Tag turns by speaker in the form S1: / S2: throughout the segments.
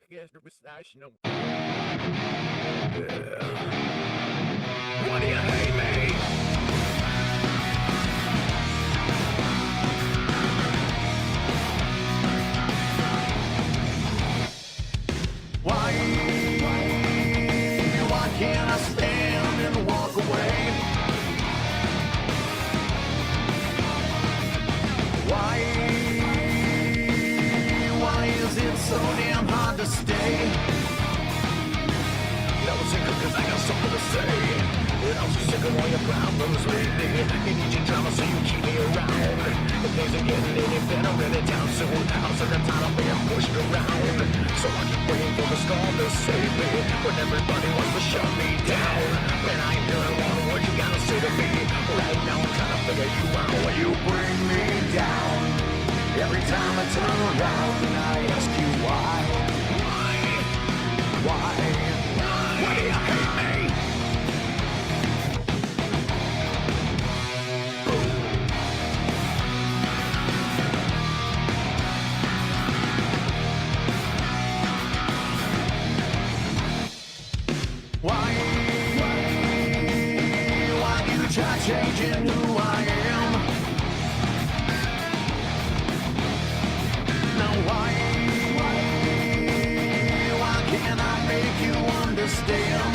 S1: Yes, pistachio. Why do you hate me? Why? Why can't I stand and walk away? Why? Why is it so damn hard to stay? Now I'm single cause I got something to say. And I'm so sick of all your problems lately. You need your drama so you keep me around. If things are getting any better anytime soon, I'm sick and tired of being pushed around. So I keep waiting for the storm to save me when everybody wants to shut me down. And I ain't hearing one word you gotta say to me. Right now I'm trying to figure you out when you bring me down. Every time I turn around and I ask you why. Why? Why do you hate me? Why? Why you try changing who I am? Now why can't I make you understand?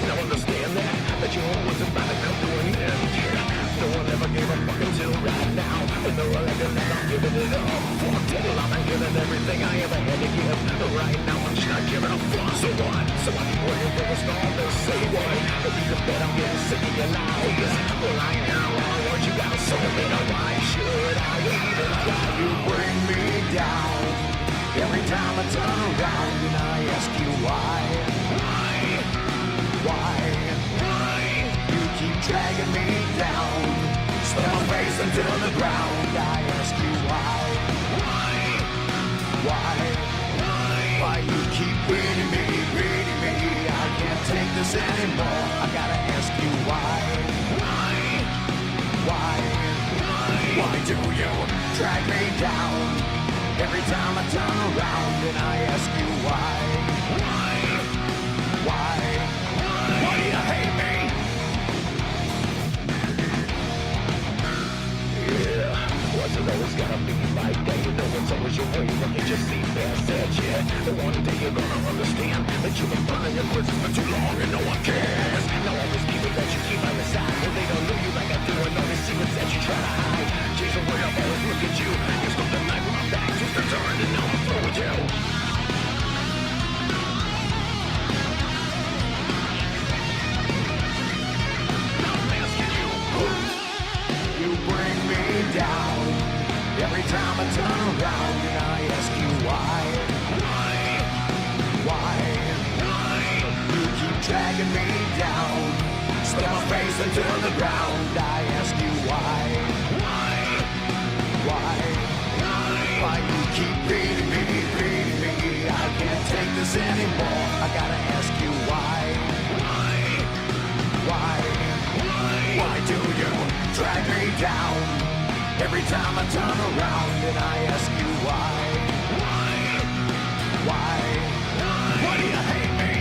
S1: Now understand that you're always about to come to an end. No one ever gave a fuck until right now. And they're all acting like I'm giving it up. Fuck it, I'm not giving everything I ever had to give. But right now I'm just not giving a fuck. So what? So I keep waiting for the storm to say what? If you bet I'm getting sick of your lies. Well, I ain't hearing all the words you got, so me know why should I even try? You bring me down. Every time I turn around and I ask you why. Why? You keep dragging me down. Slam my face into the ground. I ask you why. Why you keep beating me? I can't take this anymore. I gotta ask you why. Why do you drag me down? Every time I turn around and I ask you why. Why do you hate me? Yeah, what's it always gotta be like that? You know it's always your way, but you just see past that shit. And one day you're gonna understand that you've been burning your bridges for too long and no one cares. Now all these people that you keep on the side, well they don't know you like I do and all these secrets that you try to hide. Chase away, I'll always look at you. You stole the knife from my back, just a turn and now I'm through with you. Down. Every time I turn around and I ask you why. You keep dragging me down. Slam my face into the ground. I ask you why. Why you keep beating me? I can't take this anymore. I gotta ask you why. Why do you drag me down? Every time I turn around and I ask you why. Why do you hate me?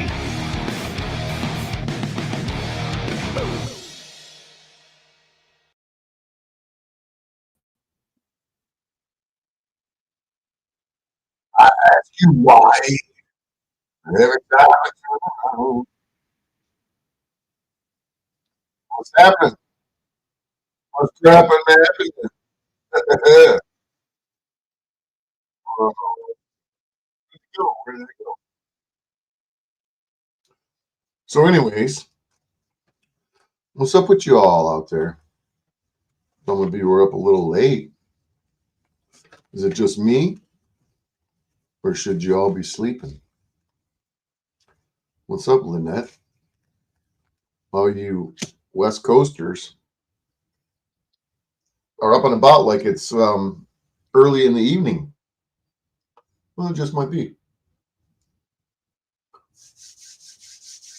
S2: I ask you why. Every time I turn around, what's happening? What's happening, man? Where did it go? So, anyways, what's up with you all out there? Some of you were up a little late. Is it just me? Or should you all be sleeping? What's up, Lynette? How you West Coasters are up and about like it's early in the evening? Well, it just might be.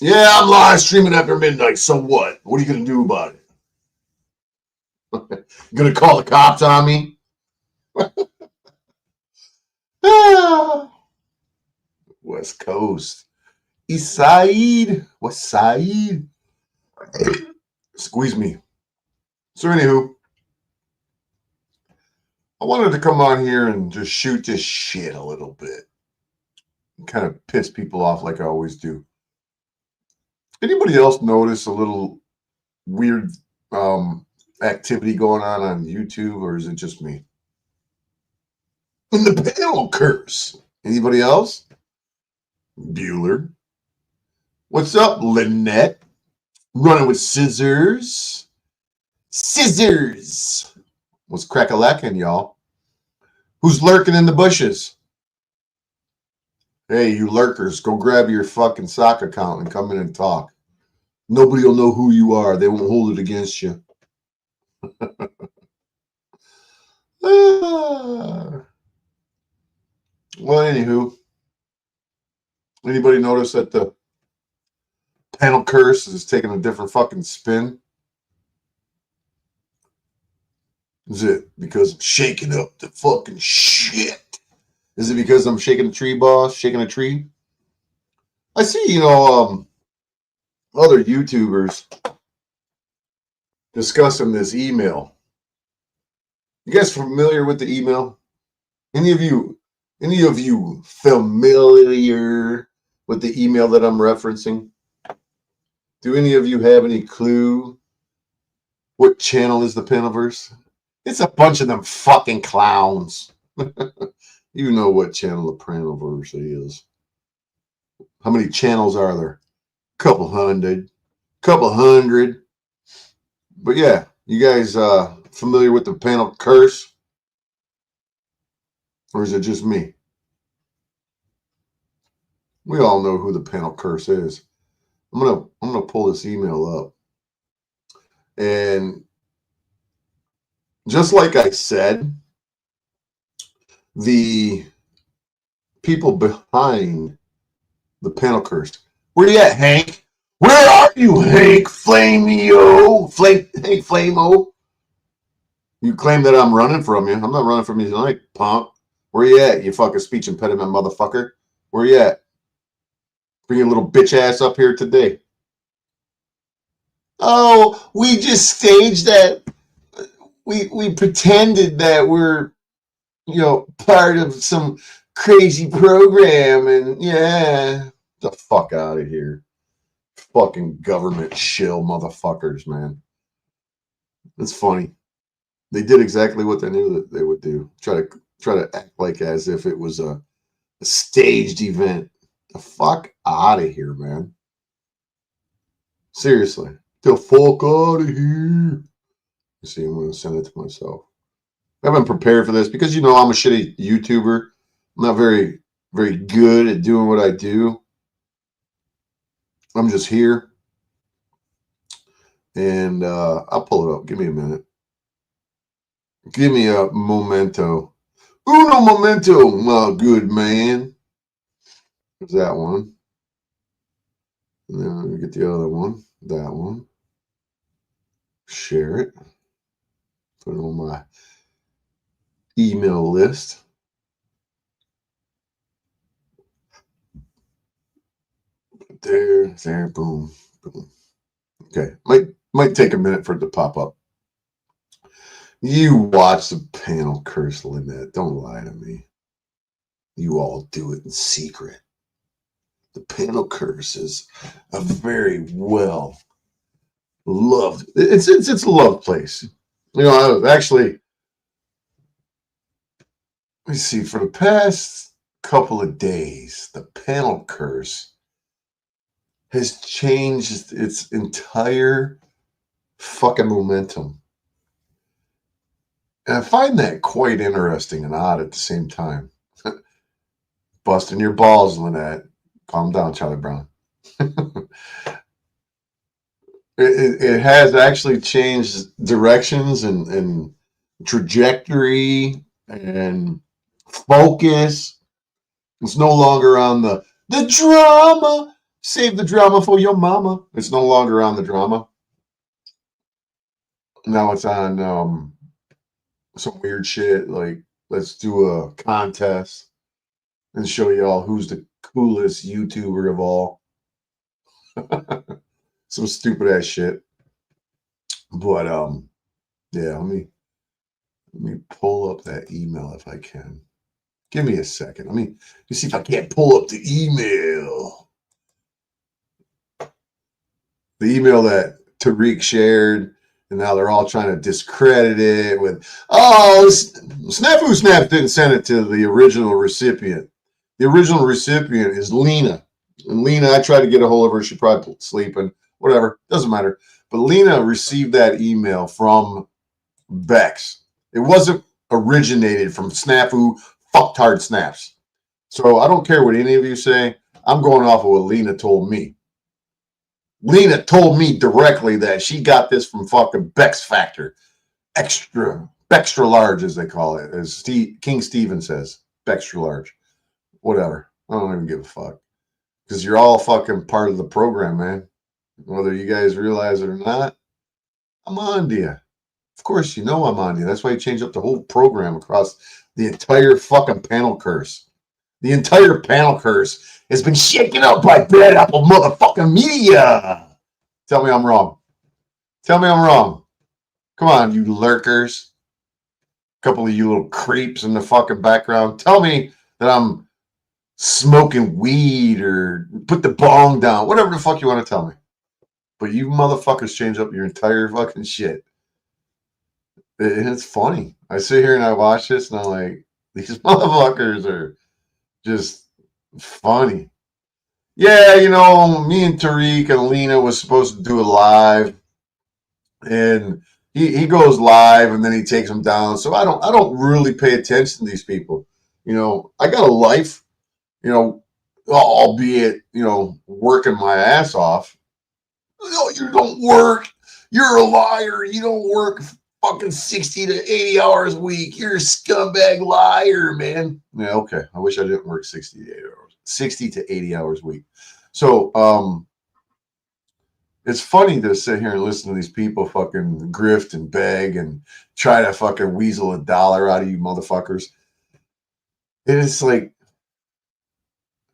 S2: Yeah, I'm live streaming after midnight. So what? What are you going to do about it? You going to call the cops on me? West Coast. East Side. West Side. Squeeze me. So anywho, I wanted to come on here and just shoot this shit a little bit. Kind of piss people off like I always do. Anybody else notice a little weird activity going on YouTube, or is it just me? And the panel curse. Anybody else? Bueller. What's up, Lynette? Running with scissors. Scissors. What's crack-a-lackin', y'all? Who's lurking in the bushes? Hey, you lurkers, go grab your fucking sock account and come in and talk. Nobody will know who you are. They won't hold it against you. Well, anywho, anybody notice that the panel curse is taking a different fucking spin? Is it because I'm shaking up the fucking shit? Is it because I'm shaking a tree, boss? Shaking a tree? I see, other YouTubers discussing this email. You guys familiar with the email? Any of you familiar with the email that I'm referencing? Do any of you have any clue what channel is the Peniverse? It's a bunch of them fucking clowns. You know what channel the Peniverse is. How many channels are there? Couple hundred. But yeah, you guys familiar with the panel curse? Or is it just me? We all know who the panel curse is. I'm gonna pull this email up. And just like I said, the people behind the panel curse. Where you at, Hank? Where are you, Hank Flameo? Hank Flamo? You claim that I'm running from you. I'm not running from you tonight, punk. Where you at, you fucking speech impediment motherfucker? Where you at? Bring your little bitch ass up here today. Oh, we just staged that. We pretended that we're, part of some crazy program, and yeah, the fuck out of here. Fucking government shill motherfuckers, man. It's funny. They did exactly what they knew that they would do. Try to act like as if it was a staged event. The fuck out of here, man. Seriously. The fuck out of here. You see, I'm going to send it to myself. I haven't prepared for this because, I'm a shitty YouTuber. I'm not very, very good at doing what I do. I'm just here. And I'll pull it up. Give me a minute. Give me a momento. Uno momento, my good man. There's that one. And then let me get the other one. That one. Share it. Put it on my email list. There, boom, boom. Okay, might take a minute for it to pop up. You watch the panel curse, Lynette. Don't lie to me. You all do it in secret. The panel curse is a very well loved. It's a love place. I was actually. Let me see. For the past couple of days, the panel curse has changed its entire fucking momentum. And I find that quite interesting and odd at the same time. Busting your balls, Lynette. Calm down, Charlie Brown. It has actually changed directions and trajectory and focus. It's no longer on the drama. Save the drama for your mama. It's no longer on the drama. Now it's on some weird shit like let's do a contest and show y'all who's the coolest YouTuber of all. Some stupid ass shit. But yeah, let me pull up that email if I can. Give me a second. Let me see if I can't pull up the email. The email that Tariq shared, and now they're all trying to discredit it with, oh, Snafu Snap didn't send it to the original recipient. The original recipient is Lena. And Lena, I tried to get a hold of her. She probably sleeping. Whatever. Doesn't matter. But Lena received that email from Bex. It wasn't originated from Snafu fucktard snaps. So I don't care what any of you say. I'm going off of what Lena told me. Lena told me directly that she got this from fucking Bex Factor. Extra large, as they call it. As King Steven says. Extra large. Whatever. I don't even give a fuck. Because you're all fucking part of the program, man. Whether you guys realize it or not, I'm on to you. Of course, you know I'm on to you. That's why you changed up the whole program across the entire fucking panel curse. The entire panel curse has been shaken up by Bad Apple motherfucking media. Tell me I'm wrong. Tell me I'm wrong. Come on, you lurkers. A couple of you little creeps in the fucking background. Tell me that I'm smoking weed or put the bong down. Whatever the fuck you want to tell me. But you motherfuckers change up your entire fucking shit. It's funny. I sit here and I watch this and I'm like, these motherfuckers are just funny. Yeah, you know, me and Tariq and Alina was supposed to do a live, and he goes live and then he takes them down. So I don't really pay attention to these people. You know, I got a life, you know, albeit, you know, working my ass off. No, you don't work. You're a liar. You don't work fucking 60 to 80 hours a week. You're a scumbag liar, man. Yeah, okay. I wish I didn't work 60 to 80 hours. 60 to 80 hours a week. So it's funny to sit here and listen to these people fucking grift and beg and try to fucking weasel $1 out of you motherfuckers. It is like,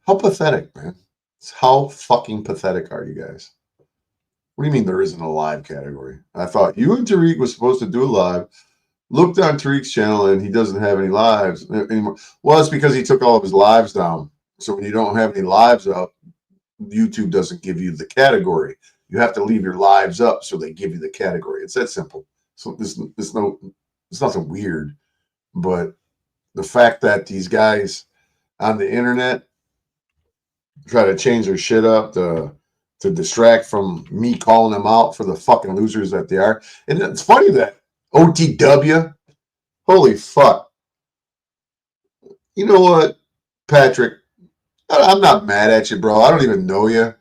S2: how pathetic, man. How fucking pathetic are you guys? What do you mean there isn't a live category? I thought you and Tariq was supposed to do a live. Looked on Tariq's channel and he doesn't have any lives anymore. Well, it's because he took all of his lives down. So when you don't have any lives up, YouTube doesn't give you the category. You have to leave your lives up so they give you the category. It's that simple. So it's nothing weird. But the fact that these guys on the internet try to change their shit up to distract from me calling them out for the fucking losers that they are. And it's funny that OTW, holy fuck. You know what, Patrick? I'm not mad at you, bro. I don't even know you,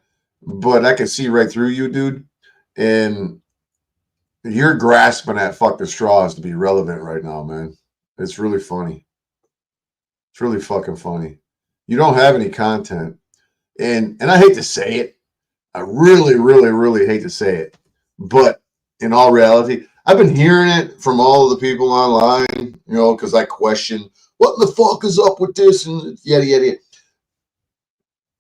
S2: but I can see right through you, dude. And you're grasping at fucking straws to be relevant right now, man. It's really funny. It's really fucking funny. You don't have any content. And I hate to say it. I really, really, really hate to say it. But in all reality, I've been hearing it from all of the people online, you know, because I question, what the fuck is up with this? And yada, yada, yada.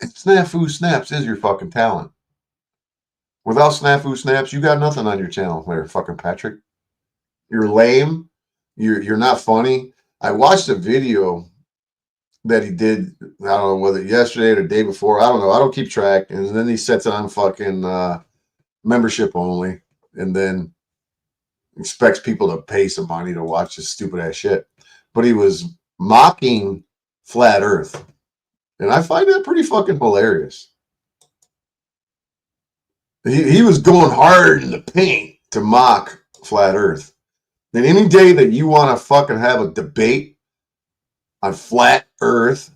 S2: Snafu Snaps is your fucking talent. Without Snafu Snaps, you got nothing on your channel there, fucking Patrick. You're lame. You're not funny. I watched a video that he did, I don't know whether yesterday or the day before. I don't know. I don't keep track. And then he sets it on fucking membership only and then expects people to pay some money to watch this stupid ass shit. But he was mocking Flat Earth. And I find that pretty fucking hilarious. He was going hard in the paint to mock Flat Earth. And any day that you want to fucking have a debate on Flat Earth,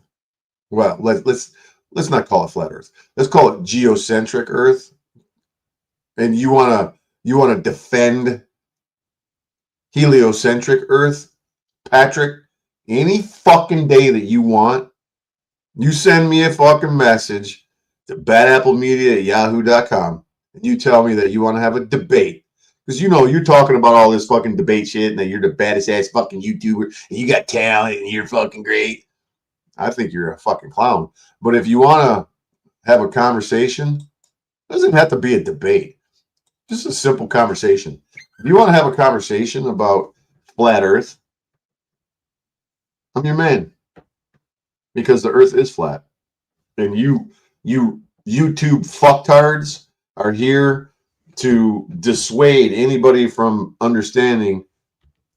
S2: well, let's not call it Flat Earth. Let's call it geocentric Earth. And you wanna defend heliocentric Earth, Patrick, any fucking day that you want, you send me a fucking message to badapplemedia@yahoo.com and you tell me that you want to have a debate. Because you know you're talking about all this fucking debate shit and that you're the baddest ass fucking YouTuber and you got talent and you're fucking great. I think you're a fucking clown. But if you want to have a conversation, it doesn't have to be a debate. Just a simple conversation. If you want to have a conversation about flat Earth, I'm your man, because the Earth is flat, and you YouTube fucktards are here to dissuade anybody from understanding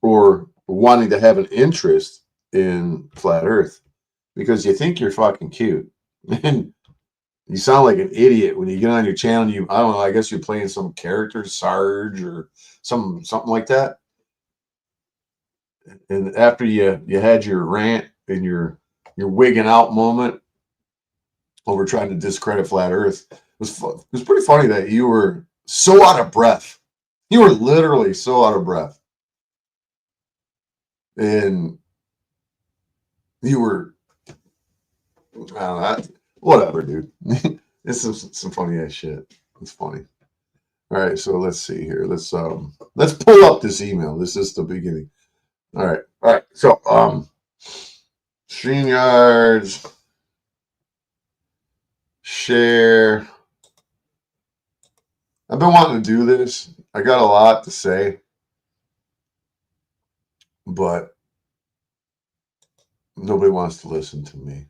S2: or wanting to have an interest in flat Earth because you think you're fucking cute. And you sound like an idiot when you get on your channel and I don't know, I guess you're playing some character, Sarge or something like that. And after you had your rant and your wigging out moment over trying to discredit flat Earth, it was pretty funny that you were so out of breath. You were literally so out of breath. And you were, I don't know, whatever, dude. It's some funny ass shit. It's funny. All right, so let's see here. Let's pull up this email. This is the beginning. All right. So StreamYards, share. I've been wanting to do this. I got a lot to say, but nobody wants to listen to me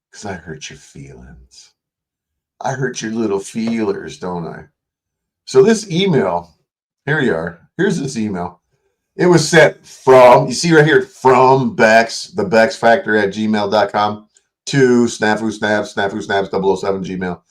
S2: because I hurt your feelings. I hurt your little feelers, don't I? So this email, here you are. Here's this email. It was sent from, you see right here, from Bex, the Bex Factor at gmail.com to Snafu Snaps 007 Gmail.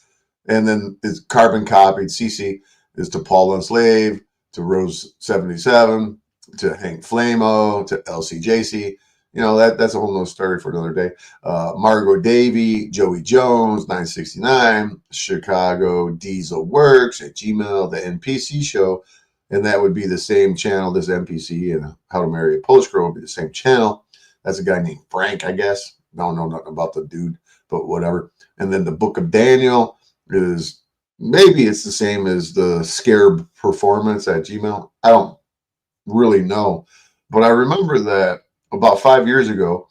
S2: And then it's carbon copied. CC is to Paul Unslave, to Rose 77, to Hank Flamo, to LCJC. You know, that's a whole nother story for another day. Margot Davey, Joey Jones, 969, Chicago Diesel Works at Gmail, the NPC show. And that would be the same channel, this NPC and How to Marry a Polish Girl would be the same channel. That's a guy named Frank, I guess. Don't know nothing about the dude, but whatever. And then the Book of Daniel is, maybe it's the same as the Scarab Performance at Gmail. I don't really know. But I remember that about 5 years ago,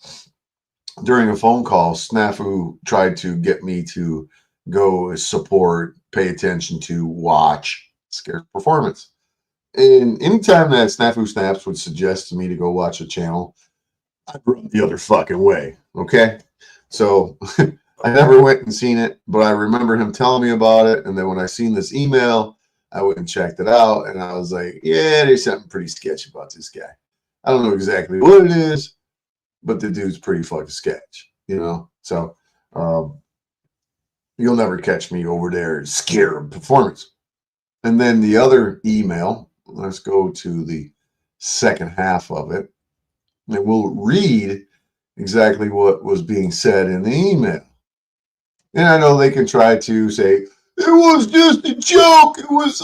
S2: during a phone call, Snafu tried to get me to go support, pay attention to, watch Scarab Performance. And anytime that Snafu Snaps would suggest to me to go watch a channel, I'd run the other fucking way. Okay. So I never went and seen it, but I remember him telling me about it. And then when I seen this email, I went and checked it out. And I was like, yeah, there's something pretty sketchy about this guy. I don't know exactly what it is, but the dude's pretty fucking sketch, you know? So you'll never catch me over there at Scarab Performance. And then the other email, let's go to the second half of it, and we'll read exactly what was being said in the email. And I know they can try to say, it was just a joke. It was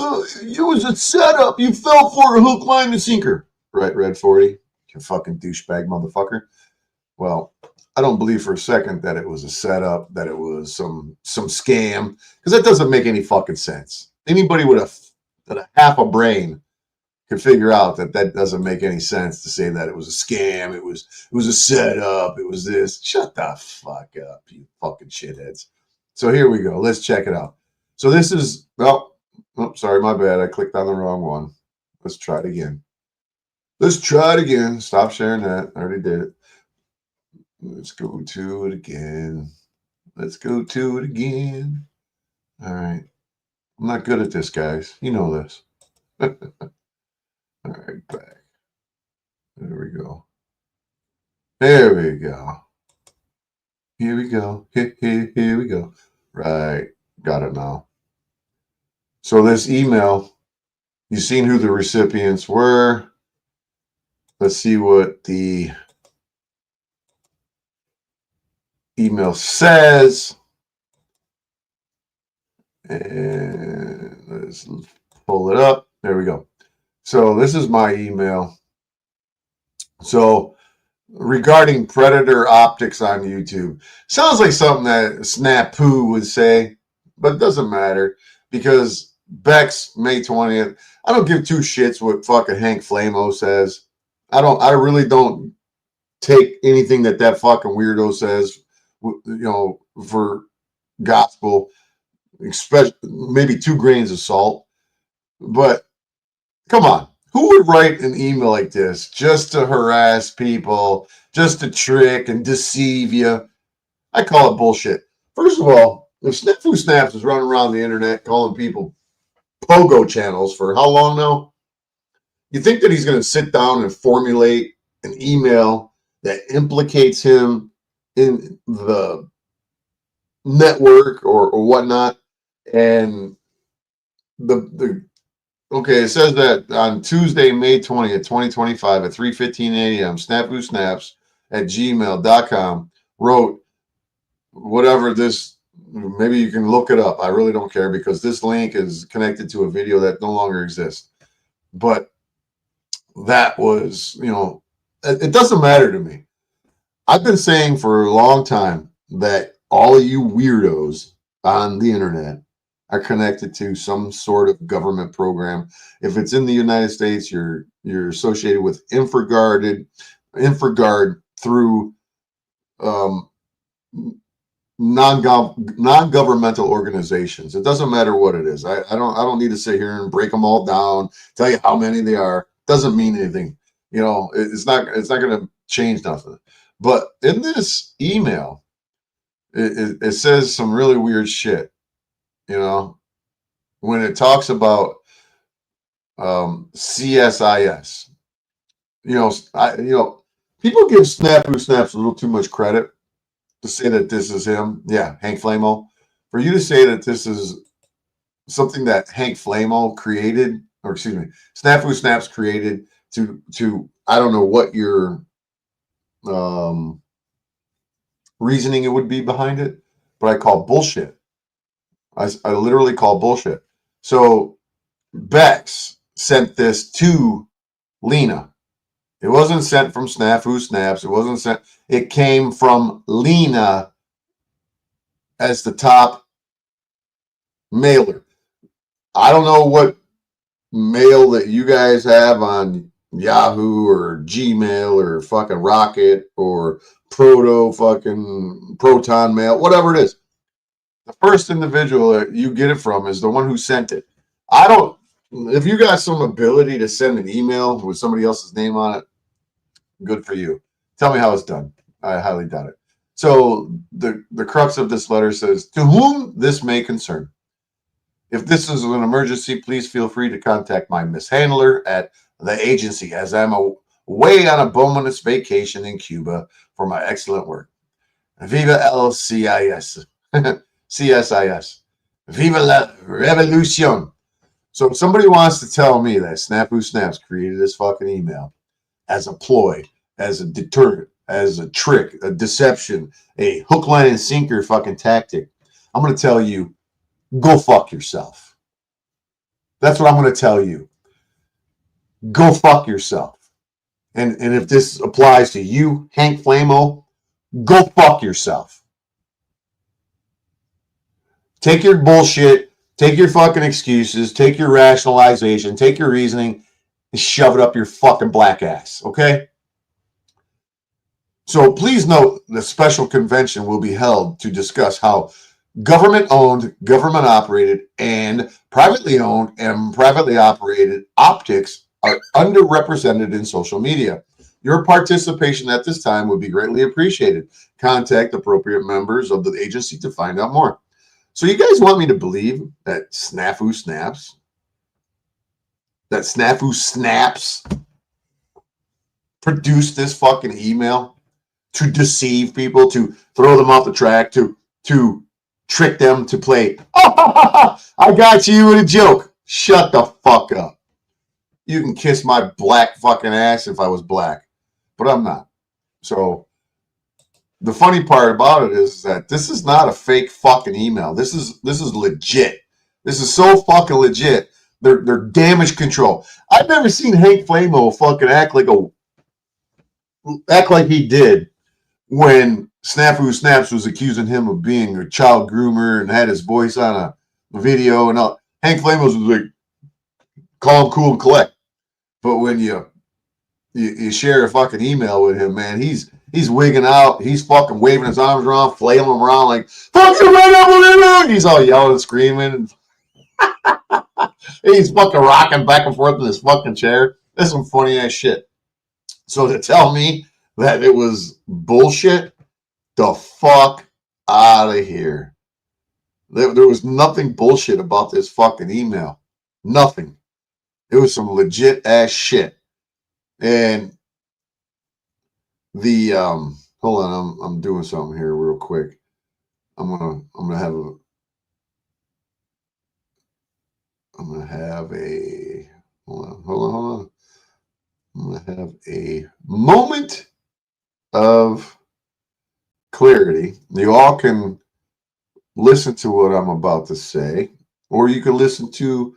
S2: a setup. You fell for a hook, line, and sinker. Right, Red 40? You fucking douchebag motherfucker. Well, I don't believe for a second that it was a setup, that it was some scam, because that doesn't make any fucking sense. Anybody with a half a brain can figure out that doesn't make any sense to say that it was a scam, it was a setup, it was this. Shut the fuck up, you fucking shitheads. So here we go. Let's check it out. So this is, oh, sorry, my bad. I clicked on the wrong one. Let's try it again. Stop sharing that. I already did it. Let's go to it again. All right. I'm not good at this, guys. You know this. All right, back. There we go. Here we go. Right. Got it now. So this email, you've seen who the recipients were. Let's see what the email says. And let's pull it up. There we go. So this is my email. So regarding predator optics on YouTube, sounds like something that Snapu would say, but it doesn't matter because Bex, May 20th, I don't give two shits what fucking Hank Flamo says. I really don't take anything that fucking weirdo says, for gospel, especially maybe 2 grains of salt. But come on, who would write an email like this just to harass people, just to trick and deceive you? I call it bullshit. First of all, if Snafu Snaps is running around the internet calling people pogo channels for how long now? You think that he's going to sit down and formulate an email that implicates him in the network or whatnot? And okay, it says that on Tuesday, May 20th, 2025 at 3:15 a.m., Snafu Snaps at gmail.com wrote whatever this, maybe you can look it up. I really don't care because this link is connected to a video that no longer exists. But that was, it doesn't matter to me. I've been saying for a long time that all of you weirdos on the internet are connected to some sort of government program. If it's in the United States, you're associated with InfraGard through non-governmental organizations. It doesn't matter what it is. I don't need to sit here and break them all down, tell you how many they are. Doesn't mean anything. It's not going to change nothing. But in this email, it says some really weird shit. When it talks about CSIS, people give Snafu Snaps a little too much credit to say that this is him. Yeah, Hank Flamo. For you to say that this is something that Hank Flamo created, or excuse me, Snafu Snaps created to I don't know what your reasoning it would be behind it, but I call bullshit. I literally call bullshit. So Bex sent this to Lena. It wasn't sent from Snafu Snaps. It wasn't sent. It came from Lena as the top mailer. I don't know what mail that you guys have on Yahoo or Gmail or fucking Rocket or Proton Mail, whatever it is. The first individual that you get it from is the one who sent it. If you got some ability to send an email with somebody else's name on it, good for you. Tell me how it's done. I highly doubt it. So the crux of this letter says, to whom this may concern. If this is an emergency, please feel free to contact my mishandler at the agency, as I'm away on a bonus vacation in Cuba for my excellent work. Viva el CIS. CSIS. Viva la revolution. So if somebody wants to tell me that Snafu Snaps created this fucking email as a ploy, as a deterrent, as a trick, a deception, a hook, line, and sinker fucking tactic, I'm going to tell you, go fuck yourself. That's what I'm going to tell you. Go fuck yourself. And if this applies to you, Hank Flamo, go fuck yourself. Take your bullshit, take your fucking excuses, take your rationalization, take your reasoning, and shove it up your fucking black ass, okay? So please note the special convention will be held to discuss how government-owned, government-operated, and privately owned and privately operated optics are underrepresented in social media. Your participation at this time would be greatly appreciated. Contact appropriate members of the agency to find out more. So you guys want me to believe that Snafu Snaps produced this fucking email to deceive people, to throw them off the track, to trick them to play, I got you with a joke. Shut the fuck up. You can kiss my black fucking ass if I was black, but I'm not. So the funny part about it is that this is not a fake fucking email. This is legit. This is so fucking legit. They're damage control. I've never seen Hank Flamo fucking act like he did when Snafu Snaps was accusing him of being a child groomer and had his voice on a video and all. Hank Flamo was like calm, cool, and collect. But when you you share a fucking email with him, man. He's wigging out. He's fucking waving his arms around, flailing them around like, fuck you, man. He's all yelling and screaming. He's fucking rocking back and forth in his fucking chair. That's some funny ass shit. So to tell me that it was bullshit, the fuck out of here. There was nothing bullshit about this fucking email. Nothing. It was some legit ass shit. And the hold on, I'm doing something here real quick. I'm gonna have a hold on. I'm gonna have a moment of clarity. You all can listen to what I'm about to say, or you can listen to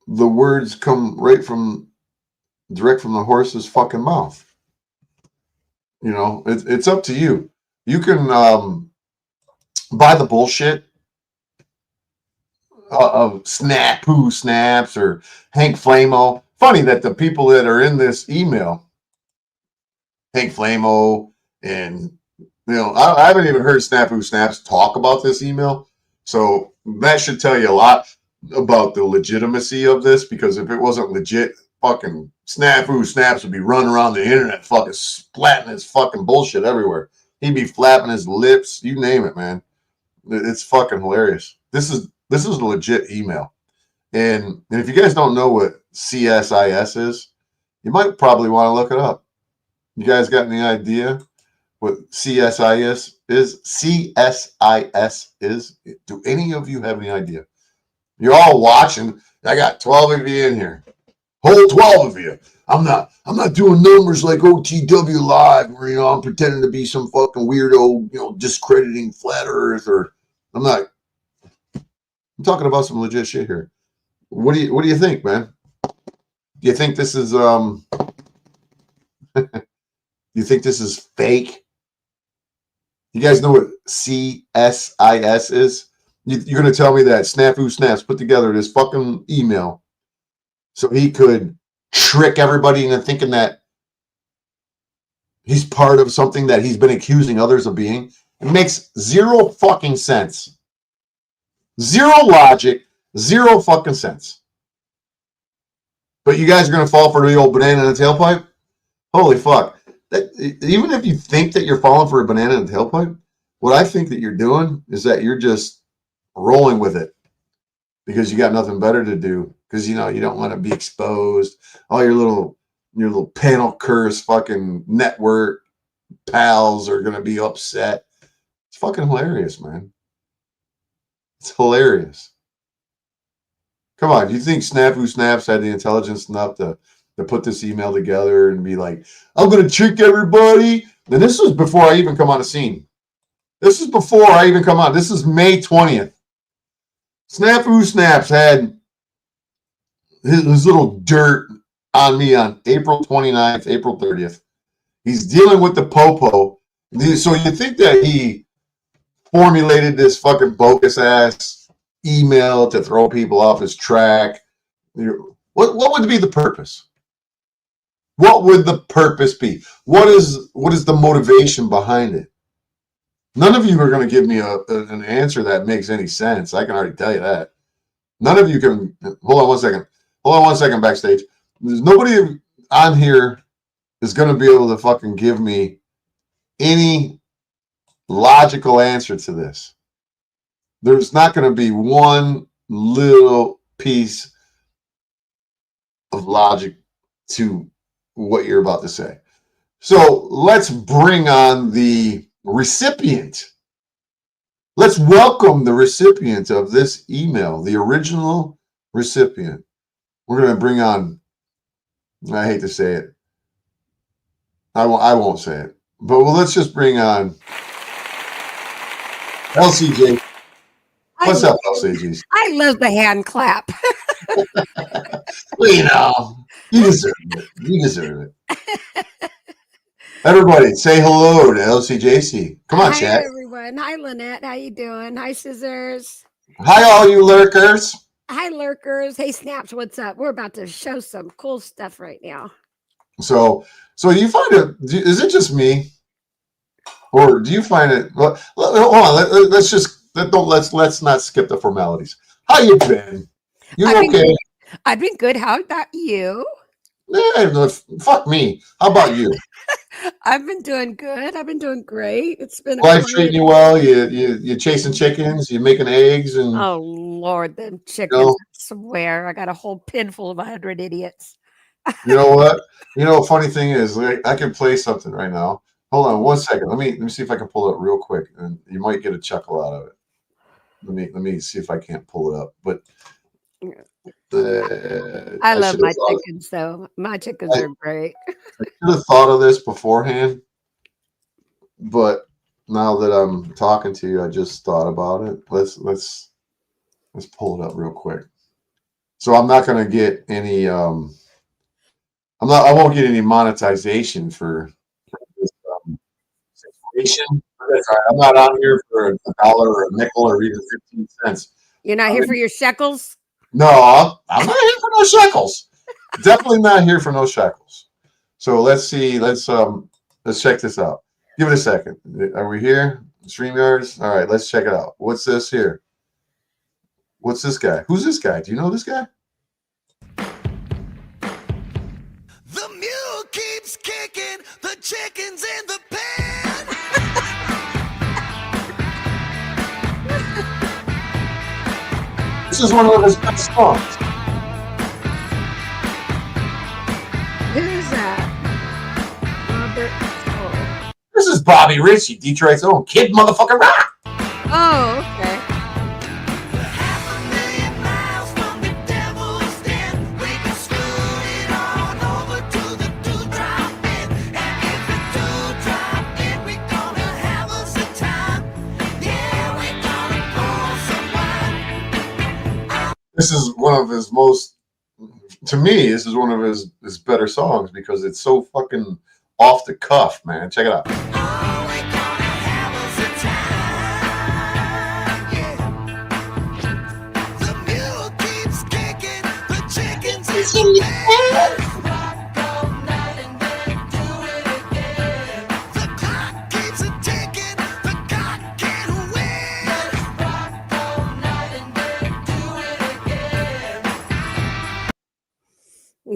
S2: the words come direct from the horse's fucking mouth. You know, it's up to you. You can buy the bullshit of Snap-Who Snaps or Hank Flamo. Funny that the people that are in this email, Hank Flamo, and I haven't even heard Snap-Who Snaps talk about this email. So that should tell you a lot about the legitimacy of this, because if it wasn't legit, fucking Snap-Who Snaps would be running around the internet fucking splatting his fucking bullshit everywhere. He'd be flapping his lips, you name it, man. It's fucking hilarious. This is a legit email. And if you guys don't know what CSIS is, you might probably want to look it up. You guys got any idea what CSIS is? CSIS is? Do any of you have any idea? You're all watching. I got 12 of you in here. Whole 12 of you. I'm not doing numbers like OTW Live where, I'm pretending to be some fucking weirdo, discrediting flat earth, or I'm talking about some legit shit here. What do you think, man? Do you think this is you think this is fake? You guys know what CSIS is? You're going to tell me that Snap-Who Snaps put together this fucking email so he could trick everybody into thinking that he's part of something that he's been accusing others of being? It makes zero fucking sense. Zero logic, zero fucking sense. But you guys are going to fall for the old banana in the tailpipe? Holy fuck. Even if you think that you're falling for a banana in the tailpipe, what I think that you're doing is that you're just rolling with it because you got nothing better to do, because you don't want to be exposed. All your little panel curse fucking network pals are going to be upset. It's fucking hilarious, man. It's hilarious. Come on, do you think Snap-Who Snaps had the intelligence enough to put this email together and be like, I'm going to trick everybody? And this was before I even come on the scene. This is before I even come on. This is May 20th. Snap-Who Snaps had his little dirt on me on April 29th, April 30th. He's dealing with the popo. So you think that he formulated this fucking bogus ass email to throw people off his track? What would be the purpose? What would the purpose be? What is the motivation behind it? None of you are going to give me an answer that makes any sense. I can already tell you that. None of you can. Hold on one second. Hold on one second backstage. There's nobody on here is going to be able to fucking give me any logical answer to this. There's not going to be one little piece of logic to what you're about to say. So let's bring on the recipient. Let's welcome the recipient of this email, the original recipient. We're going to bring on, I hate to say it, I won't say it, but let's just bring on LCJ. What's up, LCJ?
S3: I love the hand clap.
S2: Well, you deserve it. You deserve it. Everybody, say hello to LCJC. Come on,
S3: Hi,
S2: chat.
S3: everyone. Hi, Lynette. How you doing? Hi, Scissors.
S2: Hi, all you lurkers.
S3: Hi, lurkers. Hey, Snaps, what's up? We're about to show some cool stuff right now.
S2: So you find it? Is it just me, or do you find it? Hold on. Let's just let's not skip the formalities. How you been?
S3: I've
S2: You
S3: been
S2: okay?
S3: good. I've been good. How about you?
S2: No, fuck me. How about you?
S3: I've been doing good. I've been doing great. It's been a
S2: Life
S3: quiet.
S2: treating you well? You chasing chickens? You making eggs? And
S3: Oh Lord, them
S2: you
S3: chickens!
S2: know
S3: I swear, I got a whole pen full of 100 idiots.
S2: you know what? Funny thing is, like, I can play something right now. Hold on one second. Let me see if I can pull it up real quick, and you might get a chuckle out of it. Let me see if I can't pull it up. But
S3: I
S2: I
S3: love
S2: should have
S3: my
S2: thought.
S3: chickens, though. My chickens
S2: I
S3: are great.
S2: should have thought of this beforehand, but now that I'm talking to you, I just thought about it. Let's pull it up real quick. So I'm not going to get any. I won't get any monetization for this situation. That's all right. I'm not on here for a dollar or a nickel or even 15 cents.
S3: You're not
S2: I
S3: here for
S2: mean,
S3: your shekels?
S2: no, I'm not here for no shekels. Definitely not here for no shekels. So let's see. Let's check this out. Give it a second. Are we here? StreamYards? All right, let's check it out. What's this here? What's this guy? Who's this guy? Do you know this guy?
S1: The mule keeps kicking, the chicken's in the pen.
S2: This is one of his best songs.
S3: Who's that? Robert. Oh,
S2: This is Bobby Ritchie, Detroit's own Kid Motherfucking Rock.
S3: oh okay.
S1: Half a million miles from the devil's den. We can scoot it on over to the dewdrop in. And if the dewdrop in, we gonna have us a time. Yeah, we gonna pour some wine.
S2: This is one of his most, to me, this is one of his better songs because it's so fucking off the cuff, man. Check it out.
S1: Oh, we gonna have us a time. Yeah. The mule keeps kicking, the chicken's in the pen. Rock all night and then do it again. The clock keeps a ticking, the cock can't win. Rock all night and then do it again.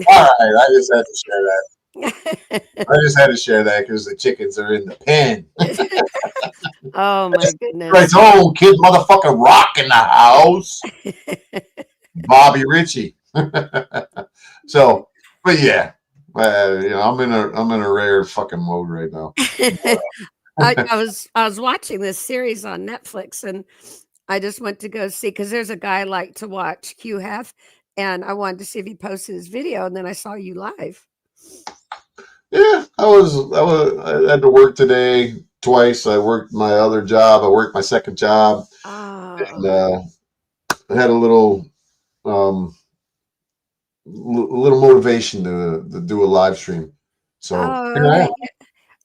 S2: All right, I just had to share that. I just had to share that because the chickens are in the pen.
S3: Oh my goodness.
S2: Detroit's own Kid Motherfucking Rock in the house. Bobby Ritchie. So, but yeah, I'm in a rare fucking mode right now.
S3: I was watching this series on Netflix, and I just went to go see because there's a guy I like to watch, Q Hef, and I wanted to see if he posted his video, and then I saw you live.
S2: Yeah, I had to work today twice. I worked my other job. I worked my second job, and
S3: Oh,
S2: I had a little little motivation to do a live stream. So
S3: oh,
S2: here I am.
S3: okay.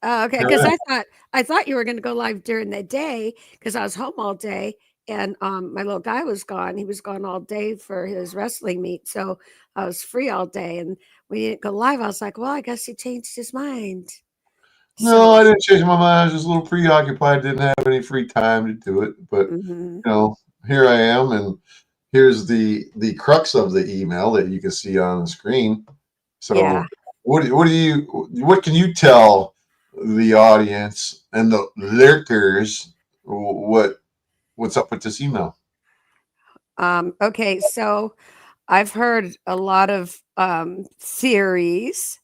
S3: Oh, okay,
S2: Here
S3: because
S2: I am.
S3: I thought you were going to go live during the day because I was home all day, and my little guy was gone. He was gone all day for his wrestling meet, so I was free all day. And when he didn't go live, I was like, well, I guess he changed his mind.
S2: No,
S3: So,
S2: I didn't change my mind. I was just a little preoccupied. Didn't have any free time to do it. But
S3: mhm.
S2: here I am, and here's the crux of the email that you can see on the screen.
S3: Yeah.
S2: So, what can you tell the audience and the lurkers what's up with this email?
S3: Okay, so I've heard a lot of theories.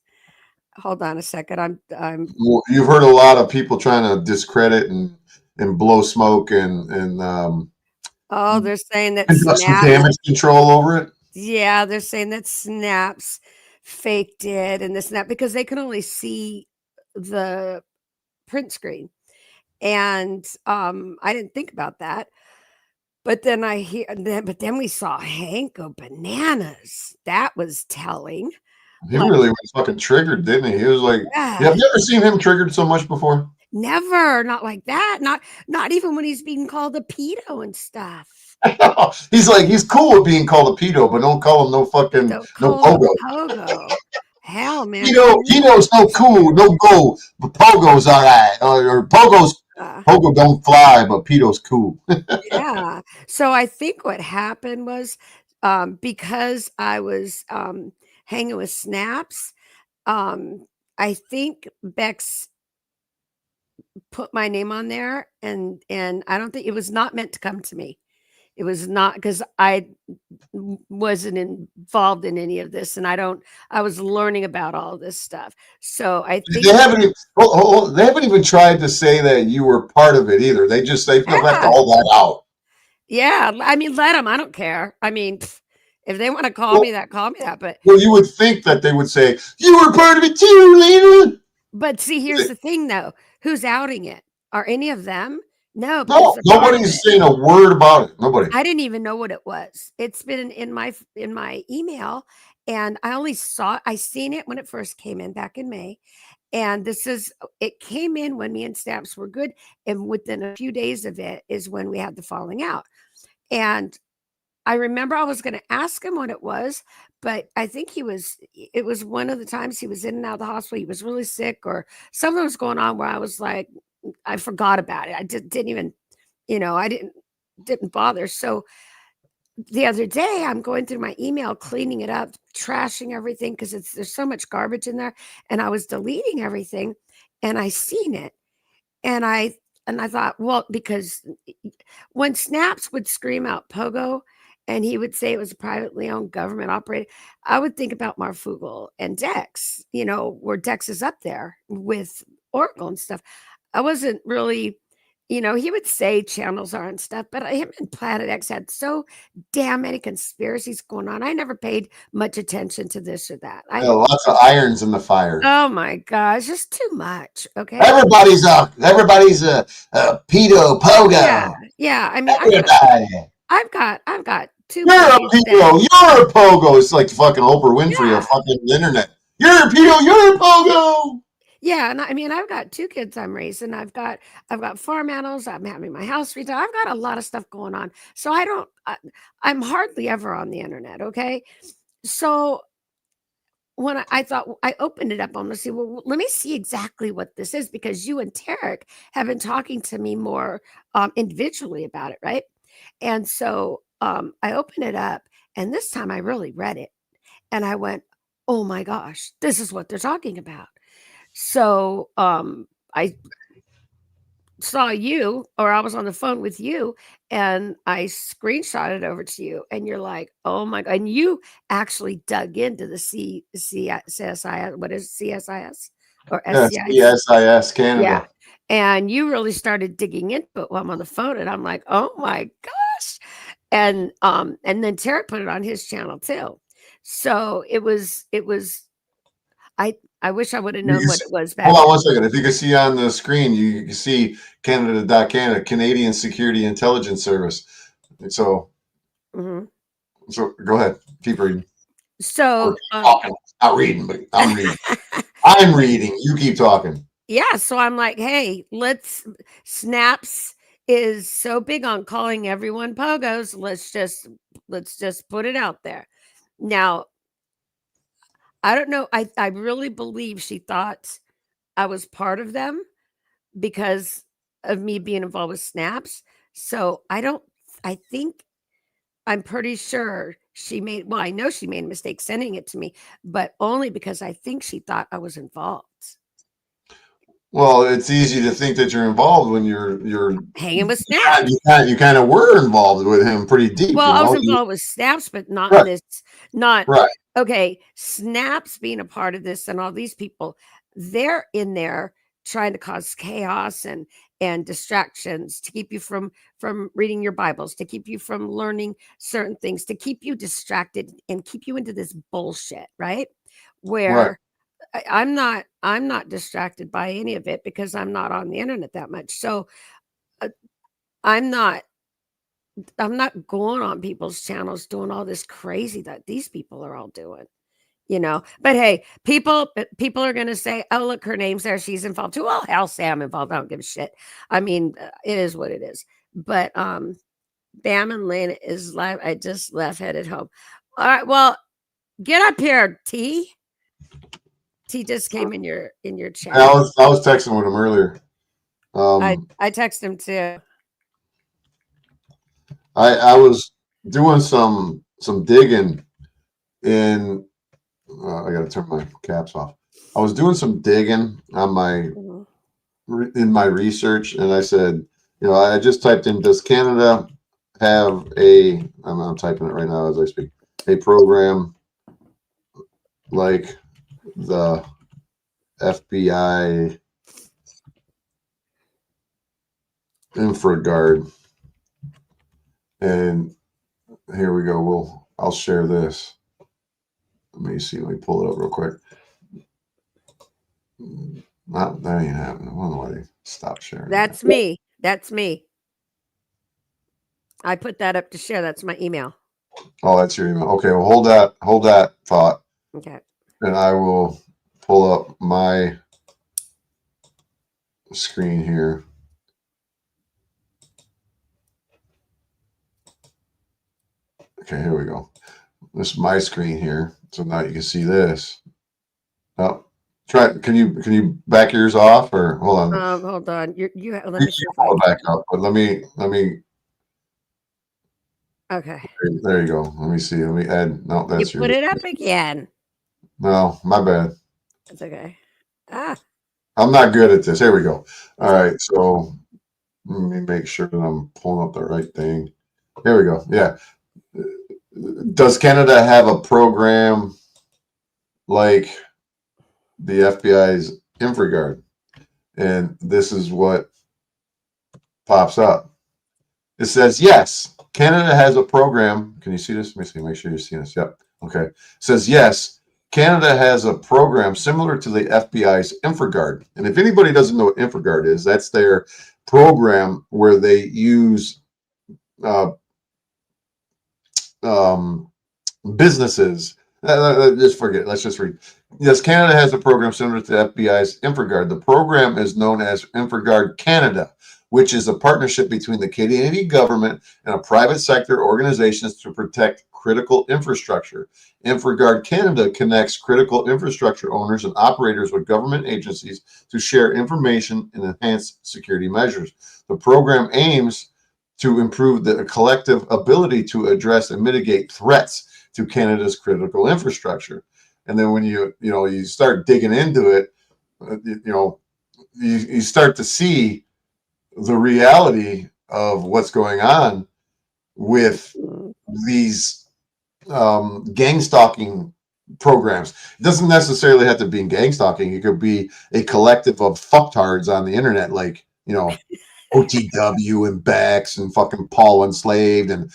S3: Hold on a second. I'm
S2: Well, you've heard a lot of people trying to discredit and blow smoke and
S3: oh, they're saying that
S2: conduct some
S3: Snaps,
S2: damage control over it.
S3: yeah, they're saying that Snaps faked it and this and that because they can only see the print screen. And I didn't think about that. But then but then we saw Hank go bananas. That was telling.
S2: He
S3: Like,
S2: really was fucking triggered, didn't he? He was like, "Yeah,
S3: yeah,
S2: have you ever seen him triggered so much before?"
S3: never, not like that. Not even when he's being called a pedo and stuff.
S2: He's like, he's cool with being called a pedo, but don't call him no fucking
S3: Don't
S2: no
S3: call him
S2: pogo.
S3: a pogo. Hell, man.
S2: Pedo's no cool, no go, but pogo's all right. Or pogo don't fly, but pedo's cool.
S3: Yeah. So I think what happened was because I was hanging with Snaps, I think Bex put my name on there, and I don't think it was not meant to come to me. It was not because wasn't involved in any of this, and I was learning about all this stuff. So I think
S2: They haven't even, they haven't even tried to say that you were part of it either. They left
S3: yeah,
S2: all that out.
S3: yeah. I mean, let them. I don't care. I mean, if they want to
S2: Well,
S3: call me that. But
S2: well, you would think that they would say you were part of it too, Lena.
S3: see, here's the thing, though. Who's outing it? Are any of them? No, because
S2: No,
S3: they're part of
S2: nobody's
S3: it.
S2: saying a word about it. Nobody.
S3: I didn't even know what it was. It's been in my email, and I seen it when it first came in back in May. And it came in when me and Snaps were good, and within a few days of it is when we had the falling out. And I remember I was going to ask him what it was, but I think it was one of the times he was in and out of the hospital. He was really sick or something was going on where I was like, I forgot about it. I didn't even, I didn't bother. So the other day I'm going through my email, cleaning it up, trashing everything because there's so much garbage in there. And I was deleting everything and I seen it. And I thought, well, because when Snaps would scream out Pogo and he would say it was a privately owned government operated, I would think about Marfugel and Dex, where Dex is up there with Oracle and stuff. I wasn't really, he would say channels are and stuff, but him and Planet X had so damn many conspiracies going on. I never paid much attention to this or that.
S2: Lots of irons in the fire.
S3: Oh my gosh, just too much. Okay.
S2: Everybody's a pedo
S3: Yeah,
S2: pogo.
S3: yeah. I mean,
S2: Everybody.
S3: I've got 2
S2: You're a
S3: buddies that
S2: pedo. You're a pogo. It's like fucking Oprah Winfrey
S3: yeah,
S2: of fucking internet. You're a pedo. You're a pogo.
S3: yeah, and I mean, I've got 2 kids I'm raising. I've got farm animals. I'm having my house redone. I've got a lot of stuff going on. So I'm hardly ever on the internet, okay? So when I thought I opened it up, I'm gonna see, well, let me see exactly what this is because you and Tarek have been talking to me more individually about it, right? And so I opened it up, and this time I really read it, and I went, "Oh my gosh, this is what they're talking about." So I saw you, or I was on the phone with you, and I screenshotted over to you, and you're like, "Oh my god!" And you actually dug into the CSIS. What is CSIS or
S2: Yes,
S3: SCIS?
S2: CSIS
S3: Yeah,
S2: Canada.
S3: and you really started digging into it while I'm on the phone, and I'm like, "Oh my gosh!" And then Tarek put it on his channel too. So I wish I would have
S2: You
S3: known
S2: can
S3: what
S2: see,
S3: it was
S2: hold
S3: back
S2: on
S3: then.
S2: one second. If you can see on the screen, you can see Canada, Canadian Security Intelligence Service. So,
S3: Mhm.
S2: so go ahead. Keep reading. Or
S3: So,
S2: keep talking. Not reading, but I'm reading. I'm reading. You keep talking.
S3: yeah, so I'm like, "Hey, Snaps is so big on calling everyone pogos. Let's just put it out there." Now, I don't know. I really believe she thought I was part of them because of me being involved with Snaps. So I think I'm pretty sure I know she made a mistake sending it to me, but only because I think she thought I was involved.
S2: Well, it's easy to think that you're involved when you're
S3: Hanging with
S2: you
S3: Snaps.
S2: kind of were involved with him pretty deep,
S3: Well,
S2: you
S3: I was
S2: know.
S3: involved with Snaps, but not in
S2: Right,
S3: this. Not
S2: right,
S3: okay. Snaps being a part of this, and all these people, they're in there trying to cause chaos and distractions to keep you from reading your Bibles, to keep you from learning certain things, to keep you distracted and keep you into this bullshit, right?
S2: right.
S3: Where I'm not distracted by any of it because I'm not on the internet that much. So uh, I'm not I'm not going on people's channels doing all this crazy that these people are all doing. But hey, people are going to say, "Oh, look, her name's there. She's involved too." Well, hell, say I'm involved. I don't give a shit. I mean, it is what it is. But Bam and Lane is live. I just left, headed home. All right. Well, get up here, T. T just came in your chat.
S2: I was texting with him earlier.
S3: I text him too.
S2: I was doing some digging in. I got to turn my caps off. I was doing some digging on my in my research, and I said, I just typed in, does Canada have I'm typing it right now as I speak, a program like the FBI InfraGard? And here we go. I'll share this. Let me see. Let me pull it up real quick. That ain't happening. I don't know why they stopped sharing.
S3: That's me. That's me. I put that up to share. That's my email.
S2: Oh, that's your email. Okay, well, hold that thought.
S3: Okay.
S2: And I will pull up my screen here. Okay, here we go. This is my screen here. So now you can see this. Oh, can you back yours off, or hold on?
S3: Hold on. Let
S2: You
S3: me see
S2: can
S3: if I
S2: pull it
S3: can.
S2: back up, but let me.
S3: Okay.
S2: There you go. Let me see. Let me add. No, that's
S3: You put it up again.
S2: No, my bad.
S3: That's okay. Ah.
S2: I'm not good at this. Here we go. All right. So let me make sure that I'm pulling up the right thing. Here we go. Yeah. Does Canada have a program like the FBI's InfraGard? And this is what pops up. It says, yes, Canada has a program. Can you see this? Let me see. Make sure you're seeing this. Yep. Okay. It says, yes, Canada has a program similar to the FBI's InfraGard. And if anybody doesn't know what InfraGard is, that's their program where they use businesses. Just forget it. Let's just read. Yes, Canada has a program similar to the FBI's InfraGard. The program is known as InfraGard Canada, which is a partnership between the Canadian government and a private sector organizations to protect critical infrastructure. InfraGard Canada connects critical infrastructure owners and operators with government agencies to share information and enhance security measures. The program aims to improve the collective ability to address and mitigate threats to Canada's critical infrastructure. And then when you start digging into it, you start to see the reality of what's going on with these gang stalking programs. It doesn't necessarily have to be gang stalking. It could be a collective of fucktards on the internet, like OTW and Bex and fucking Paul Enslaved and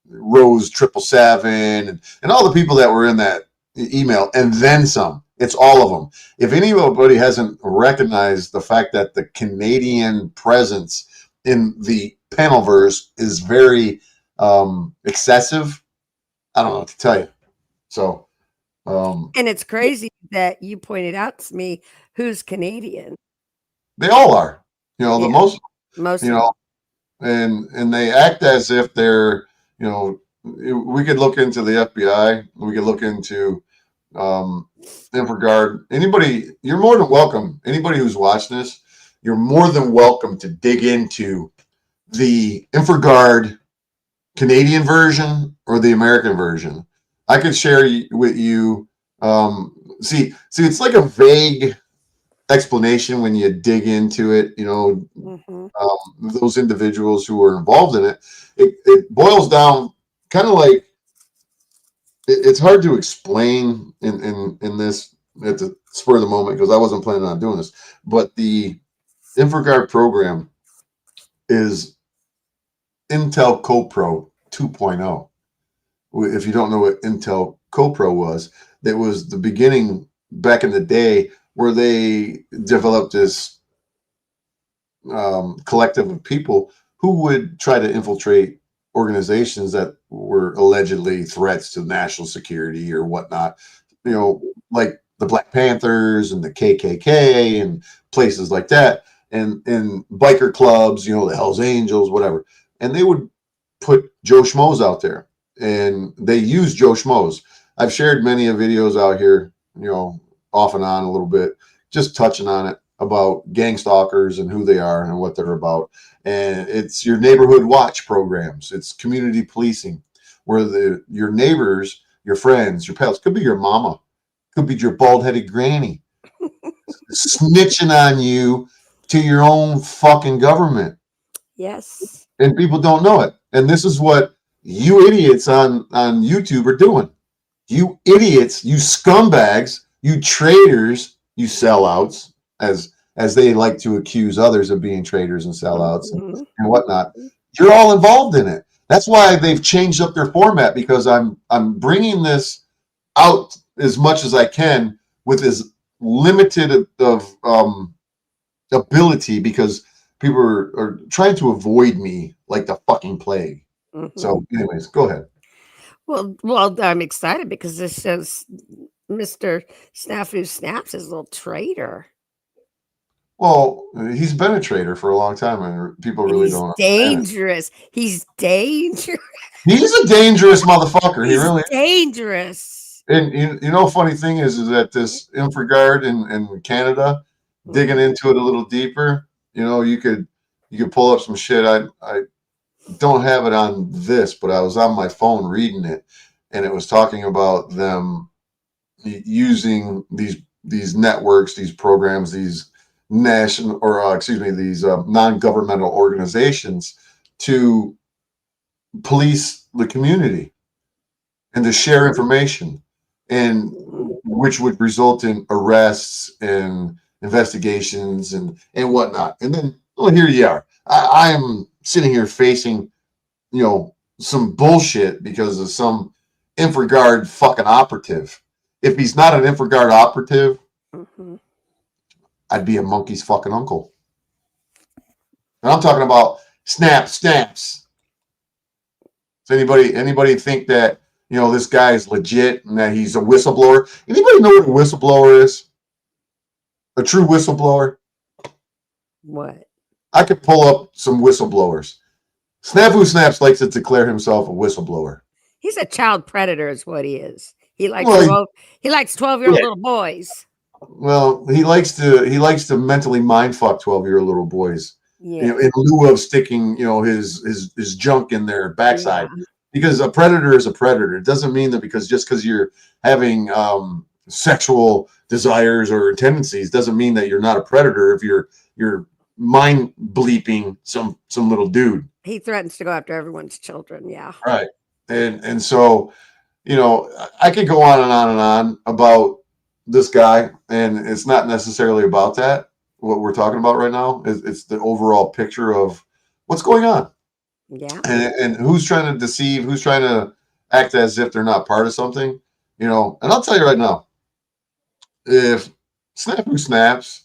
S2: Rose 777 and all the people that were in that email, and then some. It's all of them. If anybody hasn't recognized the fact that the Canadian presence in the panelverse is very excessive, I don't know what to tell you. So,
S3: and it's crazy that you pointed out to me who's Canadian.
S2: they all are. The most.
S3: Most.
S2: And they act as if they're. We could look into the FBI. We could look into InfraGard. Anybody, you're more than welcome. Anybody who's watched this, you're more than welcome to dig into the InfraGard Canadian version or the American version. I could share with you. See, it's like a vague explanation when you dig into it. Those individuals who are involved in it boils down kind of like it's hard to explain in this at the spur of the moment because I wasn't planning on doing this. But the InfraGard program is Intel CoPro 2.0. If you don't know what Intel CoPro was, it was the beginning back in the day where they developed this collective of people who would try to infiltrate organizations that were allegedly threats to national security or whatnot, like the Black Panthers and the KKK and places like that, and biker clubs, the Hells Angels, whatever. and they would put Joe Schmoes out there, and they use Joe Schmoes. I've shared many of videos out here, off and on a little bit, just touching on it about gang stalkers and who they are and what they're about. And it's your neighborhood watch programs. It's community policing, where your neighbors, your friends, your pals, could be your mama, could be your bald-headed granny, snitching on you to your own fucking government.
S3: Yes.
S2: And people don't know it. And this is what you idiots on YouTube are doing. You idiots, you scumbags, you traitors, you sellouts, as they like to accuse others of being traitors and sellouts and whatnot. You're all involved in it. That's why they've changed up their format, because I'm bringing this out as much as I can with as limited of ability, because people are trying to avoid me like the fucking plague. So, anyways, go ahead.
S3: Well, I'm excited because this shows Mr. Snafu Snaps is a little traitor.
S2: Well, he's been a traitor for a long time, and people really don't understand it.
S3: Dangerous. He's dangerous.
S2: He's a dangerous motherfucker. He really is.
S3: Dangerous.
S2: And funny thing is that this infraguard in Canada, digging into it a little deeper, you could pull up some shit. I don't have it on this, but I was on my phone reading it, and it was talking about them using these networks, these programs, these these non-governmental organizations to police the community and to share information, and which would result in arrests and investigations and whatnot. And then, well, here you are. I am sitting here facing, some bullshit because of some infraguard fucking operative. If he's not an infraguard operative, I'd be a monkey's fucking uncle. And I'm talking about snaps. Does anybody think that, this guy is legit and that he's a whistleblower? Anybody know what a whistleblower is? A true whistleblower?
S3: What?
S2: I could pull up some whistleblowers. Snafu Snaps likes to declare himself a whistleblower.
S3: He's a child predator is what he is. He likes 12-year-old little boys.
S2: Well, he likes to mentally mindfuck 12-year-old little boys.
S3: Yeah.
S2: In lieu of sticking, his junk in their backside. Yeah. Because a predator is a predator. It doesn't mean that because you're having sexual desires or tendencies doesn't mean that you're not a predator if you're mind bleeping some little dude.
S3: He threatens to go after everyone's children, yeah.
S2: Right. And so, I could go on and on and on about this guy, and it's not necessarily about that. What we're talking about right now it's the overall picture of what's going on.
S3: Yeah.
S2: And who's trying to deceive, who's trying to act as if they're not part of something, and I'll tell you right now, if Snafu Snaps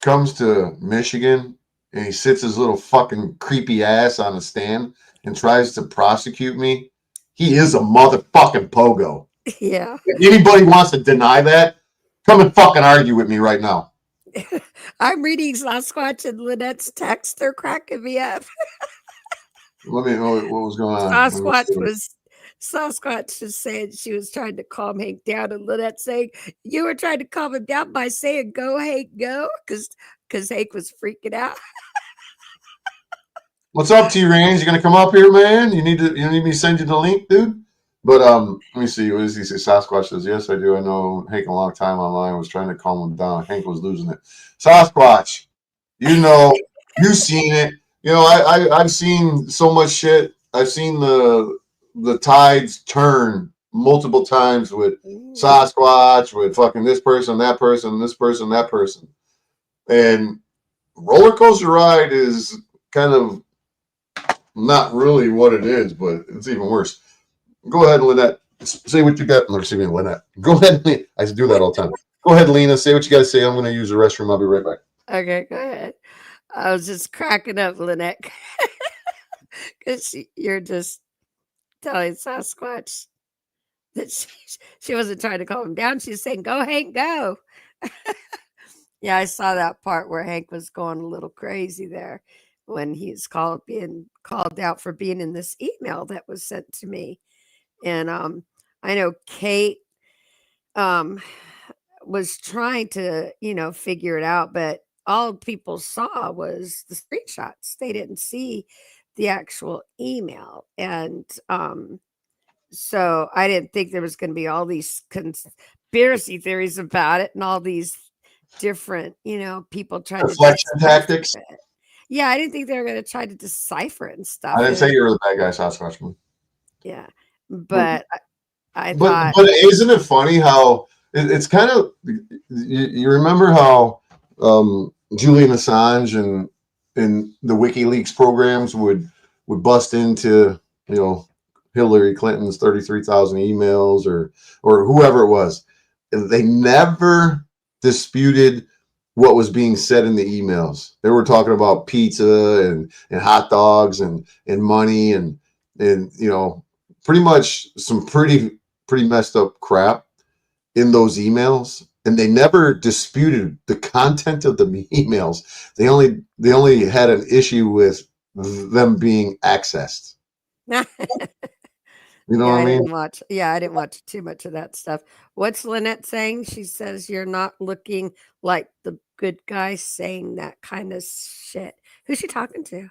S2: comes to Michigan and he sits his little fucking creepy ass on a stand and tries to prosecute me, he is a motherfucking pogo.
S3: Yeah.
S2: If anybody wants to deny that, come and fucking argue with me right now.
S3: I'm reading Sasquatch and Lynette's text. They're cracking me up.
S2: What was going on?
S3: Sasquatch was saying she was trying to calm Hank down, and Lynette saying you were trying to calm him down by saying "Go, Hank, go," because Hank was freaking out.
S2: What's up, T-Range? You gonna come up here, man? You need me to send you the link, dude? But let me see. What does he say? Sasquatch says, "Yes, I do. I know Hank a long time online. I was trying to calm him down. Hank was losing it." Sasquatch, you've seen it. I've seen so much shit. I've seen the tides turn multiple times with Sasquatch, with fucking this person, that person, this person, that person. And roller coaster ride is kind of not really what it is, but it's even worse. Go ahead, Lynette. Say what you got. Excuse me, Lynette. Go ahead. I do that all the time. Go ahead, Lena. Say what you got to say. I'm going to use the restroom. I'll be right back.
S3: Okay, go ahead. I was just cracking up, Lynette, because you're just telling Sasquatch that she wasn't trying to calm him down. She's saying, "Go, Hank, go." Yeah, I saw that part where Hank was going a little crazy there when he's being called out for being in this email that was sent to me. And I know Kate um was trying to, figure it out, but all people saw was the screenshots. They didn't see the actual email. And so I didn't think there was going to be all these conspiracy theories about it and all these different, people trying to
S2: Deflection
S3: decipher
S2: tactics.
S3: it. Yeah, I didn't think they were going to try to decipher it and
S2: I
S3: stuff.
S2: didn't say you were the bad guy, Sasquatch.
S3: Yeah,
S2: But
S3: but I
S2: but
S3: thought,
S2: but isn't it funny how it's kind of you remember how Julian Assange and the WikiLeaks programs would bust into Hillary Clinton's 33,000 emails or whoever it was, and they never disputed what was being said in the emails. They were talking about pizza and hot dogs and money and pretty much some pretty messed up crap in those emails, and they never disputed the content of the emails. They only had an issue with them being accessed.
S3: yeah,
S2: You know what I mean?
S3: I didn't watch too much of that stuff. What's Lynette saying? She says you're not looking like the good guy saying that kind of shit. Who's she talking to?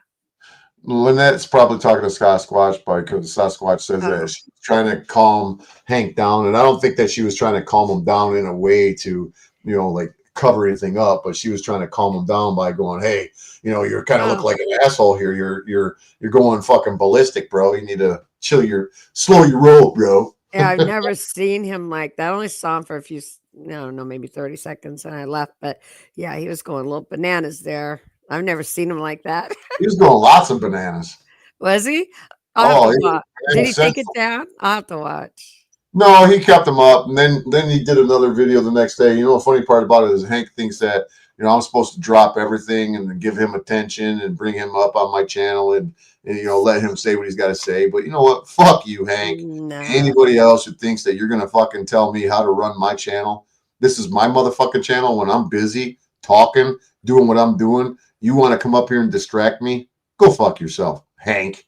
S2: Lynette's probably talking to Sasquatch because Sasquatch says
S3: Oh,
S2: that she's trying to calm Hank down, and I don't think that she was trying to calm him down in a way to, like cover anything up, but she was trying to calm him down by going, "Hey, you're kind of look
S3: oh,
S2: like an asshole here. You're going fucking ballistic, bro. You need to slow your roll, bro."
S3: yeah, I've never seen him like that. I only saw him for a few, no, no, maybe 30 seconds and I left. But yeah, he was going little bananas there. I've never seen him like that.
S2: He was going lots of bananas.
S3: Was he? I'll have
S2: Oh,
S3: to watch. Did he take
S2: since
S3: it down? I'll have to watch.
S2: No, he kept them up, and then he did another video the next day. The funny part about it is Hank thinks that I'm supposed to drop everything and then give him attention and bring him up on my channel and let him say what he's got to say. But you know what? Fuck you, Hank.
S3: No.
S2: Anybody else who thinks that you're gonna fucking tell me how to run my channel? This is my motherfucking channel. When I'm busy talking, doing what I'm doing, you want to come up here and distract me? Go fuck yourself, Hank.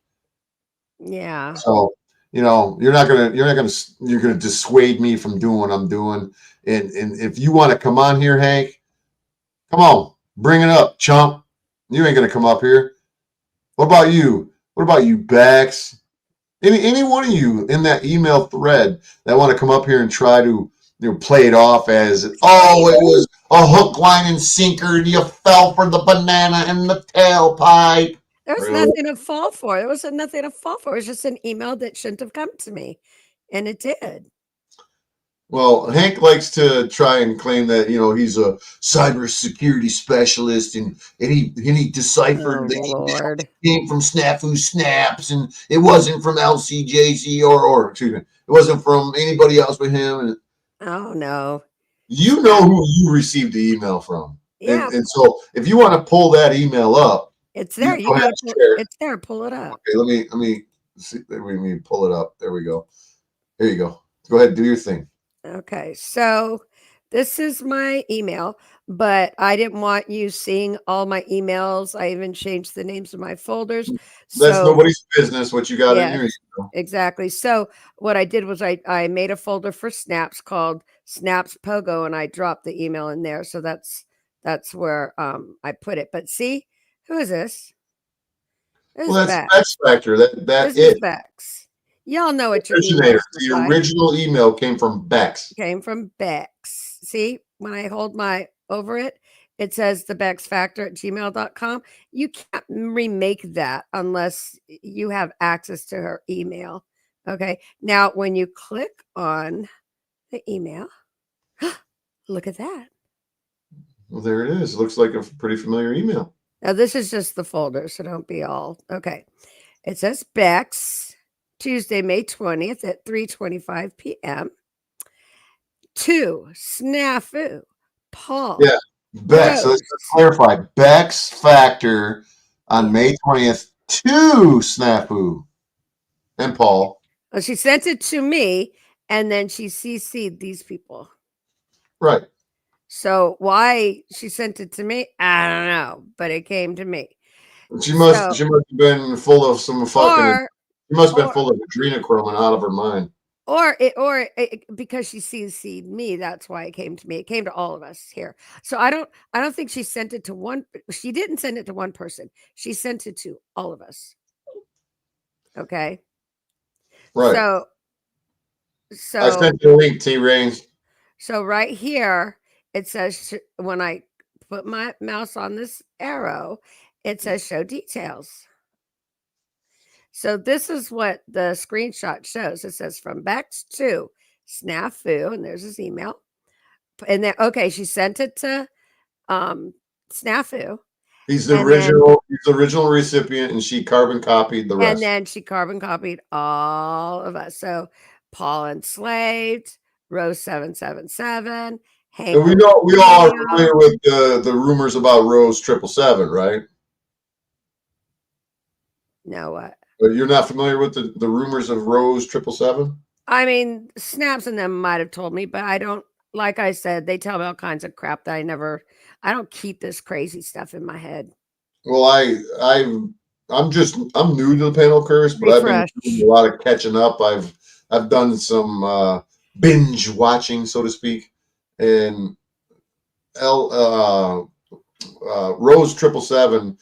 S3: Yeah.
S2: So you're gonna dissuade me from doing what I'm doing. And if you want to come on here, Hank, come on, bring it up, chump. You ain't gonna come up here. What about you? What about you, Bex? Any one of you in that email thread that want to come up here and try to play it off as, oh, it was a hook, line, and sinker, and you fell for the banana in the tailpipe.
S3: There was
S2: Really?
S3: nothing to fall for. There was nothing to fall for. It was just an email that shouldn't have come to me. And it did.
S2: Well, Hank likes to try and claim that he's a cybersecurity specialist, and he
S3: Oh,
S2: deciphered the email
S3: Lord.
S2: came from Snafu Snaps, and it wasn't from LCJC or excuse me, it wasn't from anybody else but him. And
S3: Oh, no.
S2: you know who you received the email from,
S3: Yeah,
S2: and so if you want to pull that email up,
S3: it's
S2: you
S3: there. You
S2: go ahead
S3: got to
S2: and
S3: pull
S2: share it.
S3: it's there. Pull it up.
S2: Okay, let me see. Let me pull it up. There we go. There you go. Go ahead, do your thing.
S3: Okay. So this is my email, but I didn't want you seeing all my emails. I even changed the names of my folders.
S2: That's
S3: So
S2: nobody's business what you got in
S3: yes,
S2: your email.
S3: exactly. So what I did was I made a folder for snaps called Snaps Pogo, and I dropped the email in there. So that's where I put it. But see, who is this? This is
S2: Well, that's X
S3: Bex.
S2: Factor. That
S3: This is
S2: it
S3: Bex. Y'all know what your
S2: originator.
S3: emails look
S2: The
S3: like.
S2: original email came from Bex.
S3: Came from Bex. See, when I hold my over it, it says the Bex Factor at gmail.com. You can't remake that unless you have access to her email. Okay. Now, when you click on the email, look at that.
S2: Well, there it is. Looks like a pretty familiar email.
S3: Now, this is just the folder, so don't be all okay. It says Bex, Tuesday, May 20th at 3:25 p.m. To Snafu, Paul,
S2: Yeah, Bex. So let's
S3: Gross.
S2: clarify. Bex Factor on
S3: Yeah.
S2: May 20th to Snafu and Paul.
S3: Well, she sent it to me and then she CC'd these people.
S2: Right.
S3: So why she sent it to me, I don't know, but it came to me.
S2: She must
S3: So,
S2: have been full of some fucking.
S3: or
S2: She must have been
S3: or
S2: full of adrenochrome and out of her mind.
S3: because she CC'd me, that's why it came to me. It came to all of us here. So I don't think she sent it to one. She didn't send it to one person. She sent it to all of us. Okay.
S2: Right.
S3: So
S2: I
S3: so
S2: sent you a link, T Reigns.
S3: so right here it says when I put my mouse on this arrow, it says show details. So this is what the screenshot shows. It says from Bex to Snafu, and there's his email. And then okay, she sent it to Snafu,
S2: He's the
S3: and then
S2: original. He's the original recipient, and she carbon copied the
S3: and
S2: rest.
S3: then she carbon copied all of us. So Paul Enslaved, Rose 777,
S2: And
S3: Hank
S2: we know we all are
S3: O'Neill.
S2: familiar with the rumors about Rose 777, right?
S3: No, what?
S2: But you're not familiar with the rumors of Rose 777?
S3: I mean, Snaps and them might have told me, but I don't. Like I said, they tell me all kinds of crap that I don't keep this crazy stuff in my head.
S2: Well, I'm new to the panel curse, but I've been doing
S3: Refresh.
S2: a lot of catching up. I've done some binge watching, so to speak, and L Rose 777.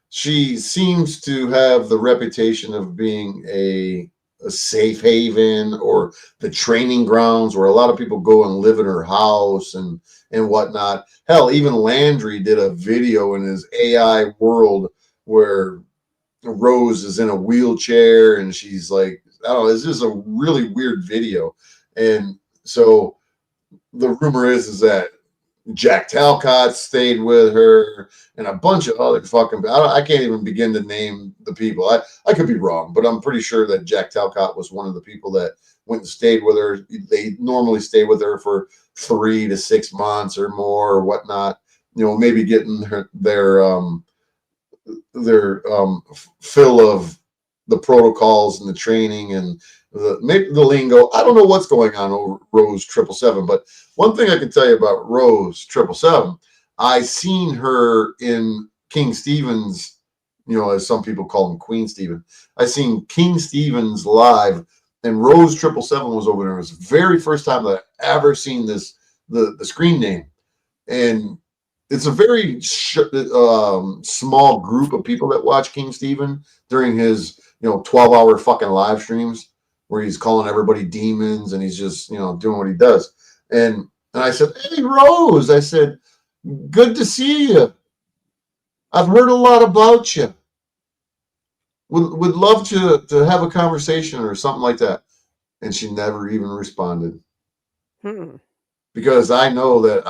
S2: She seems to have the reputation of being a safe haven or the training grounds where a lot of people go and live in her house and whatnot. Hell, even Landry did a video in his AI world where Rose is in a wheelchair and she's like, I don't know, it's just a really weird video. And so the rumor is that Jack Talcott stayed with her, and a bunch of other fucking. I can't even begin to name the people. I could be wrong, but I'm pretty sure that Jack Talcott was one of the people that went and stayed with her. They normally stay with her for 3 to 6 months or more or whatnot. You know, maybe getting their fill of the protocols and the training and maybe the lingo. I don't know what's going on over Rose 777, but one thing I can tell you about Rose 777, I seen her in King Stevens, you know, as some people call him Queen Stephen. I seen King Stevens live, and Rose 777 was over there. It was the very first time that I ever seen the screen name, and it's a very small group of people that watch King Stephen during his 12-hour fucking live streams where he's calling everybody demons and he's just doing what he does. And I said, "Hey Rose," I said, "good to see you. I've heard a lot about you. Would love to have a conversation or something like that." And she never even responded
S3: Hmm.
S2: because I know that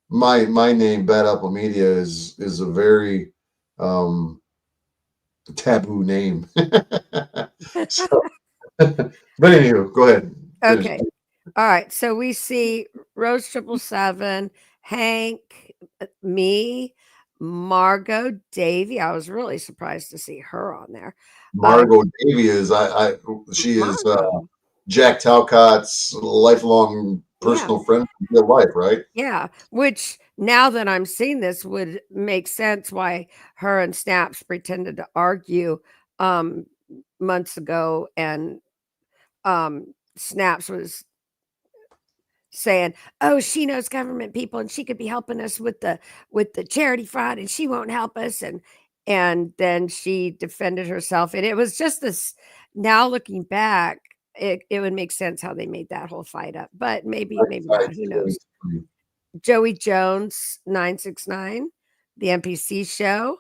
S2: my name, Bad Apple Media, is a very taboo name. So, but anywho, go ahead. Finish.
S3: Okay. All right. So we see Rose 777, Hank, me, Margot Davy. I was really surprised to see her on there.
S2: Margot Davy is she is
S3: Margot.
S2: Jack Talcott's lifelong
S3: Yeah.
S2: personal friend in real life, right?
S3: Yeah. Which now that I'm seeing this would make sense why her and Snaps pretended to argue um months ago, and Snaps was saying, "Oh, she knows government people and she could be helping us with the charity fraud and she won't help us." And then she defended herself, and it was just this. Now looking back, it would make sense how they made that whole fight up, but maybe
S2: I,
S3: not. Who knows? Joey Jones 969, the NPC show,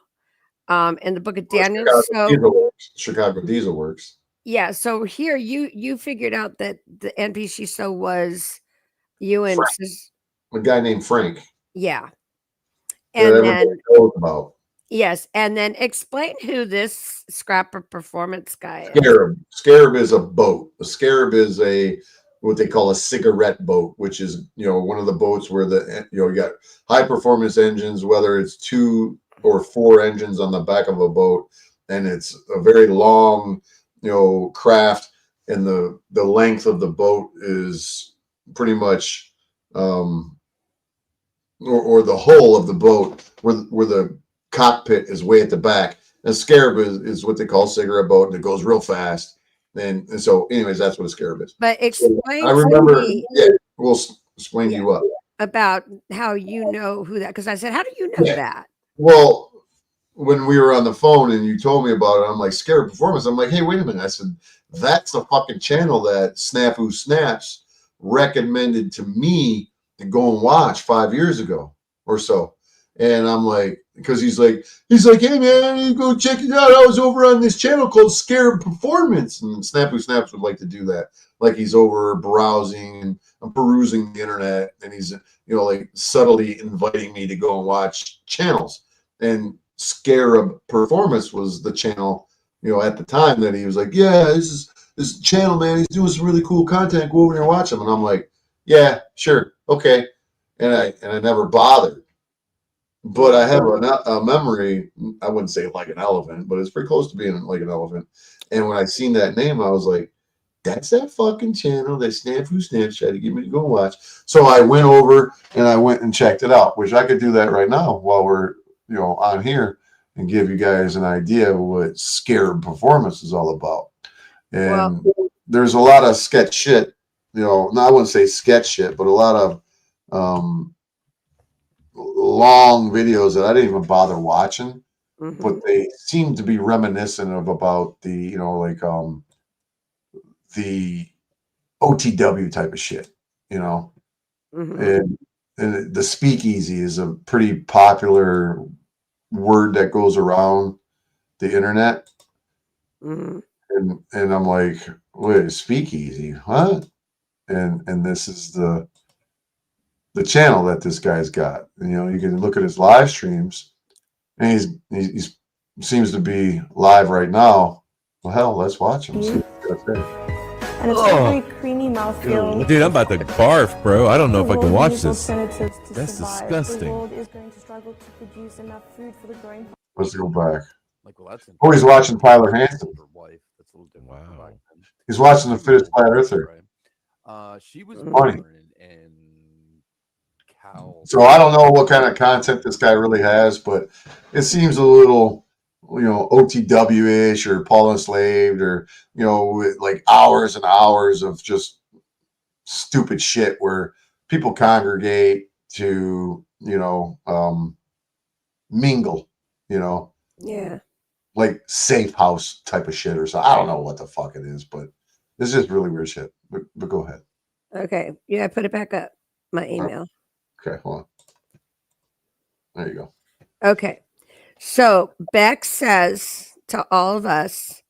S3: in the Book of Daniel. So
S2: Chicago Diesel Works.
S3: yeah, so here you figured out that the NPC show was you and
S2: Frank, a guy named Frank
S3: yeah.
S2: that
S3: And
S2: everybody
S3: then
S2: knows about.
S3: yes, and then explain who this Scrapper Performance guy is.
S2: Scarab. Scarab is a boat. A scarab is a what they call a cigarette boat, which is one of the boats where you got high performance engines, whether it's 2 or 4 engines on the back of a boat, and it's a very long craft, and the length of the boat is pretty much or the hull of the boat where the cockpit is way at the back. A scarab is what they call a cigarette boat, and it goes real fast. And so, anyways, that's what a scarab is.
S3: But
S2: So
S3: explain
S2: I
S3: to
S2: remember,
S3: me
S2: yeah, we'll explain to you what.
S3: about how you know who that, because I said, how do you know
S2: Yeah.
S3: that?
S2: Well, when we were on the phone and you told me about it, I'm like, Scarab Performance. I'm like, hey, wait a minute. I said, that's the fucking channel that Snafu Snaps recommended to me to go and watch 5 years ago or so. And I'm like, because he's like, hey man, you go check it out. I was over on this channel called Scarab Performance. And Snafu Snaps would like to do that. Like he's over browsing and perusing the internet, and he's, like subtly inviting me to go and watch channels. And Scarab Performance was the channel, at the time that he was like, yeah, this channel, man, he's doing some really cool content. Go over there and watch him. And I'm like, yeah, sure, okay. And I never bothered. But I have a memory, I wouldn't say like an elephant, but it's pretty close to being like an elephant. And when I seen that name, I was like, that's that fucking channel that Snafu Snaps tried to get me to go watch. So I went over and I went and checked it out, which I could do that right now while we're, on here, and give you guys an idea of what Scarab Performance is all about. And there's a lot of sketch shit, no, I wouldn't say sketch shit, but a lot of long videos that I didn't even bother watching, but they seem to be reminiscent of about the, the OTW type of shit, and the speakeasy is a pretty popular word that goes around the internet. And I'm like, wait, speakeasy, what? And this is the channel that this guy's got. And, you can look at his live streams, and he's seems to be live right now. Well, hell, let's watch him. See what that's
S4: and it's a very creamy mouthfeel.
S5: Dude, I'm about to barf, bro. I don't know if I can watch this.
S4: Alternatives to
S5: That's
S4: survive.
S5: disgusting.
S4: The world is going to struggle to produce enough food for the growing.
S2: Let's go back.
S6: Like, well, that's
S2: Oh, he's watching Tyler Hansen.
S6: Wow.
S2: He's watching the fittest flat earther.
S6: She was
S2: Funny.
S6: born in Cal.
S2: So I don't know what kind of content this guy really has, but it seems a little, OTW-ish or Paul Enslaved, or, with like hours and hours of just stupid shit where people congregate to, mingle,
S3: Yeah.
S2: like safe house type of shit or something. I don't know what the fuck it is, but it's just really weird shit. But go ahead.
S3: Okay. Yeah, put it back up. My email.
S2: Okay, hold on. There you go.
S3: Okay. So Beck says to all of us,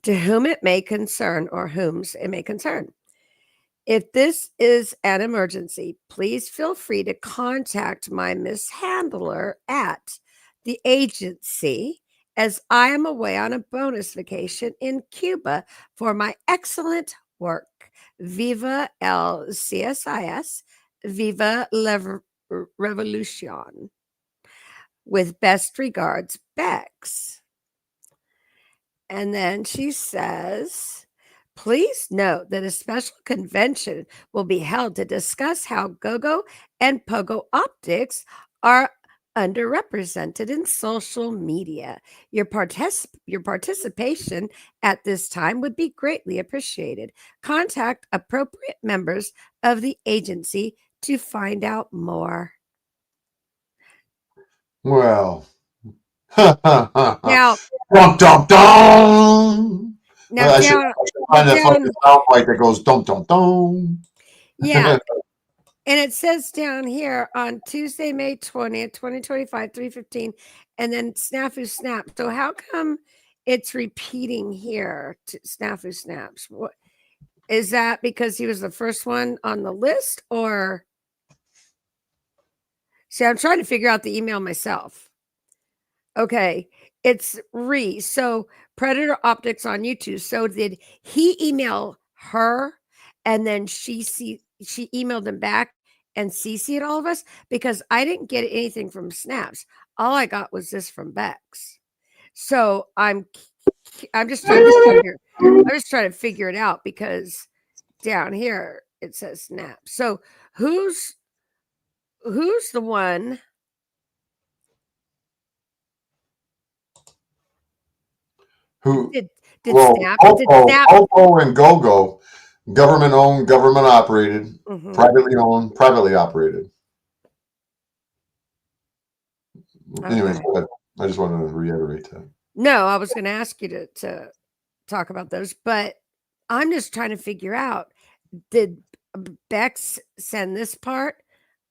S3: to whom it may concern or whom's it may concern, if this is an emergency, please feel free to contact my mishandler at the agency, as I am away on a bonus vacation in Cuba for my excellent work. Viva el CSIS, viva la revolution. With best regards, Bex. And then she says, please note that a special convention will be held to discuss how GoGo and Pogo optics are underrepresented in social media. Your participation at this time would be greatly appreciated. Contact appropriate members of the agency to find out more.
S2: Well,
S3: Now,
S2: dum dum dum.
S3: now
S2: I should
S3: down,
S2: find that
S3: down,
S2: fucking soundbite that goes dum dum dum.
S3: yeah. And it says down here on Tuesday, May 20th, 2025, 3:15, and then Snafu Snap. So how come it's repeating here to Snafu Snaps? What is that, because he was the first one on the list, or see, I'm trying to figure out the email myself. Okay, it's so Predator Optics on YouTube. So did he email her, and then she emailed him back and CC'd all of us? Because I didn't get anything from Snaps. All I got was this from Bex. So I'm just trying to figure it out, because down here it says Snap. So who's the one
S2: Who?
S3: Did
S2: Well,
S3: Snap? Did
S2: Oppo,
S3: Snap?
S2: Oppo and GoGo, government owned, government operated,
S3: Mhm.
S2: privately owned, privately operated. Anyways,
S3: Okay.
S2: go ahead. I just wanted to reiterate that.
S3: No, I was going to ask you to talk about those, but I'm just trying to figure out, did Bex send this part,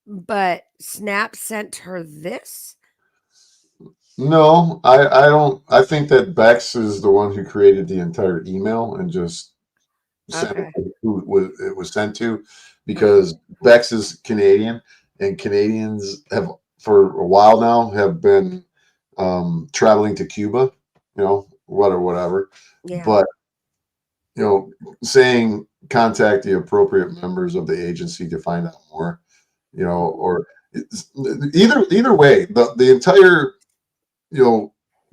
S3: but Snap sent her this?
S2: No, I don't. I think that Bex is the one who created the entire email and just sent
S3: Okay.
S2: it who it was sent to, because Bex is Canadian, and Canadians have for a while now have been traveling to Cuba, whatever.
S3: Yeah.
S2: But saying contact the appropriate members of the agency to find out more, or either way, the entire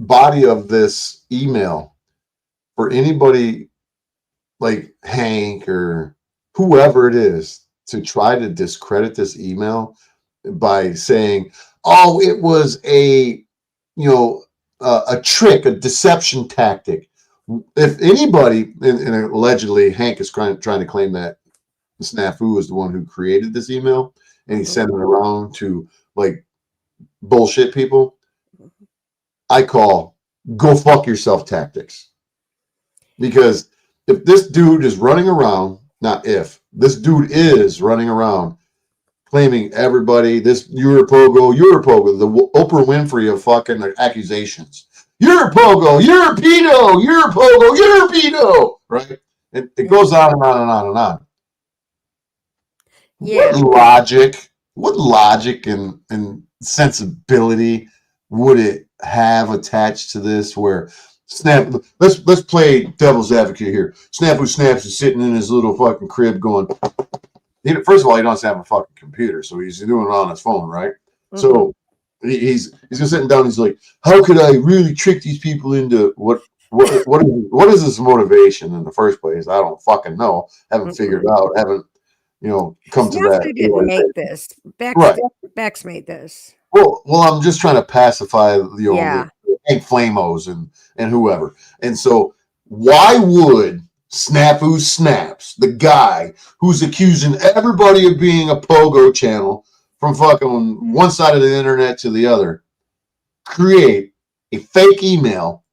S2: body of this email for anybody like Hank or whoever it is to try to discredit this email by saying, "Oh, it was a trick, a deception tactic." If anybody, and allegedly Hank is trying to claim that Snafu is the one who created this email and he sent it around to like bullshit people, I call go fuck yourself tactics. Because if this dude is running around, not if, this dude is running around claiming everybody, you're a pogo, the Oprah Winfrey of fucking accusations. You're a pogo, you're a pedo, you're a pogo, you're a pedo, right? It goes on and on and on and on.
S3: Yeah.
S2: What logic and sensibility would it have attached to this where let's play devil's advocate here. Snafu Snaps is sitting in his little fucking crib going, first of all, he doesn't have a fucking computer, so he's doing it on his phone, right? So he's just sitting down. He's like, how could I really trick these people into what is this motivation in the first place? I don't fucking know. Haven't figured out. Haven't come to that.
S3: Snafu didn't make this.
S2: Right.
S3: Bex made this.
S2: Well, I'm just trying to pacify
S3: Yeah.
S2: the Hank Flamos and whoever. And so why would Snafu Snaps, the guy who's accusing everybody of being a pogo channel from fucking one side of the internet to the other, create a fake email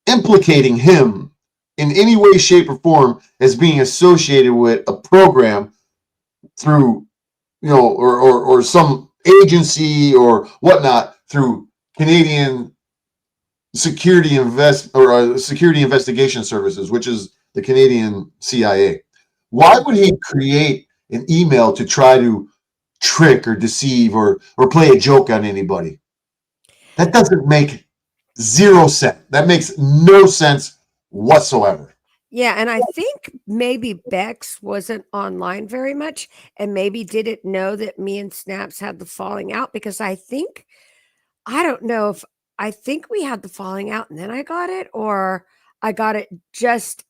S2: implicating him in any way, shape, or form as being associated with a program through, or some agency or whatnot through Canadian Security Investigation Services, which is the Canadian CIA. Why would he create an email to try to trick or deceive or play a joke on anybody? That doesn't make zero sense. That makes no sense whatsoever.
S3: Yeah, and I think maybe Bex wasn't online very much and maybe didn't know that me and Snaps had the falling out, because I think we had the falling out and then I got it, or I got it just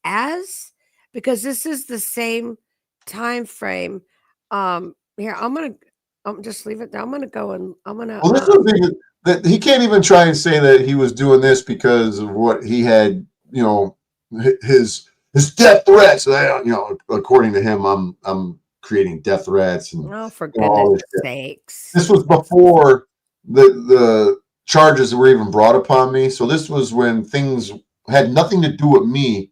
S3: because this is the same time frame. Here, I'm just leave it there. I'm gonna go and I'm gonna
S2: Well, this is the thing that he can't even try and say that he was doing this because of what he had, his death threats. According to him, I'm creating death threats and
S3: oh, for
S2: all
S3: goodness
S2: this shit.
S3: sakes.
S2: This was before the charges were even brought upon me. So this was when things had nothing to do with me.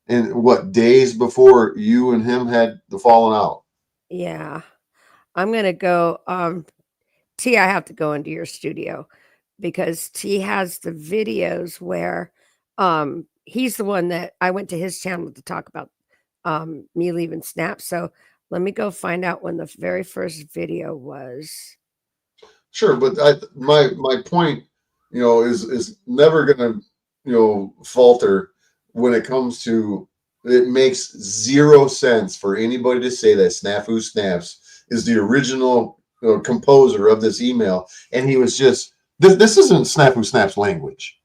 S2: And what, days before you and him had the falling out?
S3: Yeah. I'm gonna go T, I have to go into your studio because T has the videos where he's the one that I went to his channel to talk about me leaving Snap. So let me go find out when the very first video was.
S2: Sure, but my point, is never gonna, falter when it comes to it makes zero sense for anybody to say that Snafu Snaps is the original composer of this email, and he was just this isn't Snafu Snaps language.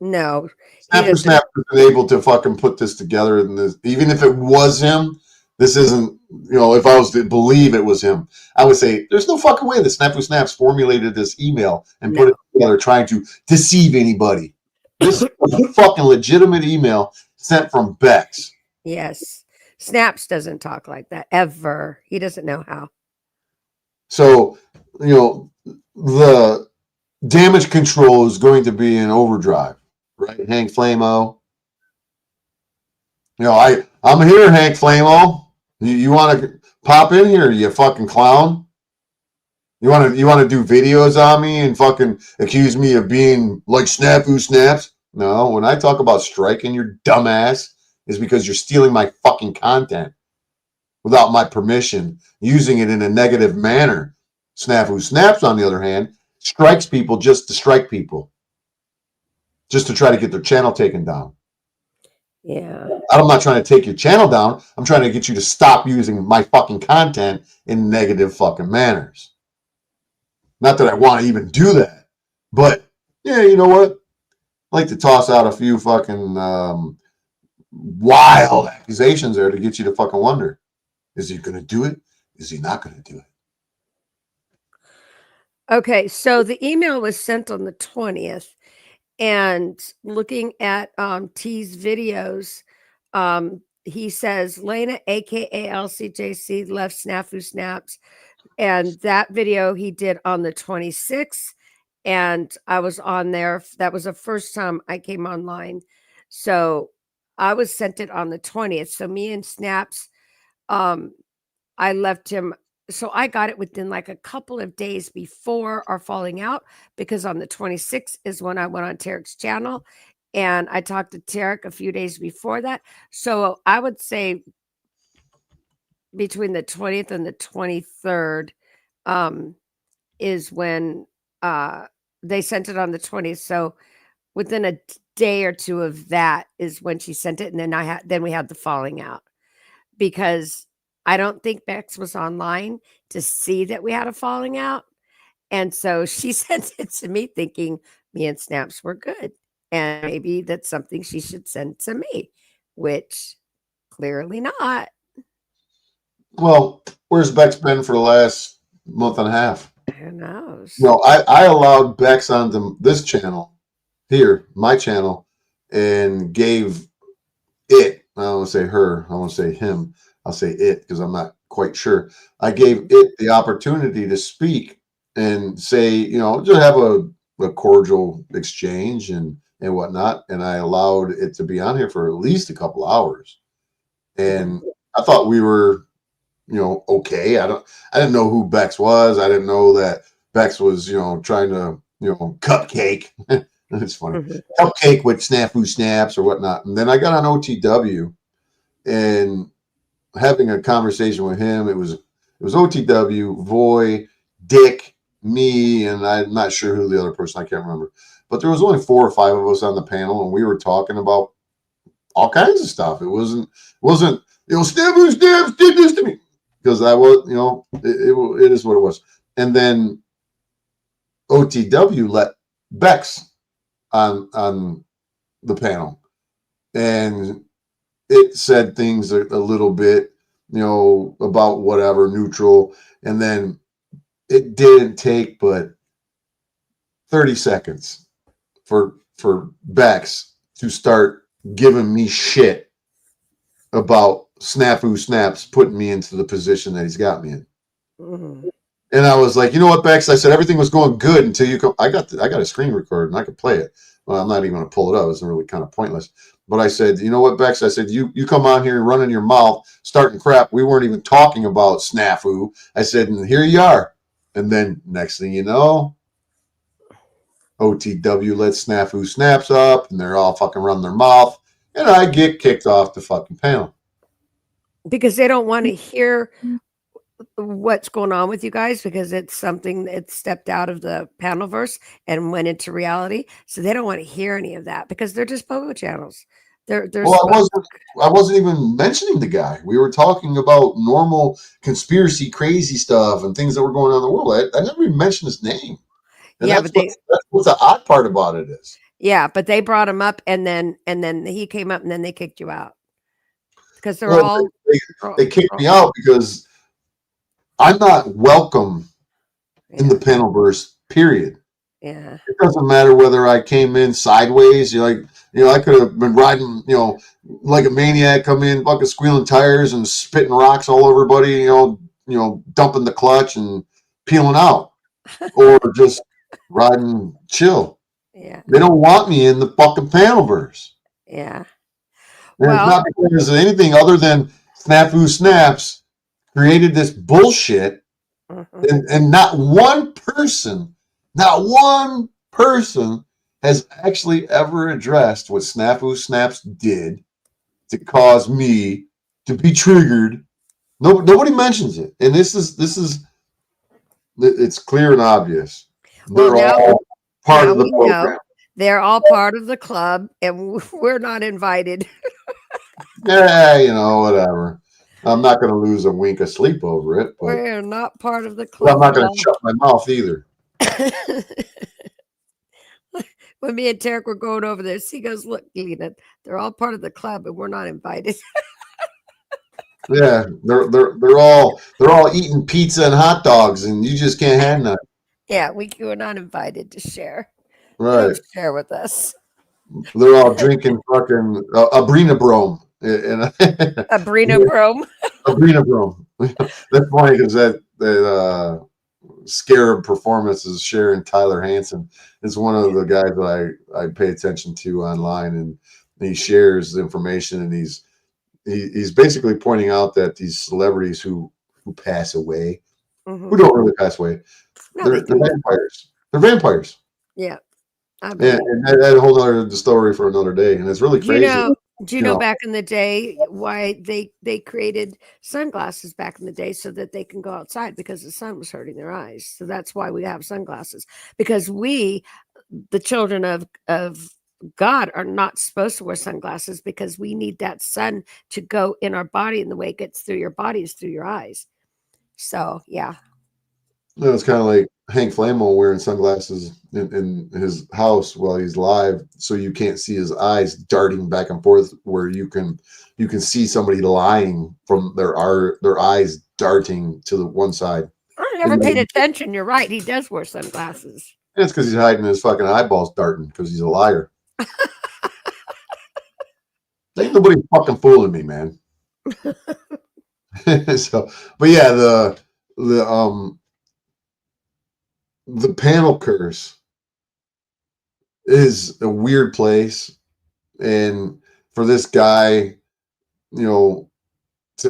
S3: No,
S2: Snafu Snaps isn't able to fucking put this together, and even if it was him, this isn't. If I was to believe it was him, I would say there's no fucking way that Snafu Snaps formulated this email and put it together trying to deceive anybody. This is a fucking legitimate email sent from Bex.
S3: Yes. Snaps doesn't talk like that ever. He doesn't know how.
S2: So, the damage control is going to be in overdrive, right? Hank Flamo. I'm here, Hank Flamo. You want to pop in here, you fucking clown? You want to do videos on me and fucking accuse me of being like Snafu Snaps? No, when I talk about striking your dumb ass, is because you're stealing my fucking content without my permission, using it in a negative manner. Snafu Snaps, on the other hand, strikes people just to strike people, just to try to get their channel taken down.
S3: Yeah.
S2: I'm not trying to take your channel down. I'm trying to get you to stop using my fucking content in negative fucking manners. Not that I want to even do that, but yeah, you know what? I like to toss out a few fucking wild accusations there to get you to fucking wonder: is he going to do it? Is he not going to do it?
S3: Okay, so the email was sent on the 20th, and looking at T's videos, he says Lena, aka LCJC, left Snafu Snaps, and that video he did on the 26th, and I was on there. That was the first time I came online, so I was sent it on the 20th. So me and Snaps, I left him. So I got it within like a couple of days before our falling out, because on the 26th is when I went on Tarek's channel, and I talked to Tarek a few days before that. So I would say between the 20th and the 23rd is when they sent it on the 20th. So within a day or two of that is when she sent it, and then we had the falling out, because I don't think Bex was online to see that we had a falling out. And so she sent it to me thinking me and Snaps were good. And maybe that's something she should send to me, which clearly not.
S2: Well, where's Bex been for the last month and a half?
S3: Who knows?
S2: No, I allowed Bex onto this channel here, my channel, and gave it, I don't want to say her, I want to say him. I'll say it because I'm not quite sure. I gave it the opportunity to speak and say, just have a cordial exchange and whatnot. And I allowed it to be on here for at least a couple hours. And I thought we were, okay. I didn't know who Bex was. I didn't know that Bex was, trying to, cupcake. It's funny. Cupcake with Snafu Snaps or whatnot. And then I got on OTW and having a conversation with him. It was OTW, Voy, Dick, me, and I'm not sure who the other person, I can't remember. But there was only 4 or 5 of us on the panel, and we were talking about all kinds of stuff. It wasn't Snafu Snaps did this to me, because I was, it is what it was. And then OTW let Bex on the panel, and it said things a little bit, about whatever, neutral. And then it didn't take but 30 seconds for Bex to start giving me shit about Snafu Snaps putting me into the position that he's got me in.
S3: Mm-hmm.
S2: And I was like, you know what, Bex? I said everything was going good until you come. I got a screen record and I could play it. Well, I'm not even going to pull it up. It's really kind of pointless. But I said, you know what, Bex? I said, you come on here and running your mouth, starting crap. We weren't even talking about Snafu. I said, and here you are. And then next thing you know, OTW lets Snafu Snaps up, and they're all fucking running their mouth. And I get kicked off the fucking panel.
S3: Because they don't want to hear what's going on with you guys, because it's something that stepped out of the panelverse and went into reality. So they don't want to hear any of that, because they're just Pogo channels.
S2: Well, I wasn't even mentioning the guy. We were talking about normal conspiracy, crazy stuff and things that were going on in the world. I never even mentioned his name. And
S3: yeah,
S2: that's what the odd part about it is.
S3: Yeah, but they brought him up, and then he came up, and then they kicked you out, because
S2: they kicked me out because I'm not welcome in the panelverse, period.
S3: Yeah.
S2: It doesn't matter whether I came in sideways. I could have been riding, like a maniac, come in, fucking squealing tires and spitting rocks all over everybody. Dumping the clutch and peeling out, or just riding chill.
S3: Yeah.
S2: They don't want me in the fucking panelverse.
S3: Yeah.
S2: And it's
S3: Well,
S2: not because of anything other than Snafu Snaps created this bullshit,
S3: mhm.
S2: and not one person has actually ever addressed what Snafu Snaps did to cause me to be triggered. Nobody mentions it, and this is it's clear and obvious.
S3: Well,
S2: They're all part
S3: now
S2: of the
S3: we know
S2: program.
S3: they're all part of the club, and we're not invited.
S2: Yeah, whatever. I'm not going to lose a wink of sleep over it, but
S3: We're not part of the
S2: I'm
S3: club
S2: not
S3: at
S2: going to shut my mouth either.
S3: all. When me and Tarek were going over this, he goes, "Look, Lena, they're all part of the club, and we're not invited."
S2: Yeah, they're all eating pizza and hot dogs, and you just can't have none.
S3: Yeah, we're not invited to share. They
S2: Right?
S3: don't share with us.
S2: They're all drinking fucking Abrina Brome and
S3: Abrina Brome.
S2: Abrina Brome. That's funny because that scarab performance is Sharon Tyler Hansen. It's one of the guys that I pay attention to online, and he shares information, and he's basically pointing out that these celebrities who pass away, who don't really pass away,
S3: No, they
S2: they're
S3: do.
S2: vampires. They're vampires.
S3: Yeah, I believe.
S2: And that's a whole other story for another day. And it's really
S3: Do you
S2: crazy.
S3: know? Do you
S2: You
S3: know
S2: know.
S3: back in the day why they created sunglasses back in the day so that they can go outside because the sun was hurting their eyes. So that's why we have sunglasses, because we, the children of God, are not supposed to wear sunglasses because we need that sun to go in our body, and the way it gets through your body is through your eyes. So yeah.
S2: It's kind of like Hank Flamo wearing sunglasses in his house while he's live, so you can't see his eyes darting back and forth, where you can see somebody lying from their eyes darting to the one side.
S3: I never paid attention. You're right. He does wear sunglasses.
S2: And it's because he's hiding his fucking eyeballs darting because he's a liar. Ain't nobody fucking fooling me, man. So, but yeah, the panel curse is a weird place, and for this guy, to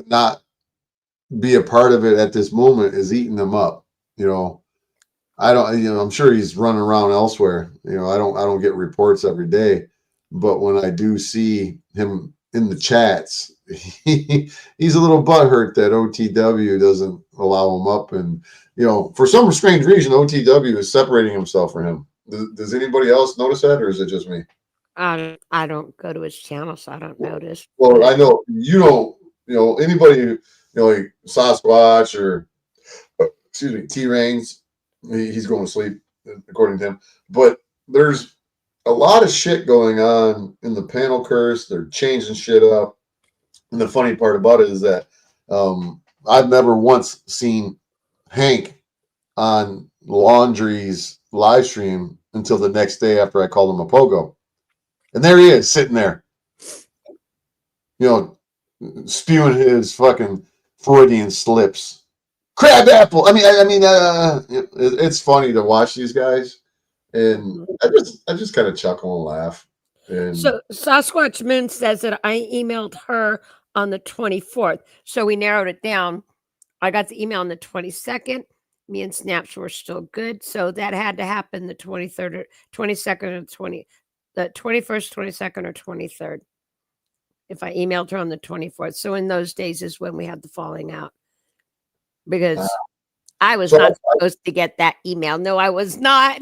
S2: not be a part of it at this moment is eating them up. I don't. I'm sure he's running around elsewhere. I don't get reports every day, but when I do see him in the chats, he's a little butthurt that OTW doesn't allow him up, and for some strange reason, OTW is separating himself from him. Does anybody else notice that, or is it just me?
S3: I don't go to his channel, so I don't notice.
S2: Well, I know you don't. Anybody, like Sasquatch or excuse me, T-Reigns, he's going to sleep according to him. But there's a lot of shit going on in the panel curse. They're changing shit up, and the funny part about it is that I've never once seen Hank on Laundry's live stream until the next day after I called him a pogo. And there he is sitting there, spewing his fucking Freudian slips. Crab apple. It's funny to watch these guys, and I just kind of chuckle and laugh. And
S3: So Sasquatch Moon says that I emailed her on the 24th. So we narrowed it down. I got the email on the 22nd. Me and Snaps were still good. So that had to happen the 23rd or 22nd or the 21st, 22nd, or 23rd. If I emailed her on the 24th. So in those days is when we had the falling out. Because I was not supposed to get that email. No, I was not.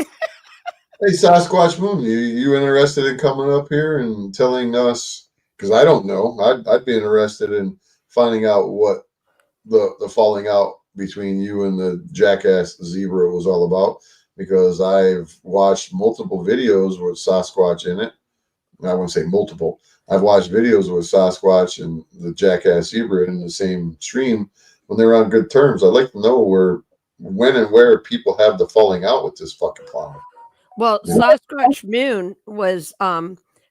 S2: Hey, Sasquatch Moon, you interested in coming up here and telling us? Because I don't know. I'd be interested in finding out what the falling out between you and the jackass zebra was all about. Because I've watched multiple videos with Sasquatch in it. I won't say multiple. I've watched videos with Sasquatch and the jackass zebra in the same stream when they were on good terms. I'd like to know when and where people have the falling out with this fucking clown.
S3: Well,
S2: Yeah.
S3: Sasquatch Moon was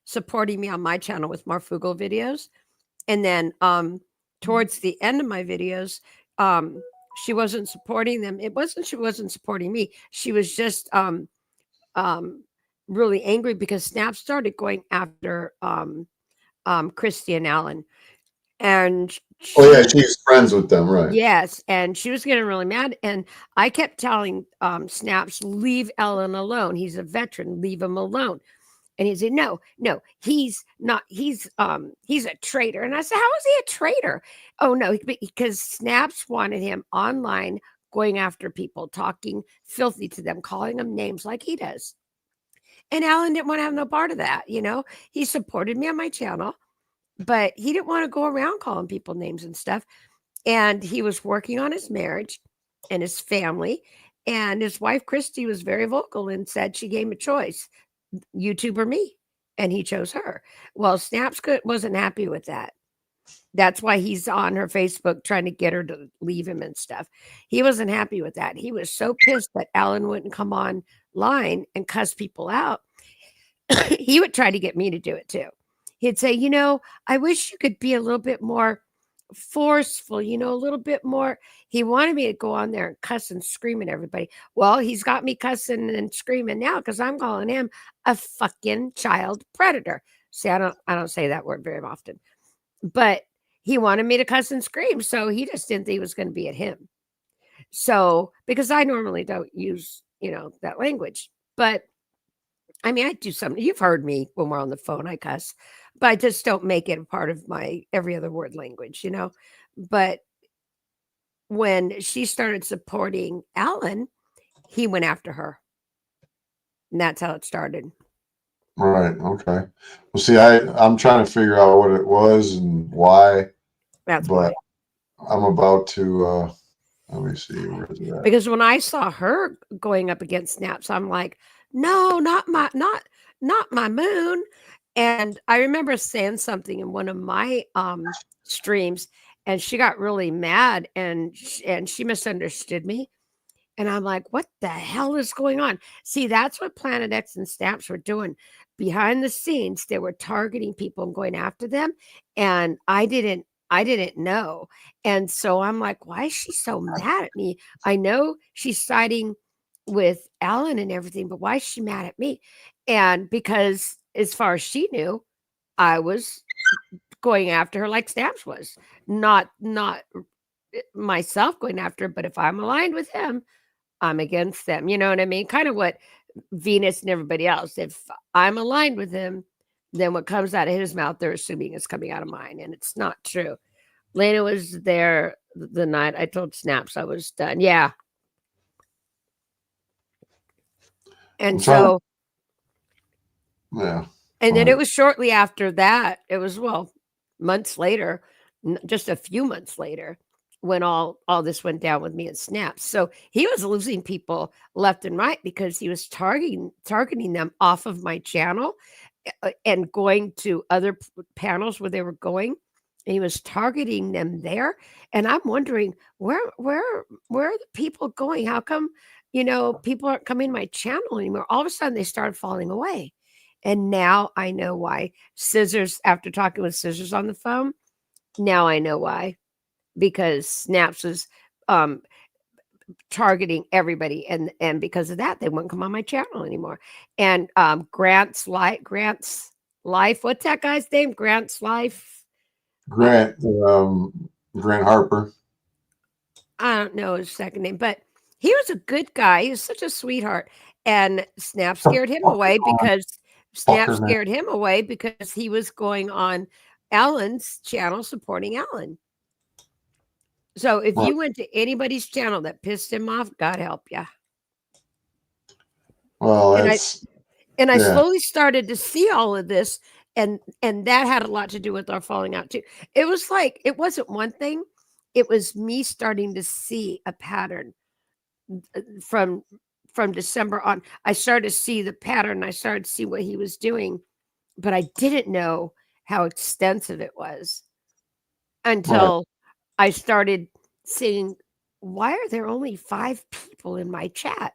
S3: supporting me on my channel with Marfugal videos. And then towards the end of my videos, she wasn't supporting them. It wasn't she wasn't supporting me. She was just um really angry because Snap started going after Christy and Allen. And
S2: Oh yeah,
S3: she
S2: she's friends with them, right?
S3: yes, and she was getting really mad. And I kept telling Snaps, leave Ellen alone. He's a veteran, leave him alone. And he said, no, no, he's not. He's a traitor. And I said, how is he a traitor? Oh no, because Snaps wanted him online going after people, talking filthy to them, calling them names like he does. And Alan didn't want to have no part of that. He supported me on my channel, but he didn't want to go around calling people names and stuff. And he was working on his marriage and his family. And his wife, Christy, was very vocal and said she gave him a choice, YouTube or me. And he chose her. Well, Snaps wasn't happy with that. That's why he's on her Facebook trying to get her to leave him and stuff. He wasn't happy with that. He was so pissed that Alan wouldn't come online and cuss people out. He would try to get me to do it too. He'd say, I wish you could be a little bit more forceful, a little bit more. He wanted me to go on there and cuss and scream at everybody. Well, he's got me cussing and screaming now because I'm calling him a fucking child predator. See, I don't say that word very often, but he wanted me to cuss and scream. So he just didn't think it was going to be at him. So, because I normally don't use, that language, but I mean, I do something. You've heard me when we're on the phone, I cuss, but I just don't make it a part of my every other word language, But when she started supporting Alan, he went after her. And that's how it started.
S2: Right. Okay. Well, see, I'm trying to figure out what it was and why,
S3: That's
S2: but
S3: why.
S2: I'm about to. Let me see. Where is it at?
S3: Because when I saw her going up against Snaps, I'm like, no, not my moon. And I remember saying something in one of my streams, and she got really mad, and she misunderstood me. And I'm like, what the hell is going on? See, that's what Planet X and Snaps were doing. Behind the scenes, they were targeting people and going after them. And I didn't know. And so I'm like, why is she so mad at me? I know she's siding with Alan and everything, but why is she mad at me? And because as far as she knew, I was going after her like Snaps was. Not myself going after her, but if I'm aligned with him, I'm against them. You know what I mean? Kind of what Venus and everybody else. If I'm aligned with him, then what comes out of his mouth, they're assuming is coming out of mine. And it's not true. Lena was there the night I told Snaps I was done. Yeah. And so,
S2: Yeah.
S3: and then it was shortly after that, it was, months later, just a few months later, when all this went down with me and Snaps. So he was losing people left and right because he was targeting them off of my channel and going to other panels where they were going. And he was targeting them there. And I'm wondering, where are the people going? How come, people aren't coming to my channel anymore? All of a sudden they started falling away. And now I know why. Scissors, after talking with Scissors on the phone, now I know why. Because Snaps was targeting everybody, and because of that, they wouldn't come on my channel anymore. And Grant's life. What's that guy's name? Grant's life.
S2: Grant Harper.
S3: I don't know his second name, but he was a good guy. He was such a sweetheart. And Snap scared him away because he was going on Alan's channel supporting Alan. So if you went to anybody's channel that pissed him off, God help you.
S2: Well,
S3: I slowly started to see all of this, and that had a lot to do with our falling out too. It was like, it wasn't one thing. It was me starting to see a pattern from December on. I started to see the pattern. I started to see what he was doing, but I didn't know how extensive it was until I started seeing, why are there only 5 people in my chat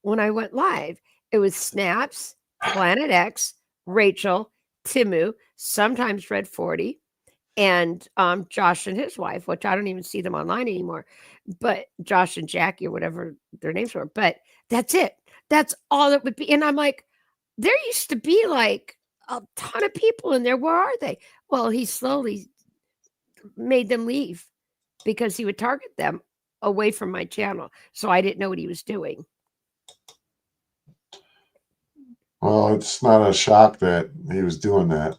S3: when I went live? It was Snaps, Planet X, Rachel, Timu, sometimes Red 40, and Josh and his wife, which I don't even see them online anymore. But Josh and Jackie or whatever their names were. But that's it. That's all it would be. And I'm like, there used to be like a ton of people in there. Where are they? Well, he slowly made them leave because he would target them away from my channel. So I didn't know what he was doing.
S2: Well, it's not a shock that he was doing that.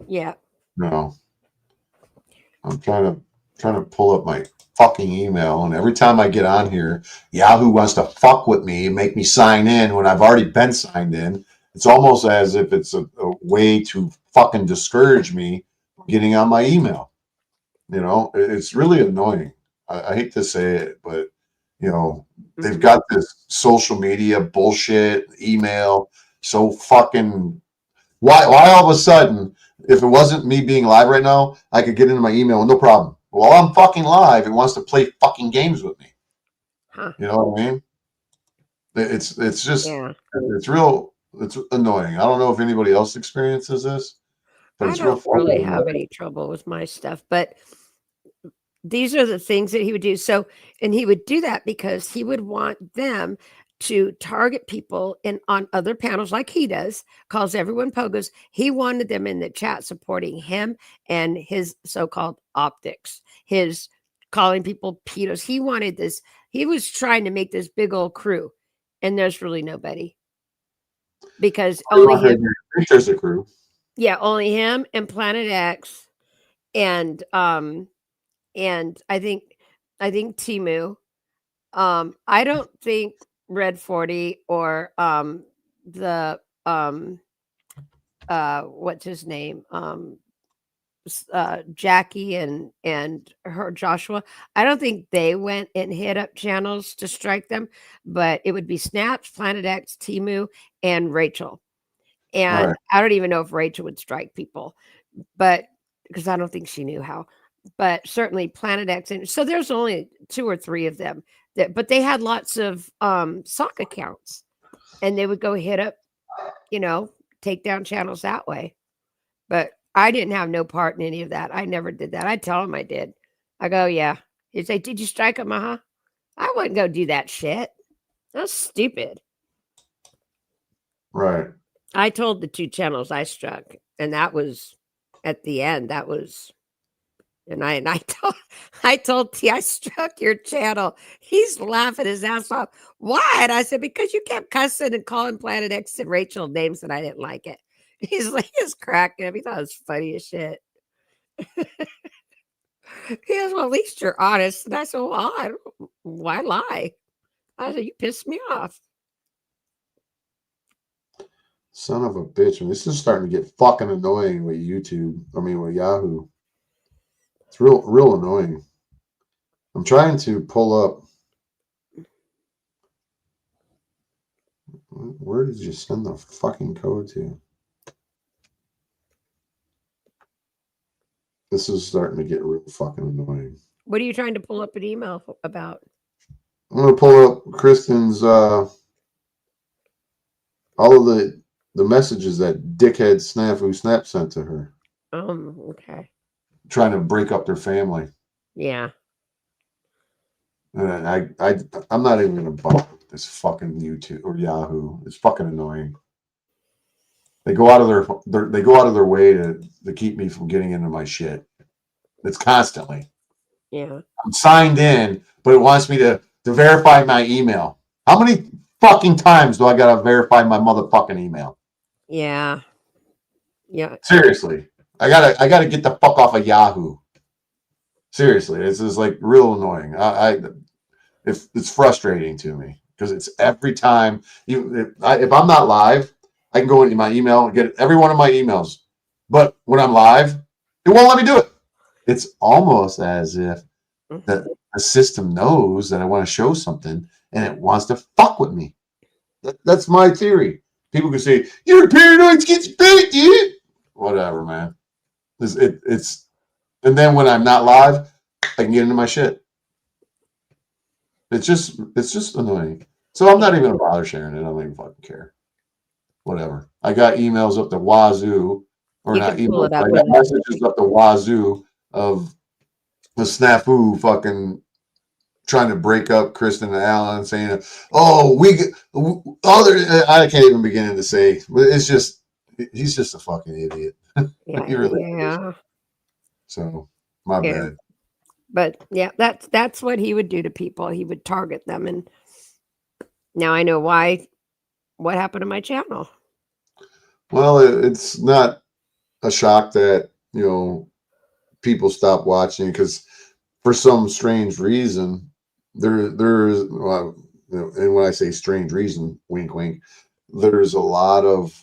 S3: Yeah.
S2: No. I'm trying to pull up my fucking email, and every time I get on here, Yahoo wants to fuck with me and make me sign in when I've already been signed in. It's almost as if it's a way to fucking discourage me from getting on my email. You know, it's really annoying. I hate to say it, but you know, they've got this social media bullshit, email, so fucking why all of a sudden, if it wasn't me being live right now, I could get into my email with no problem. While I'm fucking live, it wants to play fucking games with me.
S3: Huh.
S2: You know what I mean? It's just
S3: Yeah.
S2: it's annoying. I don't know if anybody else experiences this, but
S3: I
S2: it's real
S3: don't really
S2: fucking
S3: have
S2: annoying.
S3: any trouble with my stuff, but these are the things that he would do. So, and he would do that because he would want them to target people on other panels like he does, calls everyone pogos. He wanted them in the chat supporting him and his so-called optics, his calling people pedos. He wanted this. He was trying to make this big old crew, and there's really nobody because only him.
S2: I think there's a crew.
S3: Yeah, only him and Planet X, and I think Timu. I don't think Red 40 or the what's his name? Jackie and her Joshua. I don't think they went and hit up channels to strike them, but it would be Snaps, Planet X, Timu, and Rachel. And
S2: Right.
S3: I don't even know if Rachel would strike people, but because I don't think she knew how. But certainly Planet X, and so there's only 2 or 3 of them. But they had lots of sock accounts, and they would go hit up, take down channels that way. But I didn't have no part in any of that. I never did that. I tell him I did. I go, yeah. He'd say, did you strike him? Uh-huh. I wouldn't go do that shit. That's stupid.
S2: Right.
S3: I told the 2 channels I struck, and that was at the end. That was, and I told T, I struck your channel. He's laughing his ass off. Why? And I said, because you kept cussing and calling Planet X and Rachel names and I didn't like it. He's like, he's cracking up. He thought it was funny as shit. He goes, well, at least you're honest. And I said, well, why lie? I said, you pissed me off.
S2: Son of a bitch. And this is starting to get fucking annoying with YouTube. I mean, with Yahoo. It's real annoying. I'm trying to pull up. Where did you send the fucking code to? This is starting to get real fucking annoying.
S3: What are you trying to pull up an email about?
S2: I'm going to pull up Kristen's, all of the messages that dickhead Snap sent to her.
S3: Okay.
S2: Trying to break up their family.
S3: Yeah.
S2: And I'm not even going to bother with this fucking YouTube or Yahoo. It's fucking annoying. They go out of their way to keep me from getting into my shit. It's constantly.
S3: Yeah.
S2: I'm signed in, but it wants me to verify my email. How many fucking times do I gotta verify my motherfucking email?
S3: Yeah. Yeah.
S2: Seriously. I gotta get the fuck off of Yahoo. Seriously, this is like real annoying. It's frustrating to me because it's every time. If I'm not live, I can go into my email and get every one of my emails. But when I'm live, it won't let me do it. It's almost as if the system knows that I want to show something and it wants to fuck with me. That's my theory. People can say, you're a paranoid schizophrenic, dude. Whatever, man. It's and then when I'm not live, I can get into my shit. It's just annoying. So I'm not even gonna bother sharing it. I don't even fucking care. Whatever. I got emails up the wazoo, or
S3: You
S2: not
S3: can pull
S2: emails,
S3: it
S2: but
S3: up
S2: I
S3: with
S2: got
S3: it.
S2: messages up the wazoo of the snafu fucking trying to break up Kristen and Alan, saying, "Oh, other." I can't even begin to say. It's just he's just a fucking idiot.
S3: Yeah,
S2: He really is.
S3: yeah,
S2: So my
S3: yeah.
S2: bad.
S3: But yeah, that's what he would do to people. He would target them, and now I know why. What happened to my channel?
S2: Well, it's not a shock that people stop watching because for some strange reason there's well, and when I say strange reason, wink wink, there's a lot of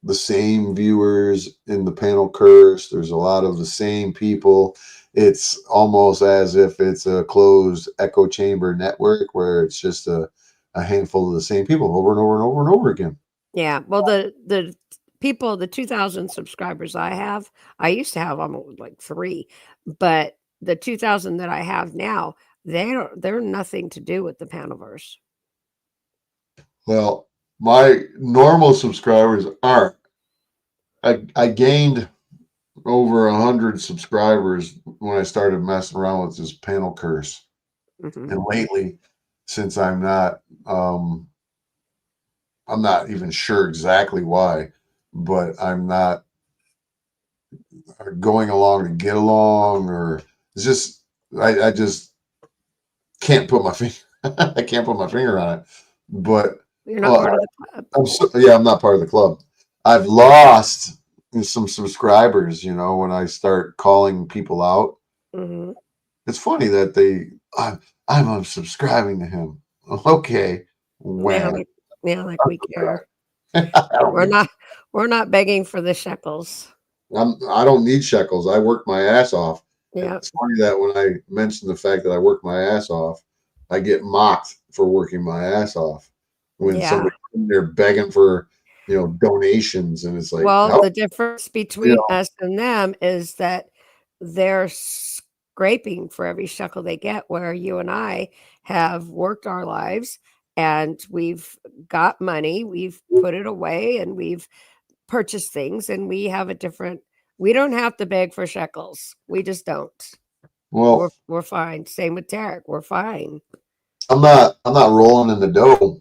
S2: the same viewers in the panel curse. There's a lot of the same people. It's almost as if it's a closed echo chamber network where it's just a handful of the same people over and over and over and over again.
S3: Yeah, well, the people, the 2,000 subscribers I used to have almost like 3, but the 2,000 that I have now, they're nothing to do with the Panaverse.
S2: Well, my normal subscribers aren't. I gained over 100 subscribers when I started messing around with this panel curse.
S3: Mhm.
S2: And lately, since I'm not even sure exactly why, but I'm not going along to get along, or it's just I just can't put my finger I can't put my finger on it. But
S3: You're not part of the club.
S2: I'm not part of the club. I've lost some subscribers, when I start calling people out.
S3: Mhm.
S2: It's funny that I'm unsubscribing to him. Okay,
S3: Yeah,
S2: when
S3: like we care.
S2: I don't
S3: We're
S2: give
S3: not we're not begging for the shekels.
S2: I don't need shekels. I work my ass off.
S3: Yeah.
S2: It's funny that when I mention the fact that I work my ass off, I get mocked for working my ass off. When
S3: Yeah.
S2: they're begging for, donations, and it's like,
S3: Well,
S2: how,
S3: the difference
S2: you
S3: between
S2: know,
S3: us and them is that they're scraping for every shekel they get, where you and I have worked our lives and we've got money, we've put it away, and we've purchased things, and we don't have to beg for shekels. We just don't.
S2: well,
S3: We're fine. Same with Tarek. We're fine.
S2: I'm not rolling in the dough.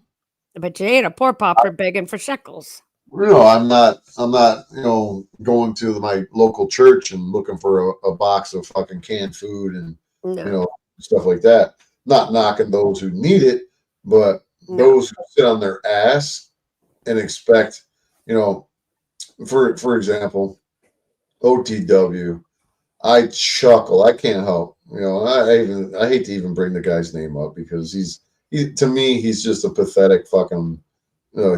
S3: But you ain't a poor pauper begging for shekels.
S2: I'm not going to my local church and looking for a box of fucking canned food and you
S3: No,
S2: know stuff like that. Not knocking those who need it, but
S3: no.
S2: those who sit on their ass and expect, you know, for example, OTW. I chuckle. I can't help. I hate to even bring the guy's name up because to me he's just a pathetic fucking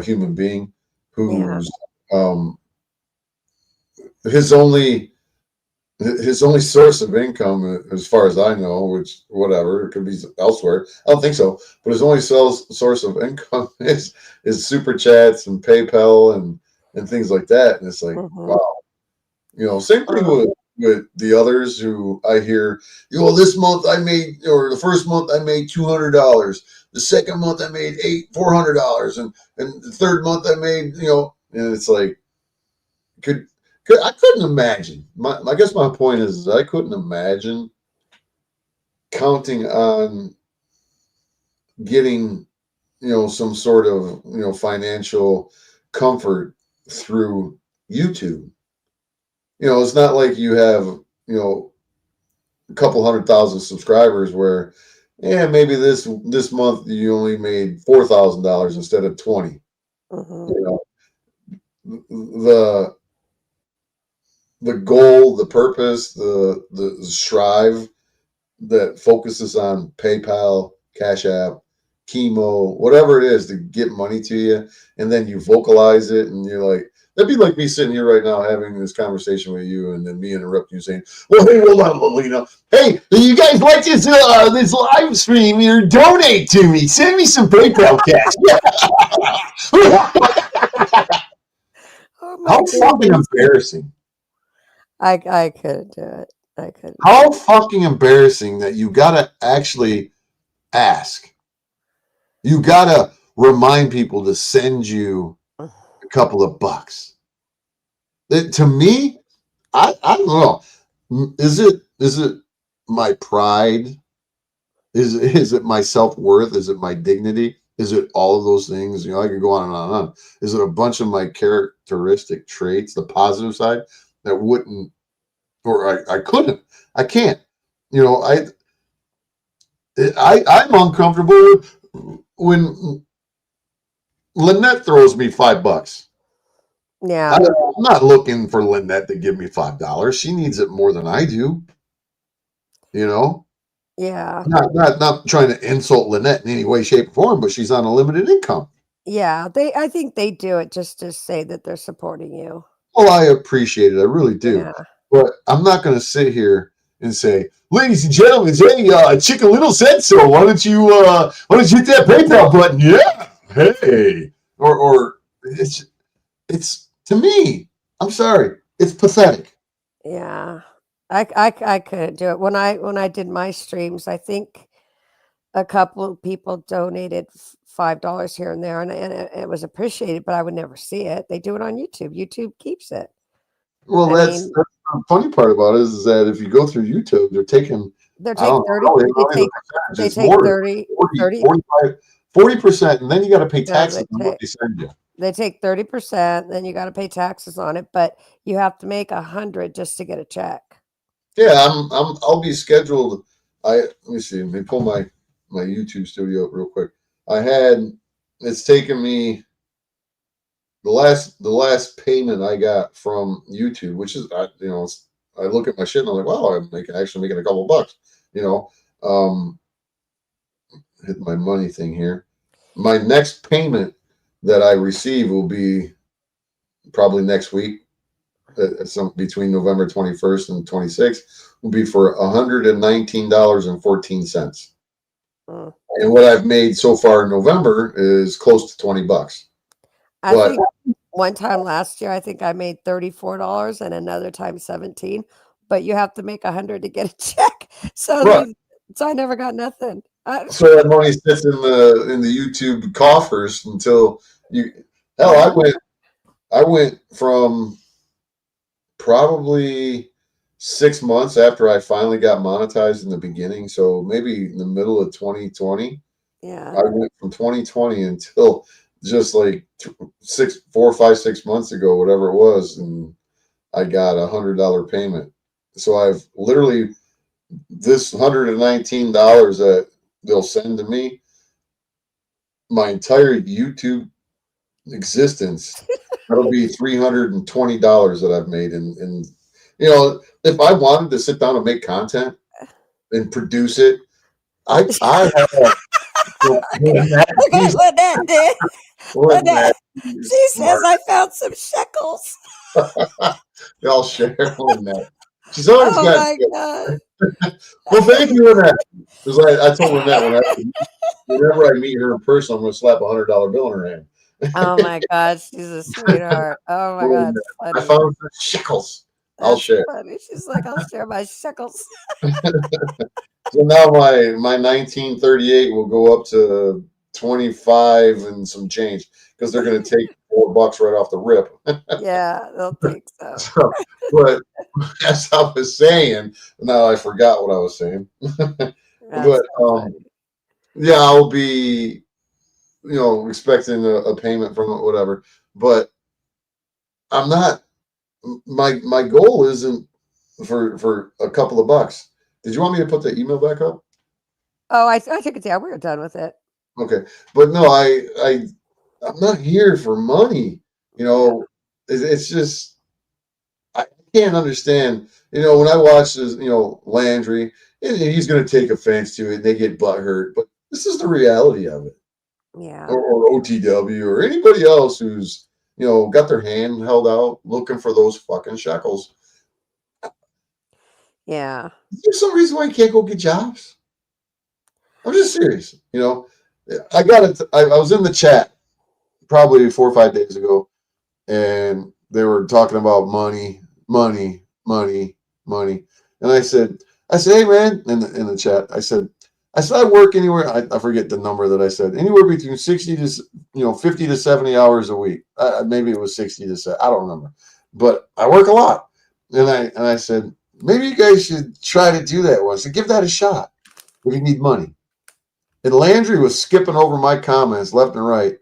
S2: human being
S3: Yeah.
S2: who's um his only his only source of income, as far as I know, which whatever, it could be elsewhere. I don't think so, but his only source of income is super chats and PayPal and things like that. And it's like,
S3: Mhm.
S2: wow, same thing
S3: Uh,
S2: with the others who I hear. This month I made, or the first month I made $200. The second month I made $400, and the third month I made, and it's like, could I couldn't imagine. I guess my point is I couldn't imagine counting on getting some sort of financial comfort through YouTube. It's not like you have a couple 100,000 subscribers where maybe this month you only made $4,000 instead of 20.
S3: mhm.
S2: You know the the goal, the purpose, the strive that focuses on PayPal, Cash App, chemo, whatever it is to get money to you, and then you vocalize it, and you're like, that'd be like me sitting here right now having this conversation with you, and then me interrupting you saying, "Well, hey, hold on, Lolita. Hey, you guys like this live stream? Here, donate to me. Send me some PayPal cash."
S3: Oh my
S2: How fucking
S3: goodness.
S2: embarrassing!
S3: I couldn't do it. I couldn't do
S2: How
S3: it.
S2: fucking embarrassing that you gotta actually ask. You gotta, remind people to send you a couple of bucks. To me, I don't know. Is it my pride? Is it my self-worth? Is it my dignity? Is it all of those things? You know, I could go on and on and on. Is it a bunch of my characteristic traits, the positive side, that wouldn't, or I couldn't, I can't. You know, I'm uncomfortable when Lynette throws me $5.
S3: Yeah.
S2: I'm not looking for Lynette to give me $5. She needs it more than I do. You know,
S3: Yeah.
S2: not trying to insult Lynette in any way, shape, or form, but she's on a limited income.
S3: Yeah. I think they do it just to say that they're supporting you.
S2: Well, I appreciate it. I really do.
S3: Yeah.
S2: But I'm not going to sit here and say, ladies and gentlemen, hey, Chicken Little said so. Why don't you hit that PayPal button? Yeah. Hey. Or it's to me, I'm sorry, it's pathetic.
S3: Yeah. I couldn't do it. When I did my streams, I think a couple of people donated $5 here and there, and it was appreciated, but I would never see it. They do it on YouTube. YouTube keeps it.
S2: Well,
S3: I
S2: that's
S3: mean,
S2: the funny part about it is that if you go through YouTube, they're taking,
S3: they
S2: I
S3: take
S2: don't
S3: 30,
S2: know,
S3: they take
S2: it's more
S3: 30,
S2: 40%, and then you got to pay
S3: no,
S2: taxes on what they send you.
S3: they take 30%, then you got to pay taxes on it, but you have to make 100 just to get a check.
S2: Yeah, I'll be scheduled. Let me see. Let me pull my YouTube studio up real quick. It's taken me the last payment I got from YouTube, which is I look at my shit and I'm like, wow, I'm actually making a couple bucks. You know, hit my money thing here. My next payment that I receive will be probably next week. Some between November 21st and 26th will be for $119.14.
S3: Mm.
S2: And what I've made so far in November is close to $20.
S3: I
S2: But
S3: think one time last year, I think I made $34 and another time 17, but you have to make 100 to get a check. So
S2: right.
S3: I never got nothing.
S2: So that money sits in the YouTube coffers until you hell, I went from probably 6 months after I finally got monetized in the beginning. So maybe in the middle of 2020,
S3: Yeah.
S2: I went from 2020 until just like 4, 5, 6 months ago, whatever it was, and I got $100 payment. So I've literally this $119 that they'll send to me, my entire YouTube existence, that'll be $320 that I've made. And if I wanted to sit down and make content and produce it, I have
S3: Okay, Lynette did. Lynette, she says I found some shekels.
S2: Y'all share Lynette. She's always
S3: Oh
S2: got.
S3: my God.
S2: Well, thank you, Lynette. Because I told Lynette whenever I meet her in person, I'm going to slap $100 bill in her hand.
S3: Oh my God, she's a sweetheart. Oh my God, it's
S2: I
S3: funny.
S2: found some shekels. I'll
S3: That's
S2: share.
S3: funny. She's like, I'll share my shekels.
S2: So now my 1938 will go up to 25 and some change because they're going to take $4 right off the rip.
S3: Yeah, they'll think so.
S2: So, but as I was saying, now I forgot what I was saying.
S3: That's
S2: But
S3: so funny.
S2: yeah, I'll be expecting a payment from it, whatever. But I'm not. My goal isn't for a couple of bucks. Did you want me to put the email back up?
S3: Oh, I took it down. We were done with it.
S2: Okay, but no, I'm not here for money. It's just I can't understand. When I watch this, Landry, and he's going to take offense to it, and they get butthurt. But this is the reality of it.
S3: Yeah.
S2: Or OTW or anybody else who's got their hand held out looking for those fucking shekels.
S3: Yeah.
S2: Is there some reason why you can't go get jobs? I'm just serious. I got it. I was in the chat probably 4 or 5 days ago, and they were talking about money, and I said, hey man, in the chat, I said, I said I work anywhere. I forget the number that I said. Anywhere between 60 to 50 to 70 hours a week. Maybe it was 60 to 70. I don't remember, but I work a lot. And I said maybe you guys should try to do that once and give that a shot if you need money. And Landry was skipping over my comments left and right,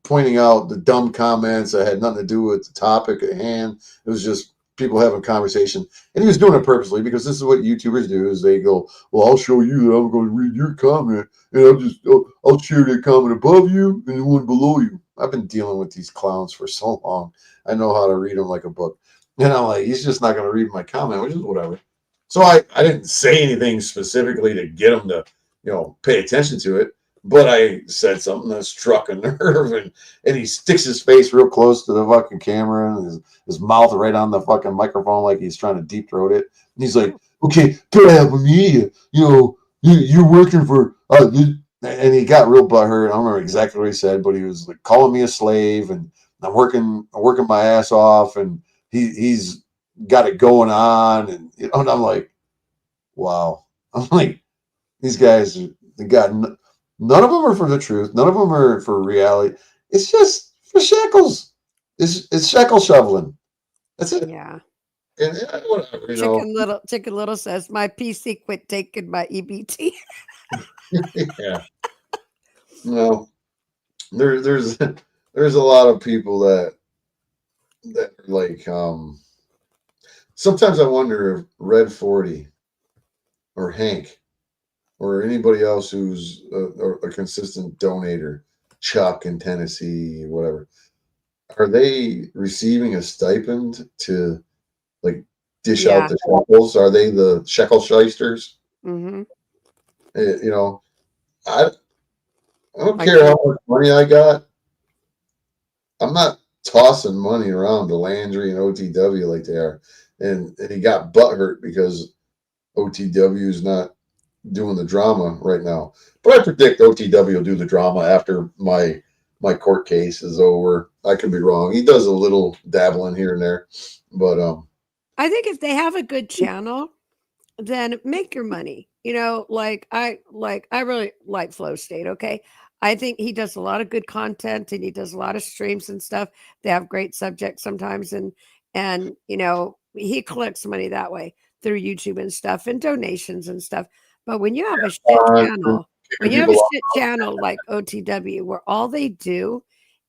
S2: pointing out the dumb comments that had nothing to do with the topic at hand. It was just people having conversation. And he was doing it purposely because this is what YouTubers do is they go, well, I'll show you that I'm going to read your comment and I'll share that comment above you and the one below you. I've been dealing with these clowns for so long. I know how to read them like a book. And I'm like, he's just not going to read my comment, which is whatever. So I didn't say anything specifically to get him to, pay attention to it. But I said something that struck a nerve, and he sticks his face real close to the fucking camera and his mouth right on the fucking microphone like he's trying to deep throat it. And he's like, okay, put up with me. You're working for... and he got real butthurt. I don't remember exactly what he said, but he was like calling me a slave, and I'm working my ass off, and he's got it going on, and I'm like, wow. I'm like, these guys, they got none of them are for the truth. None of them are for reality. It's just for shekels. It's shekel shoveling. That's it.
S3: Yeah.
S2: And whatever,
S3: Chicken Little says my PC quit taking my EBT.
S2: Yeah. No, there's a lot of people that are like sometimes I wonder if Red 40 or Hank or anybody else who's a consistent donator, Chuck in Tennessee, whatever, are they receiving a stipend to like dish out the shekels? Are they the shekel shysters?
S3: Mm-hmm.
S2: I don't care how much money I got. I'm not tossing money around to Landry and OTW like they are. And he got butthurt because OTW is not doing the drama right now. But I predict OTW will do the drama after my court case is over. I could be wrong. He does a little dabbling here and there. But
S3: I think if they have a good channel, then make your money. I really like Flow State, okay? I think he does a lot of good content and he does a lot of streams and stuff. They have great subjects sometimes and he collects money that way through YouTube and stuff and donations and stuff. But when you have a shit channel, like OTW, where all they do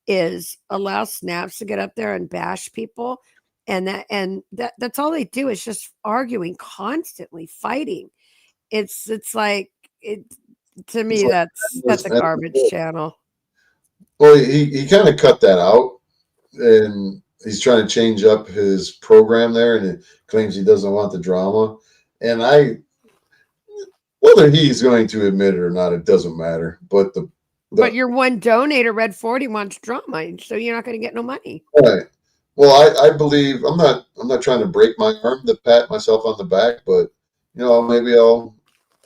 S3: is allow snaps to get up there and bash people, and that's all they do is just arguing constantly, fighting. It's like it to me. That's a garbage channel.
S2: Well, he kind of cut that out, and he's trying to change up his program there, and it claims he doesn't want the drama. And whether he's going to admit it or not, it doesn't matter. But
S3: your one donator, Red 40, wants drama, so you're not going to get no money.
S2: Right. Well, I believe I'm not trying to break my arm to pat myself on the back, but maybe I'll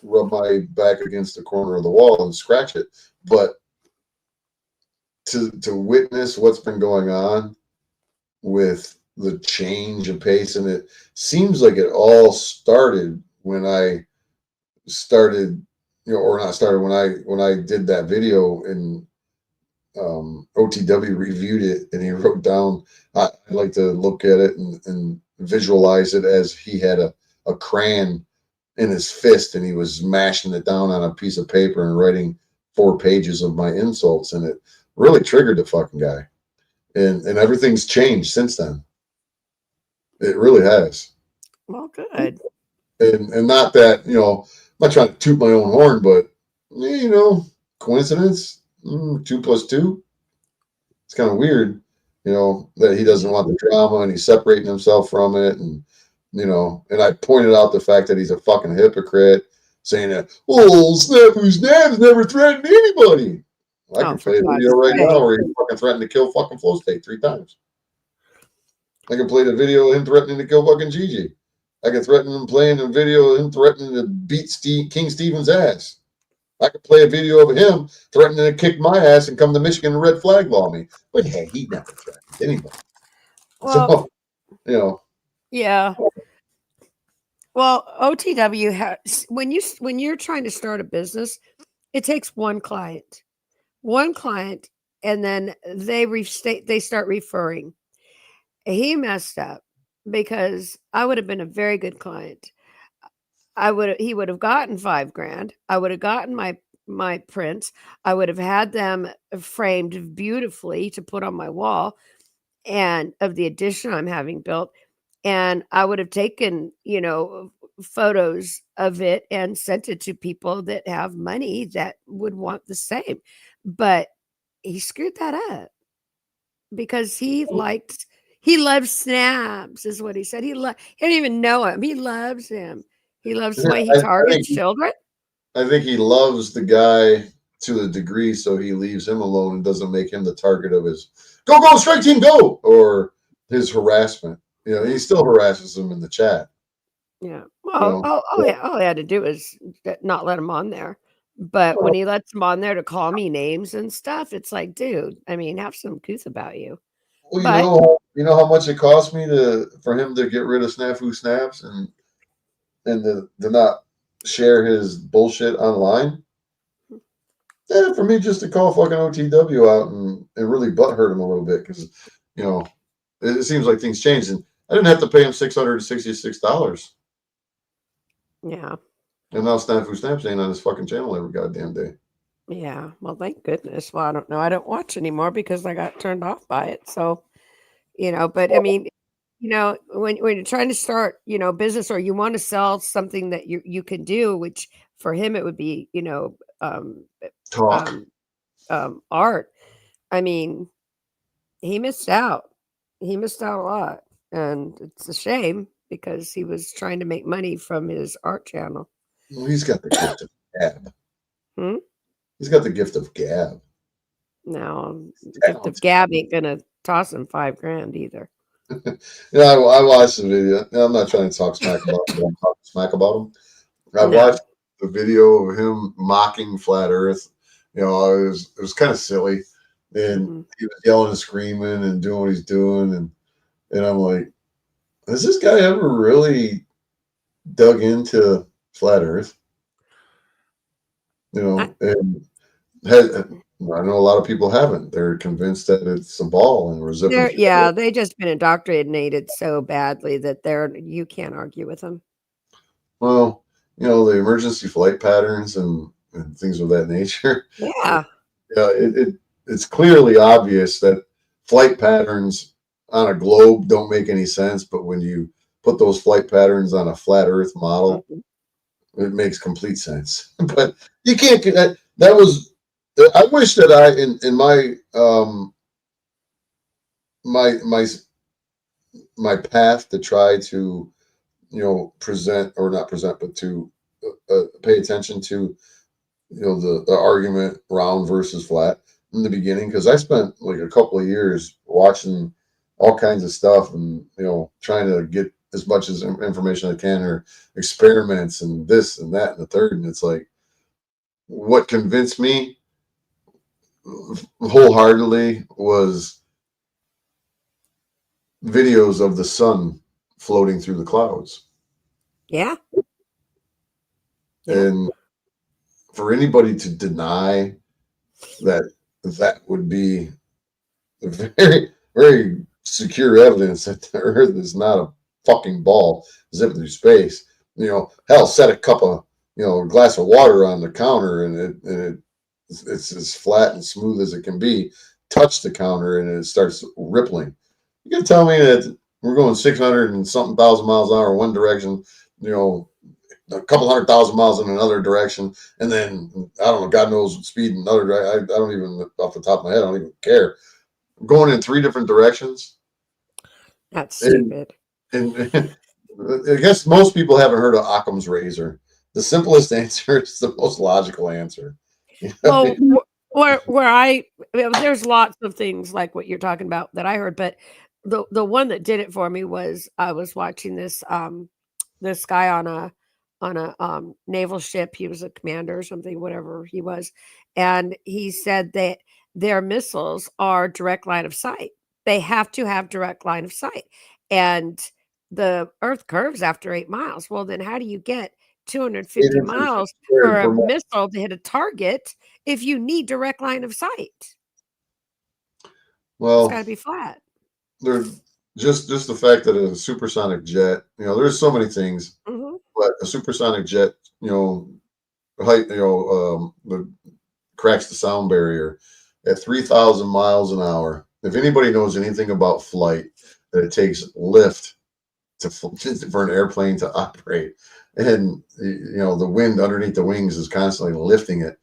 S2: rub my back against the corner of the wall and scratch it. But to witness what's been going on with the change of pace, and it seems like it all started when I started, or not started when I did that video and OTW reviewed it, and he wrote down, I'd like to look at it and visualize it as he had a crayon in his fist and he was mashing it down on a piece of paper and writing 4 pages of my insults, and it really triggered the fucking guy. And everything's changed since then. It really has.
S3: Well, good.
S2: And not that, I'm not trying to toot my own horn, but coincidence, 2 + 2. It's kind of weird, that he doesn't want the drama and he's separating himself from it. And, and I pointed out the fact that he's a fucking hypocrite, saying that, Snap's never threatened anybody. I can play a video right now where he fucking threatened to kill fucking Flow State 3 times. I can play the video of him threatening to kill fucking Gigi. I can threaten him playing a video of him threatening to beat King Stevens' ass. I could play a video of him threatening to kick my ass and come to Michigan and red flag law me. But hey, he never threatened anybody.
S3: Well,
S2: so,
S3: yeah. Well, OTW has when you're trying to start a business, it takes one client, and then they start referring. He messed up because I would have been a very good client. He would have gotten 5 grand. I would have gotten my prints. I would have had them framed beautifully to put on my wall and of the addition I'm having built. And I would have taken, photos of it and sent it to people that have money that would want the same. But he screwed that up because he loves snaps, is what he said. He didn't even know him. He loves him. He loves the way he
S2: I think
S3: targets children.
S2: I think he loves the guy to a degree, so he leaves him alone and doesn't make him the target of his go strike team go or his harassment. He still harasses him in the chat.
S3: Yeah.
S2: You
S3: Well,
S2: know,
S3: all he had to do is not let him on there. But when he lets him on there to call me names and stuff, it's like, dude, I mean, have some couth about you.
S2: well,
S3: But
S2: you know how much it cost me for him to get rid of Snafu Snaps and to not share his bullshit online. Yeah, for me just to call fucking OTW out and really butt hurt him a little bit because it seems like things changed and I didn't have to pay him $666.
S3: yeah,
S2: And now Snafu Snaps ain't on his fucking channel every goddamn day.
S3: yeah. Well, thank goodness. Well, I don't know. I don't watch anymore because I got turned off by it. So, but I mean, when you're trying to start, business or you want to sell something that you can do, which for him it would be,
S2: Talk.
S3: um, art. I mean, he missed out. He missed out a lot, and it's a shame because he was trying to make money from his art channel.
S2: Well, he's got the gift of gab.
S3: Hmm?
S2: He's got the gift of gab.
S3: Now, gift of gab ain't gonna toss him 5 grand either.
S2: I watched the video. I'm not trying to talk smack about him, but I'm talking smack about him. I
S3: No.
S2: watched the video of him mocking flat Earth. It was kind of silly, and
S3: Mhm.
S2: he was yelling and screaming and doing what he's doing, and I'm like, has this guy ever really dug into flat Earth?
S3: I
S2: And I know a lot of people haven't. They're convinced that it's a ball and we're zipping through.
S3: they just been indoctrinated so badly that you can't argue with them.
S2: Well, the emergency flight patterns and things of that nature.
S3: Yeah.
S2: Yeah, it's clearly obvious that flight patterns on a globe don't make any sense, but when you put those flight patterns on a flat Earth model,
S3: Mhm.
S2: it makes complete sense. But you can't. That was. I wish that in my my my my path to try to present or not present, but to pay attention to the argument round versus flat in the beginning because I spent like a couple of years watching all kinds of stuff and trying to get as much as information I can or experiments and this and that and the third and it's like what convinced me wholeheartedly was videos of the sun floating through the clouds
S3: Yeah. Yeah.
S2: and for anybody to deny that would be very, very secure evidence that the Earth is not a fucking ball zipping through space. Hell, set a cup of, a glass of water on the counter it's as flat and smooth as it can be. Touch the counter and it starts rippling. You can tell me that we're going 600 and something thousand miles an hour one direction, a couple 100,000 miles in another direction, and then I don't know, God knows speed in another direction. I don't even off the top of my head, I don't even care going in 3 different directions.
S3: That's
S2: And,
S3: stupid.
S2: and I guess most people haven't heard of Occam's razor. The simplest answer is the most logical answer.
S3: Well, there's lots of things like what you're talking about that I heard, but the one that did it for me was I was watching this guy on a naval ship. He was a commander or something, whatever he was, and he said that their missiles are direct line of sight. They have to have direct line of sight, and the Earth curves after 8 miles. Well, then how do you get 250
S2: inches
S3: miles
S2: squared
S3: for a
S2: per mile.
S3: missile to hit a target if you need direct line of sight? It's
S2: Well,
S3: got to be flat.
S2: there just the fact that a supersonic jet, there's so many things,
S3: Hmm.
S2: but a supersonic jet, height, the cracks the sound barrier at 3,000 miles an hour. If anybody knows anything about flight, that it takes lift for an airplane to operate, and the wind underneath the wings is constantly lifting it.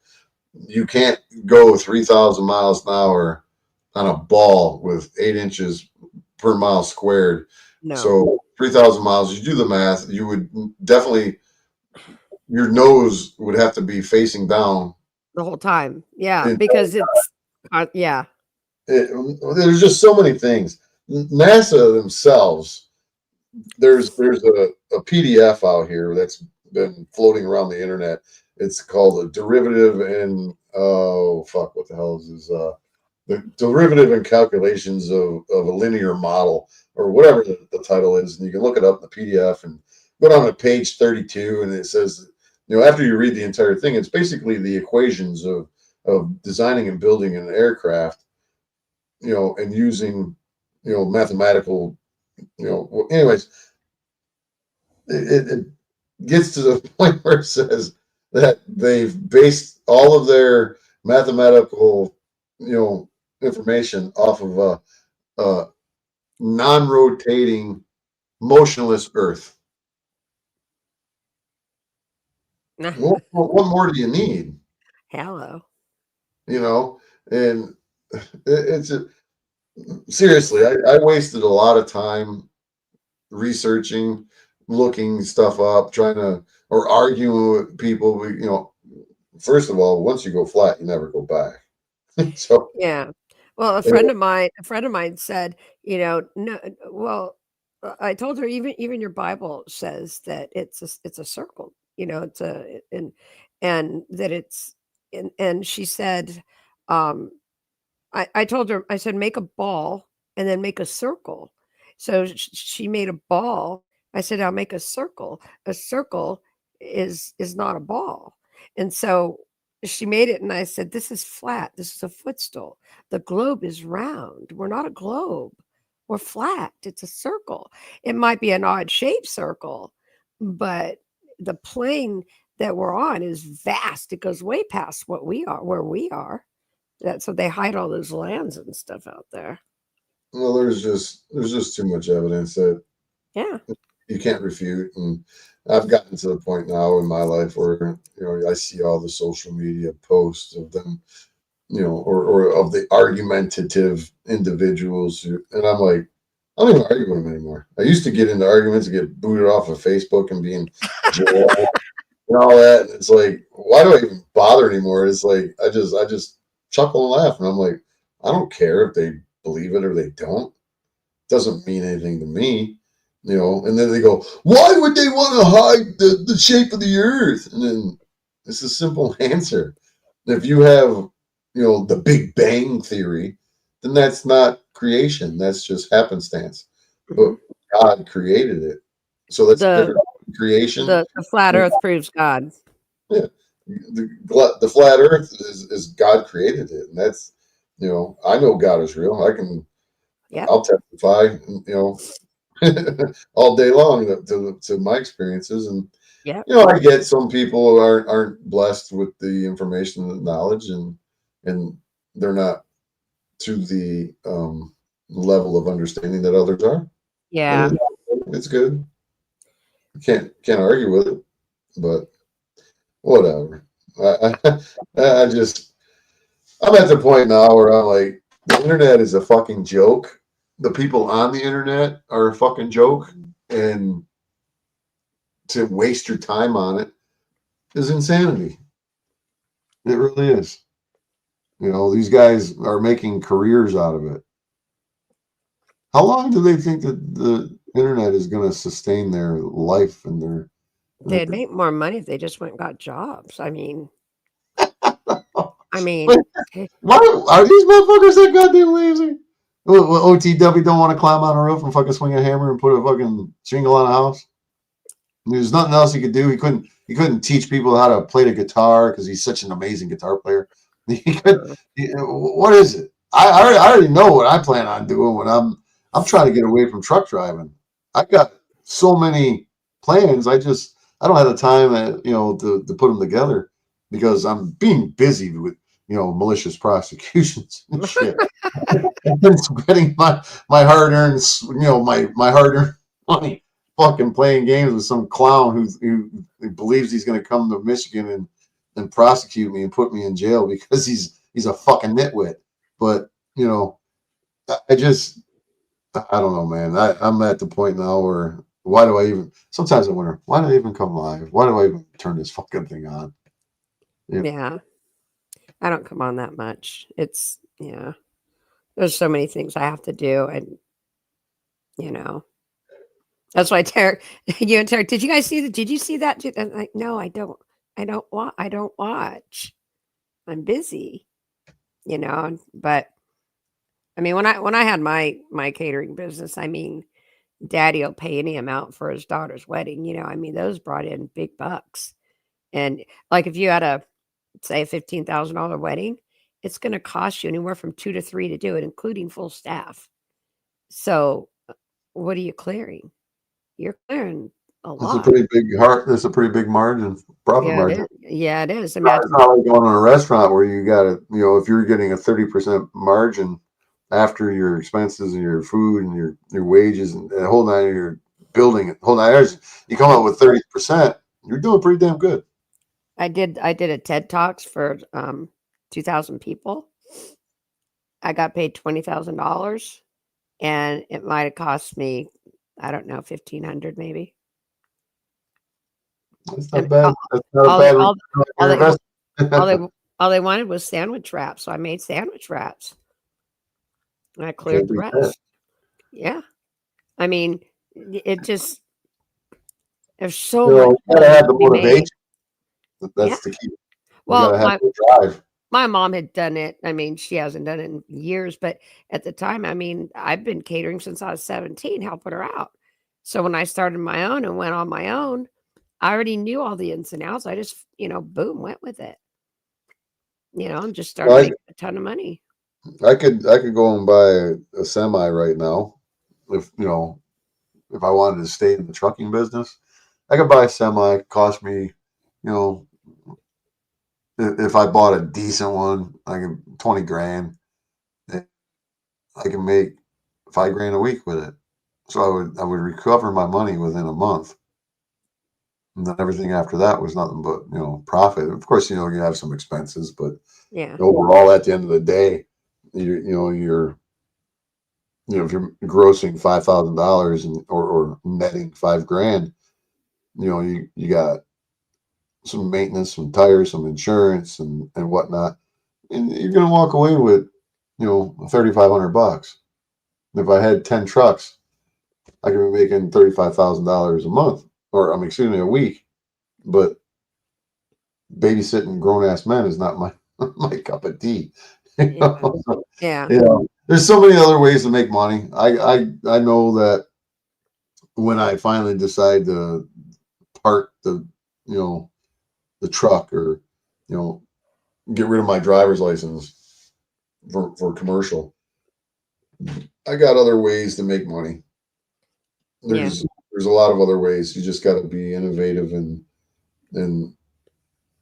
S2: You can't go 3,000 miles an hour on a ball with 8 inches per mile squared.
S3: No,
S2: So 3,000 miles, you do the math, you would definitely, your nose would have to be facing down.
S3: the whole time. Yeah,
S2: And
S3: because it's, yeah.
S2: there's just so many things. NASA themselves, there's a PDF out here that's been floating around the internet. It's called a derivative and what the hell is this? The derivative and calculations of a linear model, or whatever the title is, and you can look it up in the PDF and go down to page 32, and it says, after you read the entire thing, it's basically the equations of designing and building an aircraft, and using, mathematical, anyways, it gets to the point where it says that they've based all of their mathematical, information off of a non-rotating, motionless Earth. What more do you need?
S3: Hello.
S2: And it's seriously, I wasted a lot of time researching, looking stuff up, trying to, or arguing with people. First of all, once you go flat, you never go back. So
S3: Yeah. Well, a friend of mine said, no, well, I told her even your Bible says that it's a circle, it's a and that it's and she said, um, I told her, I said, make a ball and then make a circle. So she made a ball. I said, I'll make a circle. A circle is not a ball. And so she made it, and I said, this is flat. This is a footstool. The globe is round. We're not a globe. We're flat. It's a circle. It might be an odd shaped circle, but the plane that we're on is vast. It goes way past what we are, where we are. So they hide all those lands and stuff out there.
S2: well, there's just too much evidence that
S3: Yeah.
S2: you can't refute, and I've gotten to the point now in my life where I see all the social media posts of them, or of the argumentative individuals, and I'm like, I don't even argue with them anymore. I used to get into arguments and get booted off of Facebook and being jailed and all that, and it's like, why do I even bother anymore? It's like I just chuckle and laugh, and I'm like, I don't care if they believe it or they don't. It doesn't mean anything to me. And then they go, why would they want to hide the shape of the earth? And then it's a simple answer. If you have, the Big Bang theory, then that's not creation. That's just happenstance. But God created it. So that's
S3: The
S2: different. Creation.
S3: the flat earth proves God.
S2: Yeah. The flat earth is God created it. And that's, I know God is real. I'll testify, all day long to my experiences. And
S3: Yeah.
S2: I get some people who aren't blessed with the information and the knowledge, and they're not to the level of understanding that others are.
S3: Yeah.
S2: And it's good. Can't argue with it, but whatever. I'm at the point now where I'm like, the internet is a fucking joke. The people on the internet are a fucking joke, and to waste your time on it is insanity. It really is. These guys are making careers out of it. How long do they think that the internet is going to sustain their life and their?
S3: They'd make more money if they just went and got jobs. I mean,
S2: Why are these motherfuckers that goddamn lazy? OTW don't want to climb on a roof and fucking swing a hammer and put a fucking shingle on a house. There's nothing else he could do. He couldn't teach people how to play the guitar because he's such an amazing guitar player. What is it? I already know what I plan on doing when I'm trying to get away from truck driving. I got so many plans. I don't have the time to put them together because I'm being busy with malicious prosecutions and shit. I've been spending my hard-earned my hard-earned money fucking playing games with some clown who believes he's going to come to Michigan and prosecute me and put me in jail because he's a fucking nitwit. But I don't know, man. I'm at the point now where why do I even? Sometimes I wonder why do I even come live? Why do I even turn this fucking thing on?
S3: Yeah, I don't come on that much. It's there's so many things I have to do, and that's why Tarek, you and Tarek, did you see that? I'm like, no, I don't watch. I'm busy, but I mean, when I had my catering business, I mean, Daddy will pay any amount for his daughter's wedding. I mean, those brought in big bucks. And like if you had say a $15,000 wedding, it's going to cost you anywhere from 2 to 3 to do it, including full staff. So what are you clearing? You're clearing a
S2: It's a
S3: lot.
S2: pretty big There's a pretty big profit margin.
S3: Yeah, it is.
S2: It's not like going to a restaurant where you got to, if you're getting a 30% margin after your expenses and your food and your wages and the whole nine, you're building it, whole 9 years, you come up with 30%, you're doing pretty damn good.
S3: I did a TED Talks for 2,000 people. I got paid $20,000, and it might have cost me, I don't know, 1,500 maybe.
S2: That's not bad. That's not a bad
S3: all they wanted was sandwich wraps, so I made sandwich wraps. And I cleared the rest. Yeah. I mean, it just there's so much.
S2: You gotta have the motivation. That's the key.
S3: Well,
S2: you gotta have the drive.
S3: My mom had done it. I mean, she hasn't done it in years, but at the time, I mean, I've been catering since I was 17, helping her out. So when I started my own and went on my own, I already knew all the ins and outs. I just, boom, went with it. And just started making a ton of money.
S2: I could go and buy a semi right now if I wanted to stay in the trucking business. I could buy a semi. Cost me, if I bought a decent one, I can 20 grand. I can make $5 grand a week with it. So I would recover my money within a month. And then everything after that was nothing but, profit. Of course, you have some expenses, but overall at the end of the day, if you're grossing $5,000 or netting $5 grand, you got some maintenance, some tires, some insurance and whatnot. And you're going to walk away with, $3,500. If I had 10 trucks, I could be making $35,000 a month, or a week. But babysitting grown ass men is not my cup of tea. There's so many other ways to make money. I know that when I finally decide to park the truck or get rid of my driver's license for commercial, I got other ways to make money. There's a lot of other ways. You just got to be innovative and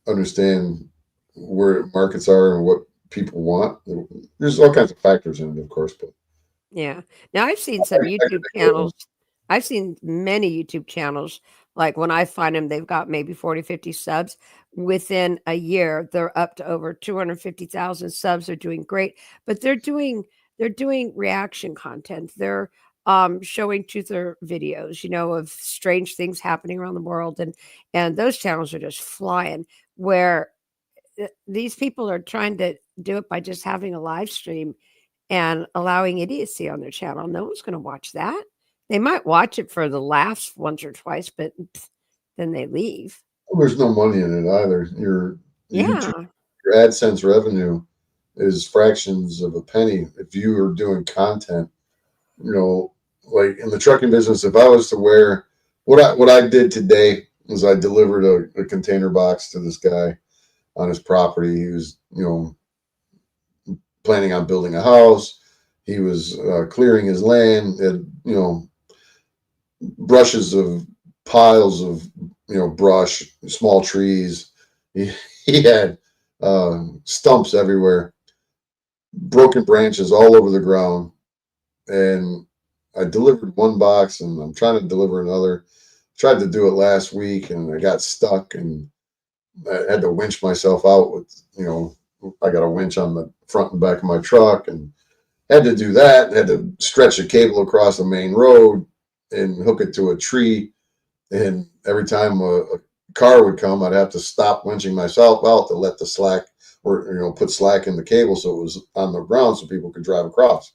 S2: understand where markets are and what people want. There's all kinds of factors in it, of course, but
S3: now I've seen some YouTube channels. I've seen many YouTube channels. Like when I find them, they've got maybe 40, 50 subs. Within a year, they're up to over 250,000 subs. They're doing great, but they're doing reaction content. They're showing truther videos, of strange things happening around the world, and those channels are just flying. Where these people are trying to do it by just having a live stream and allowing idiocy on their channel. No one's going to watch that. They might watch it for the laughs once or twice, but then they leave.
S2: Well, there's no money in it either. Your AdSense revenue is fractions of a penny if you are doing content. You know, like in the trucking business, if I was to wear what I did today is I delivered a container box to this guy on his property. He was, planning on building a house. He was clearing his land, and brushes of piles of brush, small trees. He had stumps everywhere, broken branches all over the ground, and I delivered one box, and I'm trying to deliver another. Tried to do it last week, and I got stuck, and I had to winch myself out with, I got a winch on the front and back of my truck, and had to do that. Had to stretch a cable across the main road and hook it to a tree. And every time a car would come, I'd have to stop winching myself out to let the slack, or put slack in the cable so it was on the ground so people could drive across.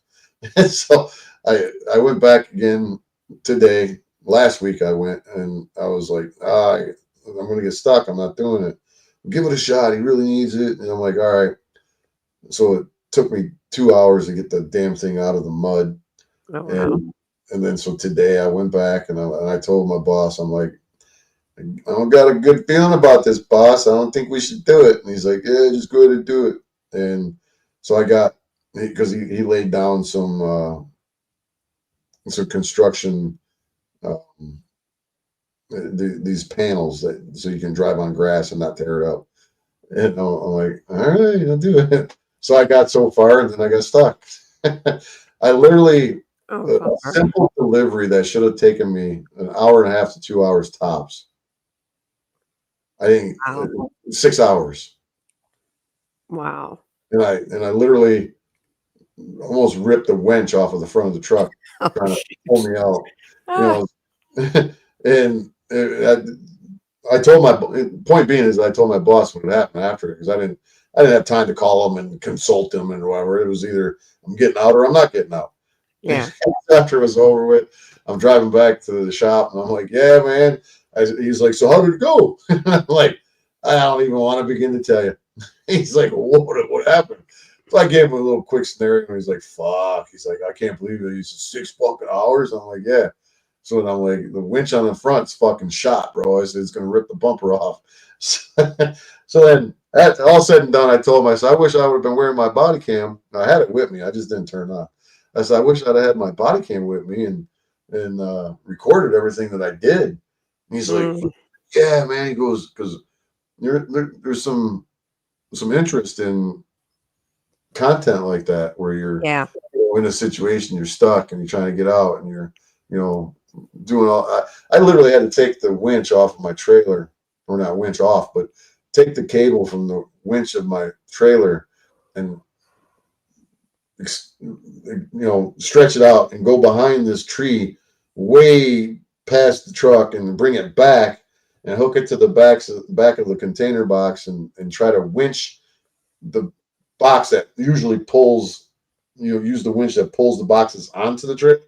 S2: And so I went back again today. Last week I went, and I was like, I'm going to get stuck. I'm not doing it. Give it a shot. He really needs it. And I'm like, all right. So it took me 2 hours to get the damn thing out of the mud.
S3: Oh, wow.
S2: And then so today I went back, and I told my boss, I'm like, I don't got a good feeling about this, boss. I don't think we should do it. And he's like, yeah, just go ahead and do it. And so I got, because he laid down some construction, these panels so you can drive on grass and not tear it up. And I'm like, all right, I'll do it. So I got so far, and then I got stuck. I literally, a simple delivery that should have taken me an hour and a half to 2 hours tops. I think 6 hours.
S3: Wow.
S2: And I literally almost ripped the winch off of the front of the truck trying to pull me out. And I told my point being is I told my boss what had happened after, because I didn't have time to call him and consult him and whatever. It was either I'm getting out or I'm not getting out.
S3: Yeah.
S2: After it was over with, I'm driving back to the shop, and I'm like, yeah, man. He's like, so how did it go? I'm like, I don't even want to begin to tell you. He's like, what happened? So I gave him a little quick scenario, and he's like, fuck. He's like, I can't believe it. He's 6 fucking hours. I'm like, yeah. So then I'm like, the winch on the front's fucking shot, bro. I said, it's going to rip the bumper off. So then, all said and done, I told myself, I wish I would have been wearing my body cam. I had it with me. I just didn't turn on. I said, I wish I'd have had my body cam with me and recorded everything that I did. And he's like, yeah, man. He goes, because there's some interest in content like that where you're in a situation, you're stuck, and you're trying to get out, and you're, doing all. I literally had to take the winch off of my trailer, or not winch off, but take the cable from the winch of my trailer and stretch it out and go behind this tree way past the truck and bring it back and hook it to the back of the container box and try to winch the box that usually pulls, use the winch that pulls the boxes onto the trailer.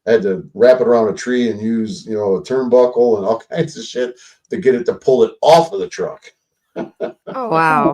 S2: I had to wrap it around a tree and use, a turnbuckle and all kinds of shit to get it to pull it off of the truck.
S3: Oh, wow.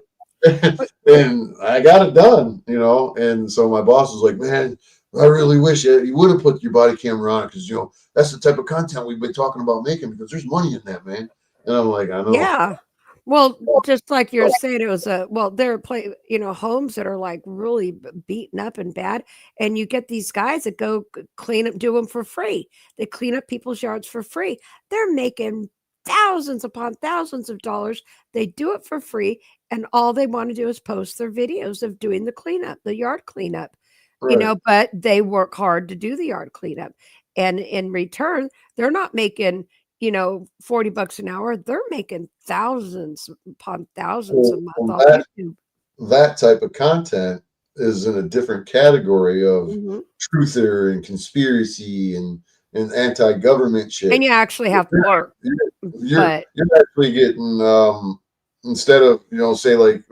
S2: And I got it done, and so my boss was like, man, I really wish you would have put your body camera on it, because, that's the type of content we've been talking about making, because there's money in that, man. And I'm like, I know.
S3: Yeah. Well, just like you're saying, it was there are homes that are like really beaten up and bad. And you get these guys that go clean up, do them for free. They clean up people's yards for free. They're making thousands upon thousands of dollars. They do it for free. And all they want to do is post their videos of doing the cleanup, the yard cleanup,
S2: Right.
S3: But they work hard to do the yard cleanup. And in return, they're not making, $40 an hour. They're making thousands upon thousands a month on YouTube.
S2: That type of content is in a different category of truther and conspiracy and anti-government shit.
S3: And you actually have to work.
S2: You're actually getting instead of say like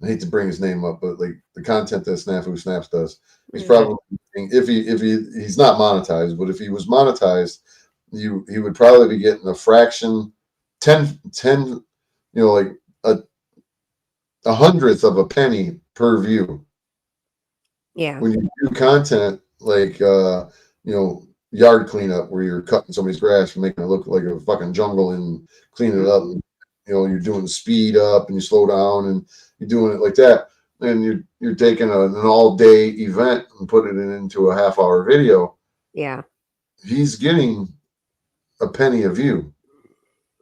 S2: I hate to bring his name up, but like the content that Snafu Snaps does, he's probably, if he's not monetized, but if he was monetized, he would probably be getting a fraction, 10 like a hundredth of a penny per view.
S3: Yeah.
S2: When you do content like yard cleanup where you're cutting somebody's grass and making it look like a fucking jungle and cleaning it up, and, you're doing speed up and you slow down and you're doing it like that, and you're taking an all day event and putting it into a half-hour video.
S3: Yeah.
S2: He's getting a penny a view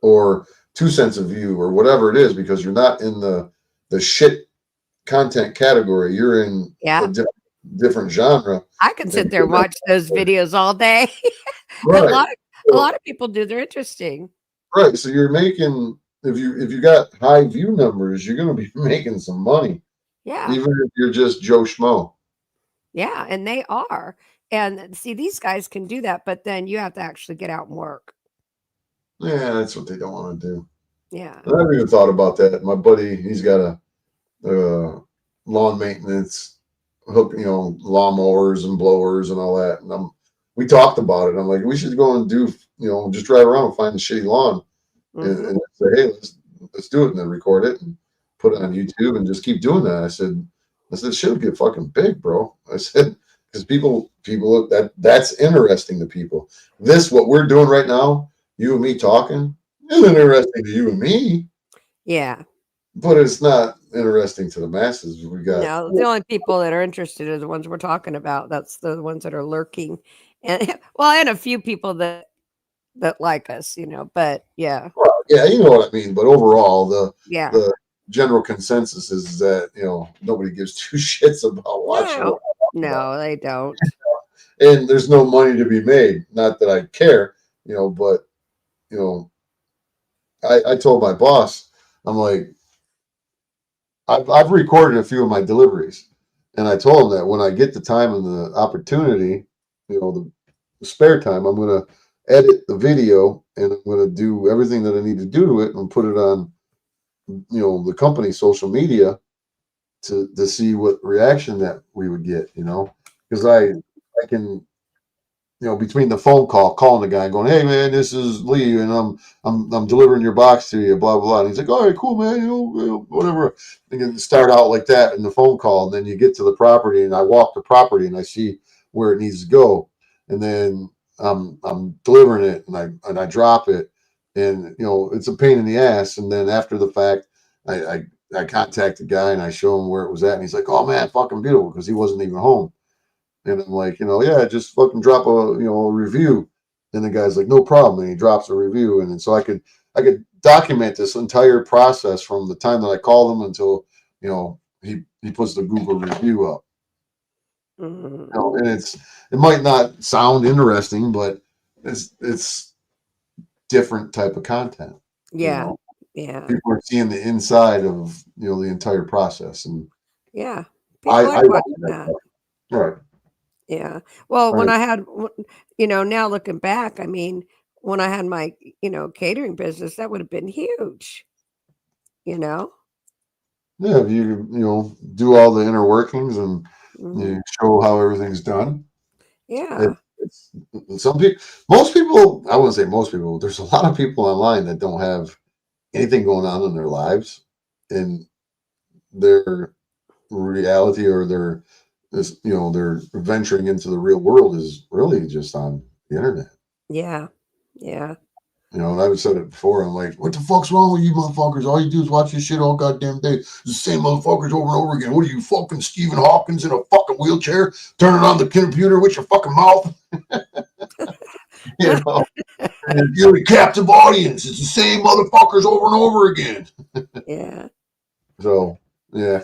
S2: or 2 cents a view or whatever it is, because you're not in the shit content category. You're in
S3: Yeah.
S2: a different genre.
S3: I can sit there and watch those videos all day.
S2: Right.
S3: A lot of people do. They're interesting.
S2: Right. So you're making, if you got high view numbers, you're going to be making some money.
S3: Yeah.
S2: Even if you're just Joe Schmo.
S3: Yeah, and they are. And see, these guys can do that, but then you have to actually get out and work.
S2: Yeah, that's what they don't want to do.
S3: Yeah.
S2: I haven't even thought about that. My buddy, he's got a lawn maintenance hook, lawnmowers and blowers and all that. And we talked about it. I'm like, we should go and do, just drive around and find the shitty lawn and say, hey, let's do it, and then record it and put it on YouTube and just keep doing that. I said, shit'll get fucking big, bro. I said, because people that's interesting to people. What we're doing right now, you and me talking, is interesting to you and me.
S3: Yeah.
S2: But it's not interesting to the masses.
S3: No, the only people that are interested are the ones we're talking about. That's the ones that are lurking, and and a few people that like us, But yeah,
S2: well, yeah, you know what I mean. But overall,
S3: the
S2: general consensus is that nobody gives two shits about watching.
S3: No, they don't.
S2: And there's no money to be made. Not that I care, but I told my boss, I'm like, I've recorded a few of my deliveries, and I told him that when I get the time and the opportunity, the spare time, I'm going to edit the video and I'm going to do everything that I need to do to it and put it on, the company's social media to see what reaction that we would get, because I can, between the phone call, calling the guy, going, "Hey man, this is Lee, and I'm delivering your box to you," blah blah blah. And he's like, "All right, cool, man, whatever." You can start out like that in the phone call, and then you get to the property, and I walk the property, and I see where it needs to go, and then I'm delivering it, and I drop it, and it's a pain in the ass. And then after the fact, I contact the guy and I show him where it was at, and he's like, "Oh man, fucking beautiful," because he wasn't even home. And I'm like, yeah, just fucking drop a review. And the guy's like, no problem. And he drops a review. And then so I could document this entire process from the time that I called him until, he puts the Google review up. And it might not sound interesting, but it's different type of content.
S3: Yeah. Yeah.
S2: People are seeing the inside of, the entire process. And
S3: yeah.
S2: I
S3: like watching that.
S2: Right.
S3: Yeah. Well, when
S2: Right.
S3: I had, now looking back, I mean, when I had my, catering business, that would have been huge,
S2: Yeah, if you do all the inner workings and you show how everything's done.
S3: Yeah.
S2: It's most people, I wouldn't say most people, there's a lot of people online that don't have anything going on in their lives, and their reality or their venturing into the real world is really just on the internet.
S3: Yeah. Yeah.
S2: And I've said it before. I'm like, what the fuck's wrong with you motherfuckers? All you do is watch this shit all goddamn day. It's the same motherfuckers over and over again. What are you, fucking Stephen Hawkins in a fucking wheelchair, turning on the computer with your fucking mouth? And you're a captive audience. It's the same motherfuckers over and over again.
S3: Yeah.
S2: So, yeah.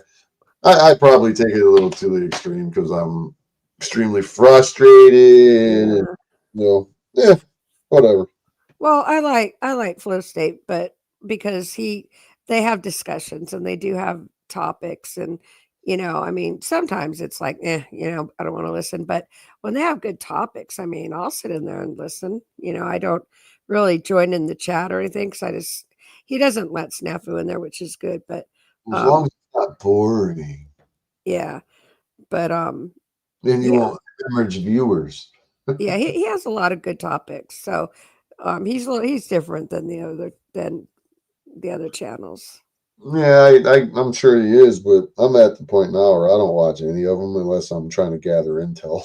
S2: I probably take it a little to the extreme because I'm extremely frustrated.
S3: Yeah.
S2: And, whatever.
S3: Well, I like Flow State, but because they have discussions and they do have topics, and I mean, sometimes it's like, I don't want to listen. But when they have good topics, I mean, I'll sit in there and listen. I don't really join in the chat or anything because he doesn't let Snafu in there, which is good. But
S2: as long as it's not boring.
S3: Yeah, but
S2: then you won't hemorrhage viewers.
S3: yeah, he has a lot of good topics. So he's different than the other channels.
S2: Yeah, I'm sure he is, but I'm at the point now where I don't watch any of them unless I'm trying to gather intel.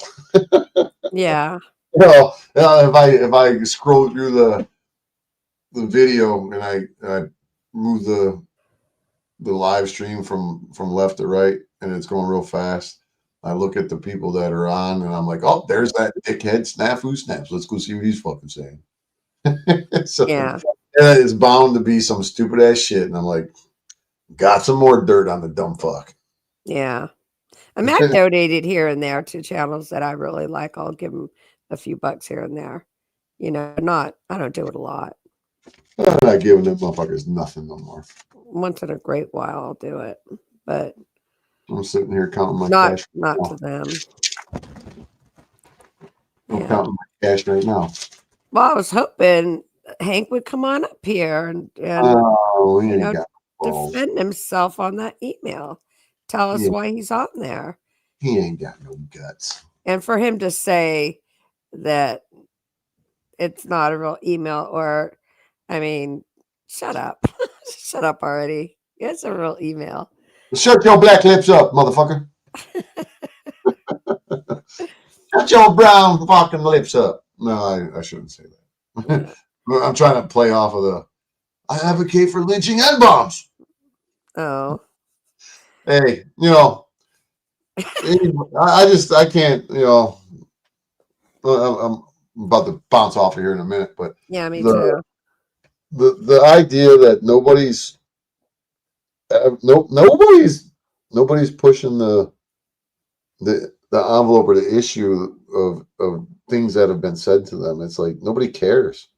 S3: Yeah.
S2: Well, if I scroll through the video and I move the live stream from left to right and it's going real fast, I look at the people that are on and I'm like, oh, there's that dickhead Snafu Snaps. Let's go see what he's fucking saying. So
S3: Yeah.
S2: and it's bound to be some stupid ass shit, and I'm like, got some more dirt on the dumb fuck.
S3: Yeah. And Mac donated here and there to channels that I really like. I'll give him a few bucks here and there. You know, I don't do it a lot.
S2: I'm not giving them motherfuckers nothing no more.
S3: Once in a great while I'll do it. But
S2: I'm sitting here counting my
S3: not
S2: cash.
S3: not
S2: Right
S3: to them.
S2: I'm
S3: Yeah.
S2: counting my cash right now.
S3: Well, I was hoping Hank would come on up here and
S2: Oh, he
S3: you
S2: ain't
S3: know,
S2: got balls.
S3: defend himself on that email. Tell us
S2: He,
S3: why he's on there.
S2: he ain't got no guts.
S3: And for him to say that it's not a real email, or I mean, shut up. Shut up already. It's a real email.
S2: Shut your black lips up, motherfucker. Shut your brown fucking lips up. No, I shouldn't say that.
S3: Yeah.
S2: I'm trying to play off of the I advocate for lynching and bombs.
S3: Oh.
S2: Hey, I can't, I'm about to bounce off of here in a minute, but
S3: Yeah, me
S2: the
S3: too.
S2: the idea that nobody's pushing the envelope or the issue of things that have been said to them. It's like nobody cares.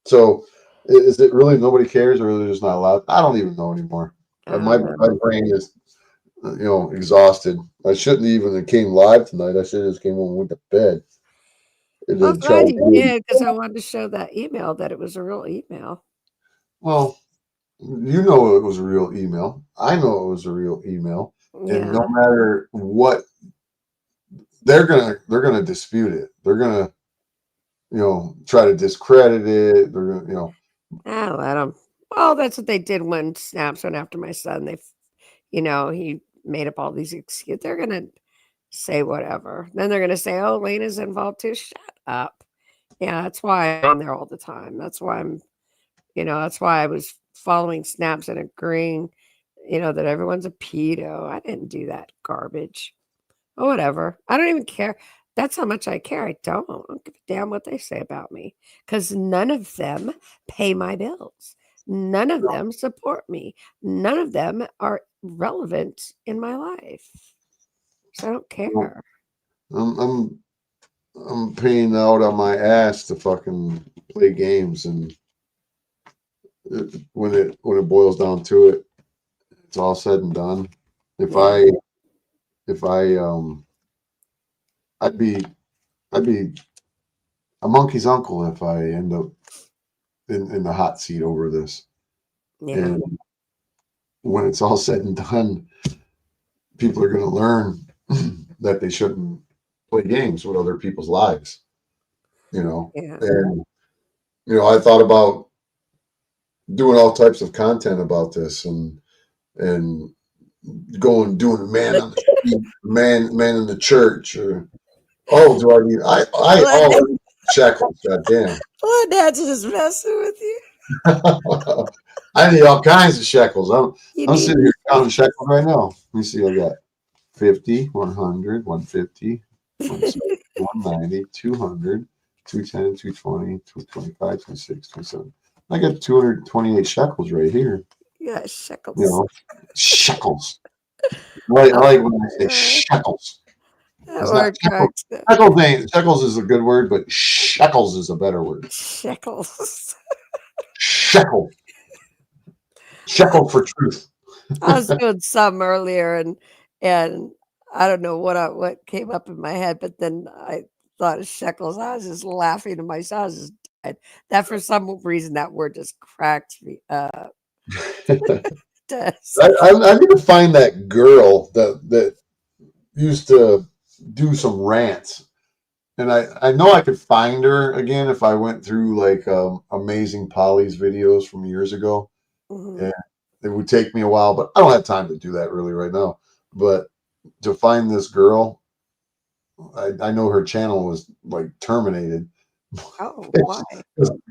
S2: So is it really nobody cares, or they're just not allowed? I don't even know anymore.
S3: I
S2: My
S3: don't know.
S2: brain is exhausted. I shouldn't even have came live tonight. I should have just came home and went to bed. And
S3: Well, I'm
S2: then try
S3: glad
S2: to
S3: you did because I wanted to show that email that it was a real email.
S2: well, you know it was a real email. I know it was a real email. And
S3: Yeah.
S2: no matter what, they're gonna dispute it. They're gonna try to discredit it. They're gonna
S3: I let them. Well, that's what they did when Snaps went after my son. He made up all these excuses. They're going to say whatever. Then they're going to say, oh, Lena's involved too. Shut up. Yeah, that's why I'm on there all the time. That's why I was following Snaps and agreeing, that everyone's a pedo. I didn't do that garbage. Oh, whatever. I don't even care. That's how much I care. I don't give a damn what they say about me because none of them pay my bills. None of them support me. None of them are relevant in my life. So I don't care.
S2: I'm I'm paying out on my ass to fucking play games, and when it boils down to it, it's all said and done. If
S3: Yeah.
S2: I if I I'd be a monkey's uncle if I end up in the hot seat over this.
S3: Yeah.
S2: And when it's all said and done, people are going to learn that they shouldn't play games with other people's lives.
S3: Yeah.
S2: And I thought about doing all types of content about this, and doing a man on the street, man in the church, or do I need I always shekels, goddamn.
S3: Well, Dad's just messing with you.
S2: I need all kinds of shekels.
S3: You
S2: I'm
S3: need
S2: sitting here counting shekels right now. Let me see, I got 50, 100, 150, 160, 190, 200, 210, 220, 225, 26, 27. I got 228 shekels right here.
S3: Yeah, shekels.
S2: Shekels. I like when I say shekels.
S3: That
S2: It's
S3: word
S2: not
S3: cracks.
S2: shekels is a good word, but shekels is a better word.
S3: Shekels.
S2: Shekel. Shekel for truth.
S3: I was doing some earlier, and I don't know what came up in my head, but then I thought of shekels. I was just laughing to myself. I was just died. That for some reason that word just cracked me up.
S2: I need to find that girl that used to do some rants, and I know I could find her again if I went through like Amazing Polly's videos from years ago.
S3: Mhm.
S2: And it would take me a while, but I don't have time to do that really right now. But to find this girl, I know her channel was like terminated.
S3: Oh, why?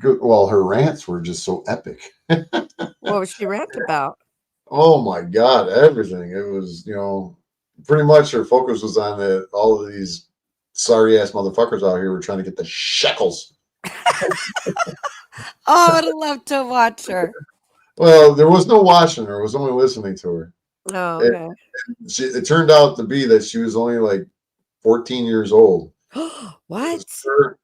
S2: Well, her rants were just so epic.
S3: What was she rant about?
S2: Oh my God, everything. It was, pretty much her focus was on all of these sorry ass motherfuckers out here were trying to get the shekels.
S3: Oh, I would love to watch her.
S2: Well, there was no watching her, it was only listening to her.
S3: Oh,
S2: It,
S3: okay.
S2: it turned out to be that she was only like 14 years old.
S3: What?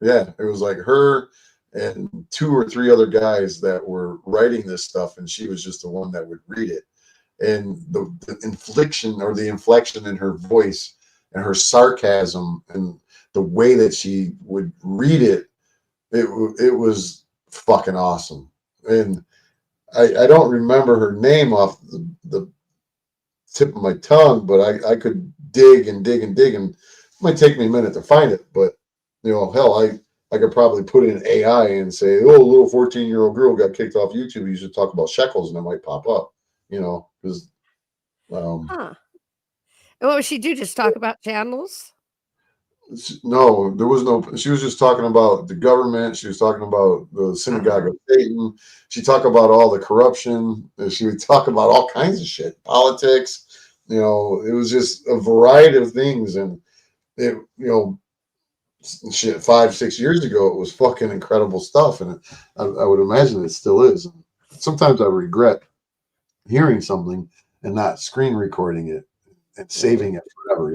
S2: Yeah, it was like her and 2 or 3 other guys that were writing this stuff, and she was just the one that would read it. And the inflection in her voice and her sarcasm and the way that she would read it, it was fucking awesome. And I don't remember her name off the tip of my tongue, but I could dig and dig and dig, and it might take me a minute to find it, but hell, I could probably put in AI and say, oh, a little 14-year-old girl got kicked off YouTube. You should talk about shekels, and it might pop up, because
S3: Huh. And what would she do? Just talk about channels?
S2: no, there was no. She was just talking about the government. She was talking about the synagogue of Satan. She talked about all the corruption. And she would talk about all kinds of shit, politics. It was just a variety of things, and it, shit, 5-6 years ago, it was fucking incredible stuff, and I would imagine it still is. Sometimes I regret hearing something and not screen recording it and saving it forever.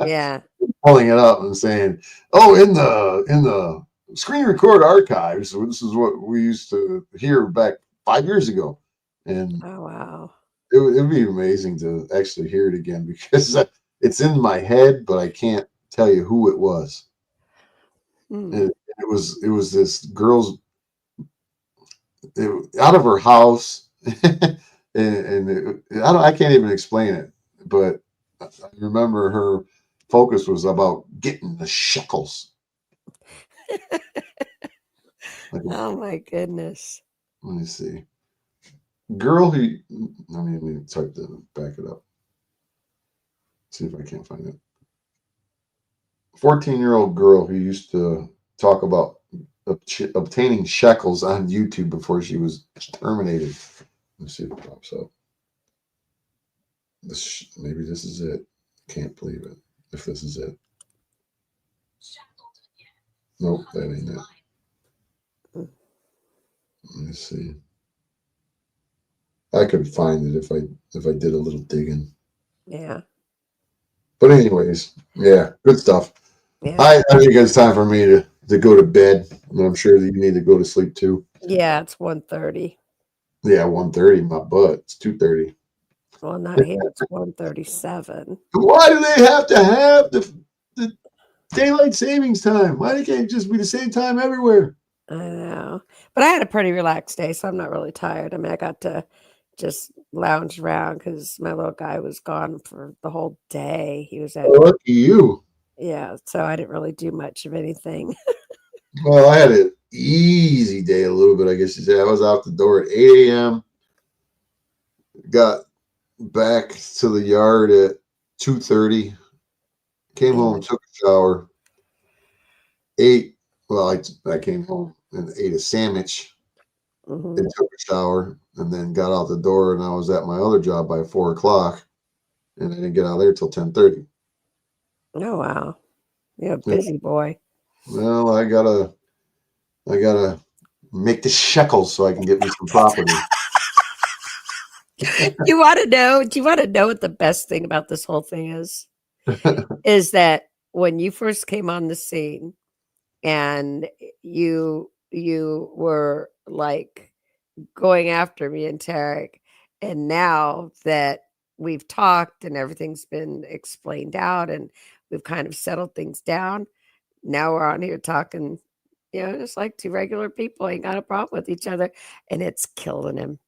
S3: Yeah.
S2: Pulling it up and saying, "Oh, in the screen record archives, this is what we used to hear back 5 years ago," and
S3: Oh, wow.
S2: it would be amazing to actually hear it again because it's in my head, but I can't tell you who it was. It was this girl's out of her house, and I can't even explain it, but I remember her focus was about getting the shekels.
S3: Oh my goodness.
S2: Let me see. Girl who, let me type to back it up. See if I can't find it. 14-year-old girl who used to talk about obtaining shekels on YouTube before she was terminated. Let's see if it pops up. Maybe this is it. Can't believe it. If this is it. Nope, that ain't it. Let me see. I could find it if I did a little digging.
S3: Yeah.
S2: But anyways, yeah, good stuff.
S3: Yeah.
S2: I think it's time for me to go to bed. And I'm sure that you need to go to sleep too.
S3: Yeah, it's 1:30.
S2: Yeah, 1:30, my butt. It's 2:30.
S3: Well, not here. It's 1:37.
S2: Why do they have to have the daylight savings time? Why can't it just be the same time everywhere?
S3: I know. But I had a pretty relaxed day, so I'm not really tired. I mean, I got to just lounge around because my little guy was gone for the whole day. He was at,
S2: Lucky you.
S3: yeah, so I didn't really do much of anything.
S2: Well, I had an easy day a little bit, I guess you say. I was out the door at 8 a.m. Got back to the yard at 2:30. Came home, took a shower, ate. Well, I came home and ate a sandwich
S3: Mhm.
S2: and took a shower, and then got out the door, and I was at my other job by 4 o'clock, and I didn't get out there till 10:30.
S3: Oh, wow. You're a busy boy.
S2: Well, I gotta make the shekels so I can get me some property.
S3: You want to know? Do you want to know what the best thing about this whole thing is? Is that when you first came on the scene and you were like going after me and Tarek, and now that we've talked and everything's been explained out and we've kind of settled things down, now we're on here talking, just like two regular people, ain't got a problem with each other, and it's killing him.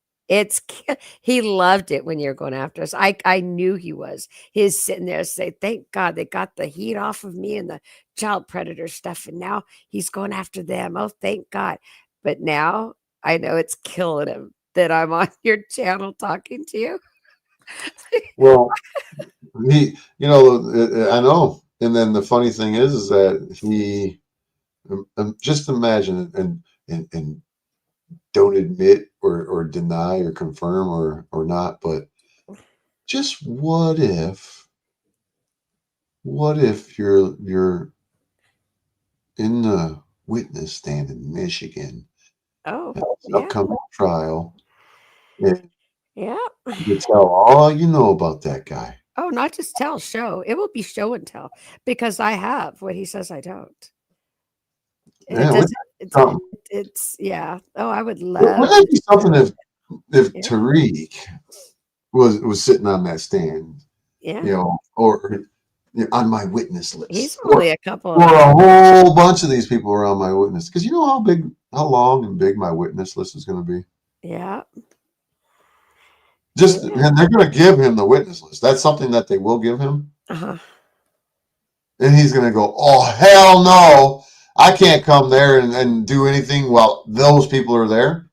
S3: He loved it when you're going after us. I knew he was. He's sitting there saying, "Thank God they got the heat off of me and the child predator stuff, and now he's going after them. Oh, thank God!" But now I know it's killing him that I'm on your channel talking to you.
S2: Well, he, I know. And then the funny thing is that he, just imagine and don't admit or deny or confirm or not, but just what if you're in the witness stand in Michigan,
S3: Oh,
S2: an upcoming trial, and
S3: yeah.
S2: you tell all you know about that guy.
S3: Oh, not just tell, show. It will be show and tell because I have what he says I don't. And it
S2: Yeah,
S3: does.
S2: something.
S3: It's yeah. Oh, I would
S2: Wouldn't
S3: love.
S2: that be something if
S3: Yeah.
S2: Tariq was sitting on that stand,
S3: Yeah.
S2: or on my witness list,
S3: He's only a couple
S2: or
S3: of
S2: a whole bunch of these people are on my witness, because you know how long and big my witness list is going to be.
S3: yeah.
S2: Just
S3: Yeah.
S2: and they're going to give him the witness list. That's something that they will give him,
S3: Uh-huh.
S2: and he's going to go, "Oh hell no, I can't come there and do anything while those people are there."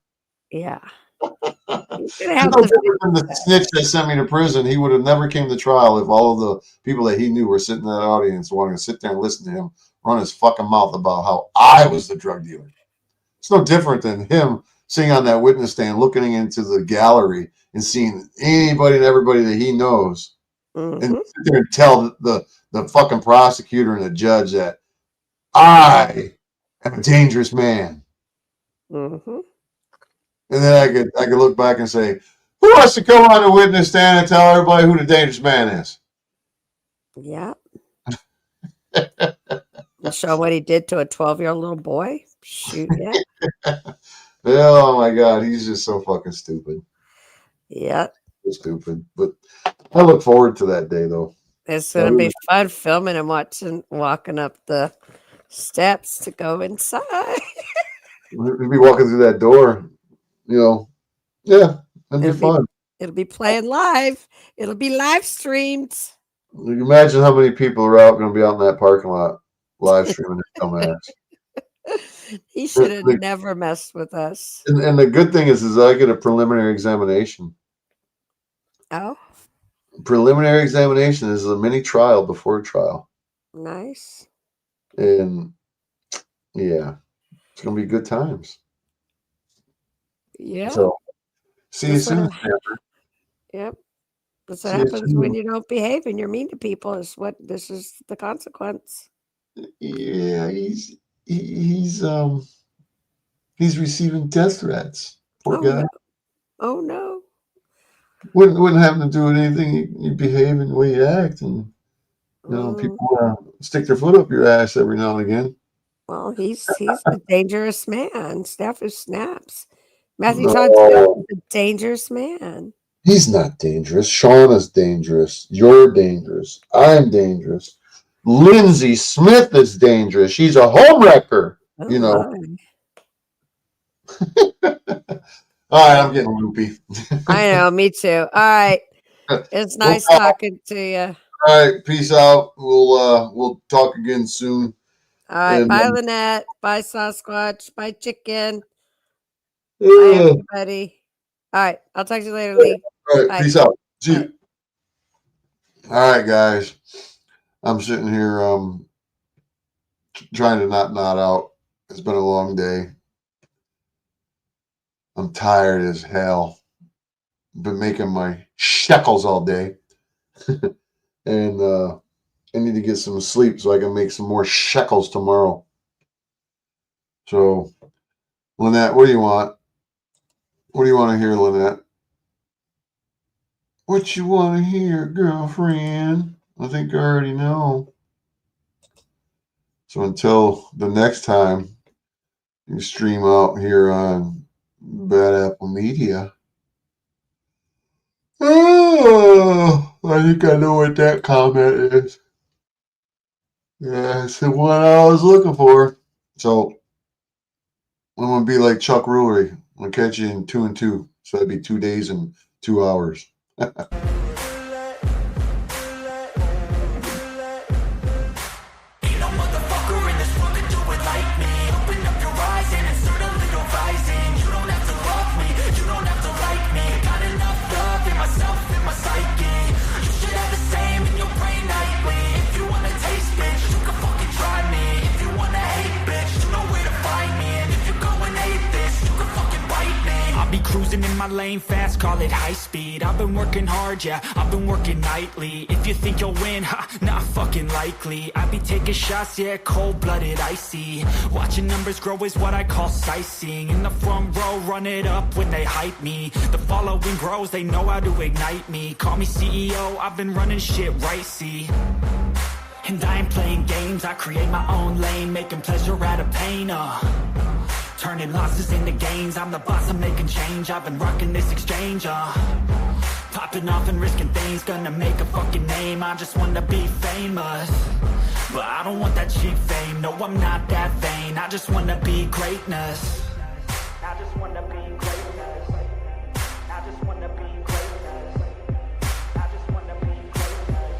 S3: Yeah. He's
S2: It's
S3: gonna have
S2: no
S3: to
S2: different than
S3: fix
S2: the
S3: that.
S2: snitch that sent me to prison. He would have never came to trial if all of the people that he knew were sitting in that audience wanting to sit there and listen to him run his fucking mouth about how I was the drug dealer. It's no different than him sitting on that witness stand, looking into the gallery and seeing anybody and everybody that he knows, and
S3: Mhm.
S2: sit there and tell the fucking prosecutor and the judge that I am a dangerous man.
S3: Mhm.
S2: And then I could look back and say, who wants to come on the witness stand and tell everybody who the dangerous man is?
S3: Yeah. And show what he did to a 12-year-old little boy. Shoot, yeah.
S2: Oh my God, he's just so fucking stupid.
S3: Yeah.
S2: So stupid. But I look forward to that day, though.
S3: It's gonna be fun filming and walking up the steps to go inside.
S2: We'll be walking through that door, Yeah, that'd be fun.
S3: It'll be playing live. It'll be live streamed.
S2: You can imagine how many people are going to be out in that parking lot live streaming this dumbass.
S3: He should have never messed with us.
S2: And the good thing is I get a preliminary examination.
S3: Oh,
S2: Preliminary examination is a mini trial before trial.
S3: nice.
S2: And yeah, it's going to be good times.
S3: Yeah.
S2: So, see you
S3: That's
S2: soon.
S3: Yep. That's
S2: See
S3: what
S2: you
S3: happens when
S2: soon.
S3: you don't behave and you're mean to people. This is the consequence.
S2: Yeah, he's receiving death threats. Poor
S3: Oh
S2: guy.
S3: no. Oh no.
S2: Wouldn't have to do anything. You behave in the way you act, and people stick their foot up your ass every now and again.
S3: Well, he's a dangerous man. Snap who snaps. Matthew
S2: No.
S3: Todd Smith is a dangerous man.
S2: He's not dangerous. Shauna's dangerous. You're dangerous. I'm dangerous. Lindsay Smith is dangerous. She's a homewrecker.
S3: Oh,
S2: All right, I'm getting loopy.
S3: I know, me too. All right. It's nice talking to you.
S2: All right, peace out. We'll talk again soon.
S3: All right,
S2: And,
S3: bye Lynette. Bye Sasquatch. Bye Chicken. Bye everybody. All right, I'll talk to you later, Lee.
S2: All right,
S3: Bye.
S2: peace out. See you. All right, guys. I'm sitting here trying to not nod out. It's been a long day. I'm tired as hell. Been making my shekels all day. And I need to get some sleep so I can make some more shekels tomorrow. So, Lynette, what do you want? What do you want to hear, Lynette? What you want to hear, girlfriend? I think I already know. So until the next time you stream out here on Bad Apple Media. Oh, I think I know what that comment is. Yeah, it's the one I was looking for. So I'm going to be like Chuck Rulery. I'm going to catch you in 2 and 2. So that'd be 2 days and 2 hours.
S1: Open up your eyes and insert a little rising. You don't have to love me, you don't have to
S7: my lane fast, call it high speed. I've been working hard, yeah, I've been working nightly. If you think you'll win, ha, not fucking likely. I be taking shots, yeah, cold-blooded, icy. Watching numbers grow is what I call sightseeing. In the front row, run it up when they hype me. The following grows, they know how to ignite me. Call me CEO, I've been running shit right, see. And I ain't playing games, I create my own lane, making pleasure out of pain, turning losses into gains. I'm the boss, I'm making change. I've been rocking this exchange, popping off and risking things. Gonna make a fucking name. I just wanna be famous, but I don't want that cheap fame. No, I'm not that vain. I just wanna be greatness. I just wanna be greatness. I just wanna be greatness. I just wanna be greatness.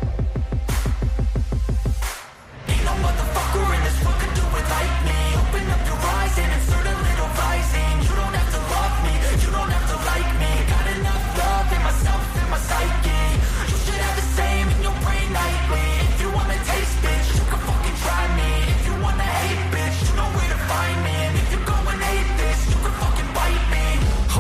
S7: Ain't no motherfucker in this world can do it like me. Open up your eyes and insert a little rising. You don't have to love me, you don't have to like me. Got enough love in myself, in my psyche. You should have the same in your brain nightly. If you wanna taste, bitch, you can fucking try me. If you wanna hate, bitch, you know where to find me. And if you go and hate this, you can fucking bite me.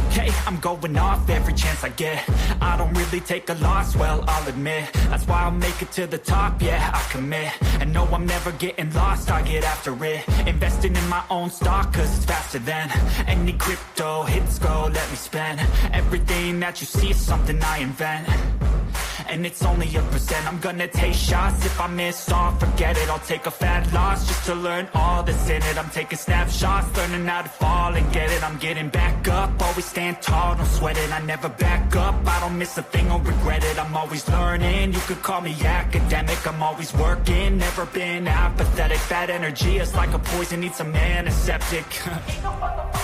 S7: Okay, I'm going off every chance I get. I don't really take a loss, well, I'll admit. That's why I'll make it to the top, yeah, I commit. And no, I'm never getting lost, I get after it. Investing in my own stock, cause it's faster than any crypto hits go, let me spend. Everything that you see is something I invent, and it's only a percent. I'm gonna take shots, if I miss all, forget it. I'll take a fat loss just to learn all that's in it. I'm taking snapshots, learning how to fall and get it. I'm getting back up, always stand tall, don't sweat it. I never back up, I don't miss a thing or regret it. I'm always learning, you could call me academic. I'm always working, never been apathetic. Bad energy is like a poison, needs some antiseptic. Ain't no motherfucker